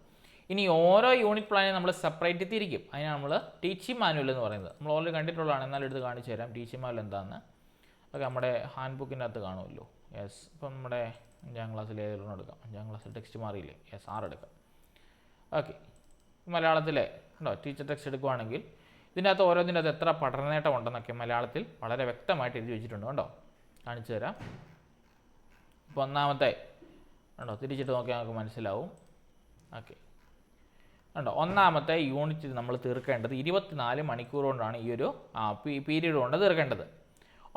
ഇനി ഓരോ യൂണിറ്റ് പ്ലാനെ നമ്മൾ സെപ്പറേറ്റ് തിരിക്കും. അതിനാണ് നമ്മൾ ടീച്ചിങ് മാനുവൽ എന്ന് പറയുന്നത്. നമ്മൾ ഓൾറെഡി കണ്ടിട്ടുള്ളതാണ്, എന്നാലും എടുത്ത് കാണിച്ചു തരാം ടീച്ചിങ് മാനുവൽ എന്താണെന്ന്. ഒക്കെ നമ്മുടെ ഹാൻഡ് ബുക്കിൻ്റെ അകത്ത് കാണുമല്ലോ. യെസ്, ഇപ്പം നമ്മുടെ 5ാം ക്ലാസ്സിൽ ഏതെങ്കിലും എടുക്കാം. 5ാം ക്ലാസ്സിൽ ടെക്സ്റ്റ് മാറിയില്ലേ? യെസ്, 6 എടുക്കാം. ഓക്കെ, മലയാളത്തിലെ ഉണ്ടോ ടീച്ചർ ടെക്സ്റ്റ് എടുക്കുവാണെങ്കിൽ ഇതിൻ്റെ അകത്ത് ഓരോന്നിൻ്റെ അകത്ത് എത്ര പഠനനേട്ടം ഉണ്ടെന്നൊക്കെ മലയാളത്തിൽ വളരെ വ്യക്തമായിട്ട് എഴുതി വെച്ചിട്ടുണ്ട് കേട്ടോ. കാണിച്ചു തരാം. ഇപ്പോൾ 1ാമത്തെ ഉണ്ടോ തിരിച്ചിട്ട് നോക്കിയാൽ നമുക്ക് മനസ്സിലാവും. ഓക്കെ ഉണ്ടോ, 1ാമത്തെ യൂണിറ്റ് നമ്മൾ തീർക്കേണ്ടത് 24 മണിക്കൂർ കൊണ്ടാണ് ഈ ഒരു പീരീഡ് കൊണ്ട് തീർക്കേണ്ടത്.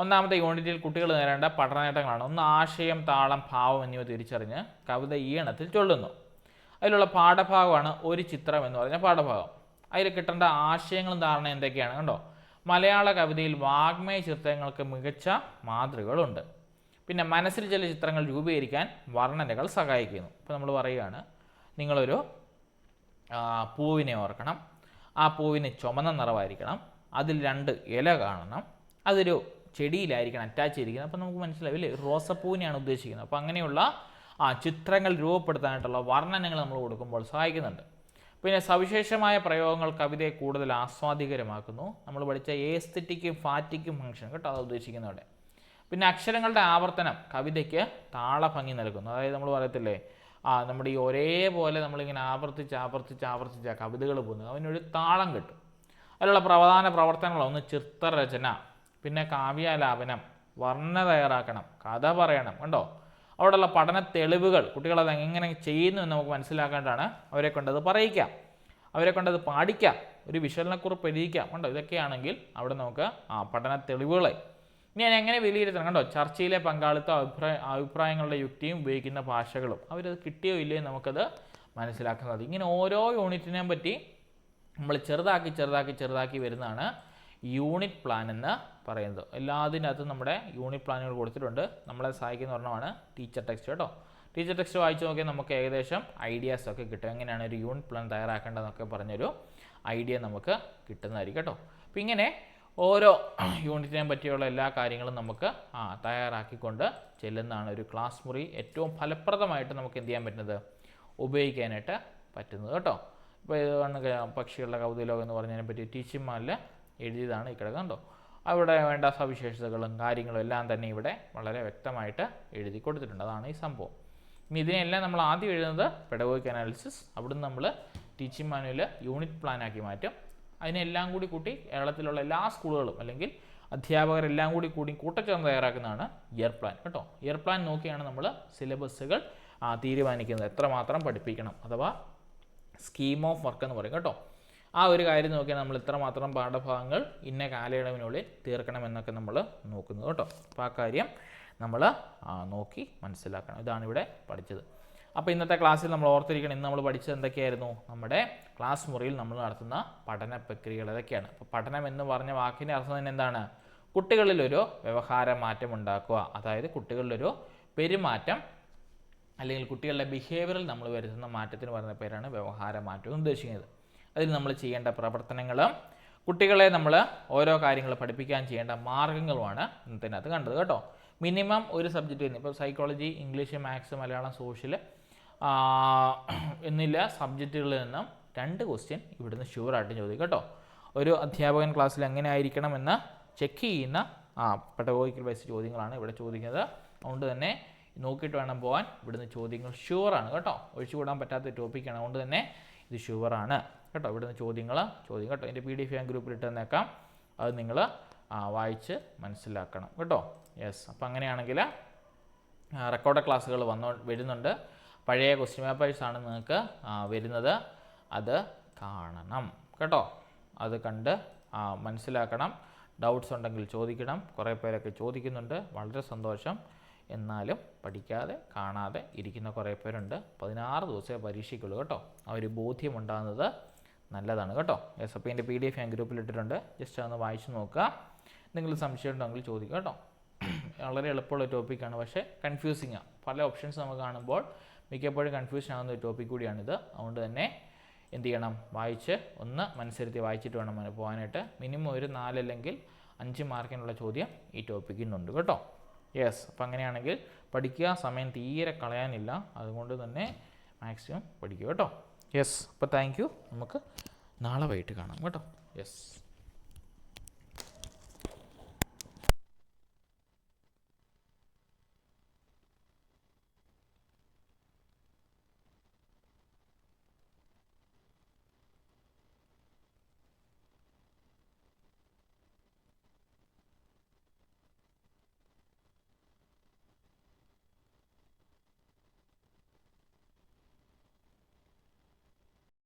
1ാമത്തെ യൂണിറ്റിൽ കുട്ടികൾ നേടേണ്ട പഠനനേട്ടങ്ങളാണ്. 1 ആശയം, താളം, ഭാവം എന്നിവ തിരിച്ചറിഞ്ഞ് കവിത ഈണത്തിൽ ചൊല്ലുന്നു. അതിലുള്ള പാഠഭാഗമാണ് ഒരു ചിത്രം എന്ന് പറഞ്ഞ പാഠഭാഗം. അതിൽ കിട്ടേണ്ട ആശയങ്ങളും ധാരണ എന്തൊക്കെയാണ് കണ്ടോ. മലയാള കവിതയിൽ വാഗ്മയ ചിത്രങ്ങൾക്ക് മികച്ച മാതൃകകളുണ്ട്. പിന്നെ മനസ്സിൽ ചില ചിത്രങ്ങൾ രൂപീകരിക്കാൻ വർണ്ണനകൾ സഹായിക്കുന്നു. ഇപ്പോൾ നമ്മൾ പറയുകയാണ് നിങ്ങളൊരു പൂവിനെ ഓർക്കണം. ആ പൂവിന് ചുമന്ന നിറമായിരിക്കണം, അതിൽ 2 ഇല കാണണം, അതൊരു ചെടിയിലായിരിക്കണം അറ്റാച്ച് ചെയ്തിരിക്കുന്നത്. അപ്പോൾ നമുക്ക് മനസ്സിലാവില്ലേ, റോസപ്പൂവിനെയാണ് ഉദ്ദേശിക്കുന്നത്. അപ്പോൾ അങ്ങനെയുള്ള ചിത്രങ്ങൾ രൂപപ്പെടുത്താനായിട്ടുള്ള വർണ്ണനകൾ നമ്മൾ കൊടുക്കുമ്പോൾ സഹായിക്കുന്നുണ്ട്. പിന്നെ സവിശേഷമായ പ്രയോഗങ്ങൾ കവിതയെ കൂടുതൽ ആസ്വാദികരമാക്കുന്നു. നമ്മൾ പഠിച്ച ഏസ്തെറ്റിക്കും ഫാറ്റിക്കും ഫംഗ്ഷൻ കേട്ടോ, അത് ഉദ്ദേശിക്കുന്നവിടെ. പിന്നെ അക്ഷരങ്ങളുടെ ആവർത്തനം കവിതയ്ക്ക് താളഭംഗി നൽകുന്നു. അതായത് നമ്മൾ പറയത്തില്ലേ, നമ്മുടെ ഈ ഒരേപോലെ നമ്മളിങ്ങനെ ആവർത്തിച്ച് കവിതകൾ പോകുന്നത്, അതിനൊരു താളം കിട്ടും. അതിലുള്ള പ്രധാന പ്രവർത്തനങ്ങളൊന്ന് ചിത്രരചന, പിന്നെ കാവ്യാലാപനം, വർണ്ണ തയ്യാറാക്കണം, കഥ പറയണം. കണ്ടോ, അവിടെയുള്ള പഠന തെളിവുകൾ കുട്ടികളത് എങ്ങനെ ചെയ്യുന്നു എന്ന് നമുക്ക് മനസ്സിലാക്കേണ്ടതാണ്. അവരെ കൊണ്ടത് പറയിക്കാം, അവരെ കൊണ്ടത് പാടിക്കാം, ഒരു വിശകലനക്കുറിപ്പ് എഴുതിക്കാം. കണ്ടോ, ഇതൊക്കെയാണെങ്കിൽ അവിടെ നമുക്ക് പഠന തെളിവുകളെ ഇനി ഞാൻ എങ്ങനെ വിലയിരുത്തണം. കണ്ടോ, ചർച്ചയിലെ പങ്കാളിത്തം, അഭിപ്രായങ്ങളുടെ യുക്തിയും ഉപയോഗിക്കുന്ന ഭാഷകളും, അവരത് കിട്ടിയോ ഇല്ലയോ നമുക്കത് മനസ്സിലാക്കുന്നത്. ഇങ്ങനെ ഓരോ യൂണിറ്റിനെയും പറ്റി നമ്മൾ ചെറുതാക്കി വരുന്നതാണ് യൂണിറ്റ് പ്ലാൻ എന്ന് പറയുന്നത്. എല്ലാത്തിനകത്തും നമ്മുടെ യൂണിറ്റ് പ്ലാനുകൾ കൊടുത്തിട്ടുണ്ട്. നമ്മളെ സഹായിക്കുന്ന ഒരെണ്ണമാണ് ടീച്ചർ ടെക്സ്റ്റ് കേട്ടോ. ടീച്ചർ ടെക്സ്റ്റ് വായിച്ച് നോക്കിയാൽ നമുക്ക് ഏകദേശം ഐഡിയാസൊക്കെ കിട്ടും, എങ്ങനെയാണ് ഒരു യൂണിറ്റ് പ്ലാൻ തയ്യാറാക്കേണ്ടതെന്നൊക്കെ പറഞ്ഞൊരു ഐഡിയ നമുക്ക് കിട്ടുന്നതായിരിക്കും കേട്ടോ. അപ്പം ഇങ്ങനെ ഓരോ യൂണിറ്റിനെയും പറ്റിയുള്ള എല്ലാ കാര്യങ്ങളും നമുക്ക് തയ്യാറാക്കിക്കൊണ്ട് ചെല്ലുന്നതാണ് ഒരു ക്ലാസ് മുറി ഏറ്റവും ഫലപ്രദമായിട്ട് നമുക്ക് എന്ത് ചെയ്യാൻ പറ്റുന്നത്, ഉപയോഗിക്കാനായിട്ട് പറ്റുന്നത് കേട്ടോ. ഇപ്പോൾ ഇത് പക്ഷികളുടെ കൗതുകലോകം എന്ന് പറഞ്ഞതിനെ പറ്റി ടീച്ചിങ് മാനിൽ എഴുതിയതാണ് ഈ കിടക്കുന്നത് കണ്ടോ. അവിടെ വേണ്ട സവിശേഷതകളും കാര്യങ്ങളും എല്ലാം തന്നെ ഇവിടെ വളരെ വ്യക്തമായിട്ട് എഴുതി കൊടുത്തിട്ടുണ്ട്. അതാണ് ഈ സംഭവം. ഇനി ഇതിനെല്ലാം നമ്മൾ ആദ്യം എഴുതുന്നത് പെഡഗോഗിക് അനാലിസിസ്, അവിടുന്ന് നമ്മൾ ടീച്ചിങ് മാനുവൽ യൂണിറ്റ് പ്ലാനാക്കി മാറ്റും. അതിനെല്ലാം കൂടി കൂട്ടി കേരളത്തിലുള്ള എല്ലാ സ്കൂളുകളും അല്ലെങ്കിൽ അധ്യാപകരെല്ലാം കൂടി കൂട്ടച്ചേർന്ന് തയ്യാറാക്കുന്നതാണ് ഇയർ പ്ലാൻ കേട്ടോ. ഇയർ പ്ലാൻ നോക്കിയാണ് നമ്മൾ സിലബസുകൾ തീരുമാനിക്കുന്നത്, എത്രമാത്രം പഠിപ്പിക്കണം, അഥവാ സ്കീം ഓഫ് വർക്ക് എന്ന് പറയും കേട്ടോ. ആ ഒരു കാര്യം നോക്കിയാൽ നമ്മൾ ഇത്രമാത്രം പാഠഭാഗങ്ങൾ ഇന്ന കാലയളവിനുള്ളിൽ തീർക്കണമെന്നൊക്കെ നമ്മൾ നോക്കുന്നത് കേട്ടോ. അപ്പോൾ ആ കാര്യം നമ്മൾ നോക്കി മനസ്സിലാക്കണം. ഇതാണ് ഇവിടെ പഠിച്ചത്. അപ്പോൾ ഇന്നത്തെ ക്ലാസ്സിൽ നമ്മൾ ഓർത്തിരിക്കണം, ഇന്ന് നമ്മൾ പഠിച്ചത് എന്തൊക്കെയായിരുന്നു, നമ്മുടെ ക്ലാസ് മുറിയിൽ നമ്മൾ നടത്തുന്ന പഠന പ്രക്രിയകൾ ഏതൊക്കെയാണ്. അപ്പോൾ പഠനം എന്ന് പറഞ്ഞ വാക്കിൻ്റെ അർത്ഥം തന്നെ എന്താണ്, കുട്ടികളിലൊരു വ്യവഹാര മാറ്റം ഉണ്ടാക്കുക, അതായത് കുട്ടികളിലൊരു പെരുമാറ്റം അല്ലെങ്കിൽ കുട്ടികളുടെ ബിഹേവിയറിൽ നമ്മൾ വരുത്തുന്ന മാറ്റത്തിന് പറയുന്ന പേരാണ് വ്യവഹാര മാറ്റം എന്ന് ഉദ്ദേശിക്കുന്നത്. അതിൽ നമ്മൾ ചെയ്യേണ്ട പ്രവർത്തനങ്ങളും കുട്ടികളെ നമ്മൾ ഓരോ കാര്യങ്ങൾ പഠിപ്പിക്കാൻ ചെയ്യേണ്ട മാർഗ്ഗങ്ങളുമാണ് ഇന്നത്തിനകത്ത് കണ്ടത് കേട്ടോ. മിനിമം ഒരു സബ്ജക്റ്റ് തന്നെ, ഇപ്പോൾ psychology, English, maths, Malayalam, social എന്നില്ല സബ്ജക്റ്റുകളിൽ നിന്നും 2 ക്വസ്റ്റ്യൻ ഇവിടുന്ന് ഷുവറായിട്ട് ചോദിക്കും കേട്ടോ. ഒരു അധ്യാപകൻ ക്ലാസ്സിൽ എങ്ങനെ ആയിരിക്കണം എന്ന് ചെക്ക് ചെയ്യുന്ന പെഡഗോഗിക്കൽ ബേസ്ഡ് ചോദ്യങ്ങളാണ് ഇവിടെ ചോദിക്കുന്നത്. അതുകൊണ്ട് തന്നെ നോക്കിയിട്ട് വേണം പോകാൻ. ഇവിടുന്ന് ചോദ്യങ്ങൾ ഷുവറാണ് കേട്ടോ, ഒഴിച്ചുകൂടാൻ പറ്റാത്ത ടോപ്പിക്കാണ്. അതുകൊണ്ട് തന്നെ ഇത് ഷുവറാണ് കേട്ടോ. ഇവിടുന്ന് ചോദ്യം കേട്ടോ. എൻ്റെ PDF ഞാൻ ഗ്രൂപ്പിൽ ഇട്ട് തന്നേക്കാം, അത് നിങ്ങൾ വായിച്ച് മനസ്സിലാക്കണം കേട്ടോ. യെസ്, അപ്പോൾ അങ്ങനെയാണെങ്കിൽ റെക്കോർഡ് ക്ലാസ്സുകൾ വരുന്നുണ്ട്. പഴയ ക്വസ്റ്റ്യൻ പേപ്പേഴ്സാണ് നിങ്ങൾക്ക് വരുന്നത്, അത് കാണണം കേട്ടോ. അത് കണ്ട് മനസ്സിലാക്കണം. ഡൗട്ട്സ് ഉണ്ടെങ്കിൽ ചോദിക്കണം. കുറേ പേരൊക്കെ ചോദിക്കുന്നുണ്ട്, വളരെ സന്തോഷം. എന്നാലും പഠിക്കാതെ കാണാതെ ഇരിക്കുന്ന കുറേ പേരുണ്ട്. 16 ദിവസമേ പരീക്ഷയ്ക്കുള്ളൂ കേട്ടോ. ആ ഒരു ബോധ്യമുണ്ടാകുന്നത് നല്ലതാണ് കേട്ടോ. യെസ്, അപ്പോൾ എൻ്റെ PDF ഞാൻ ഗ്രൂപ്പിൽ ഇട്ടിട്ടുണ്ട്, ജസ്റ്റ് അതൊന്ന് വായിച്ച് നോക്കുക. എന്തെങ്കിലും സംശയം ഉണ്ടെങ്കിൽ ചോദിക്കുക കേട്ടോ. വളരെ എളുപ്പമുള്ള ടോപ്പിക്കാണ്, പക്ഷേ കൺഫ്യൂസിങ് ആണ്. പല ഓപ്ഷൻസ് നമുക്ക് കാണുമ്പോൾ മിക്കപ്പോഴും കൺഫ്യൂഷൻ ആകുന്ന ഒരു ടോപ്പിക് കൂടിയാണിത്. അതുകൊണ്ട് തന്നെ എന്ത് ചെയ്യണം, വായിച്ച് ഒന്ന് മനസ്സിരുത്തി വായിച്ചിട്ട് വേണം പോകാനായിട്ട്. മിനിമം ഒരു 4 അല്ലെങ്കിൽ 5 മാർക്കിനുള്ള ചോദ്യം ഈ ടോപ്പിക്കിൽ നിന്നുണ്ട് കേട്ടോ. യെസ്, അപ്പോൾ അങ്ങനെയാണെങ്കിൽ പഠിക്കുക, സമയം തീരെ കളയാനില്ല, അതുകൊണ്ട് തന്നെ മാക്സിമം പഠിക്കുക കേട്ടോ. യെസ്, അപ്പോൾ താങ്ക് യു. നമുക്ക് നാളെ വൈകിട്ട് കാണാം കേട്ടോ. യെസ്.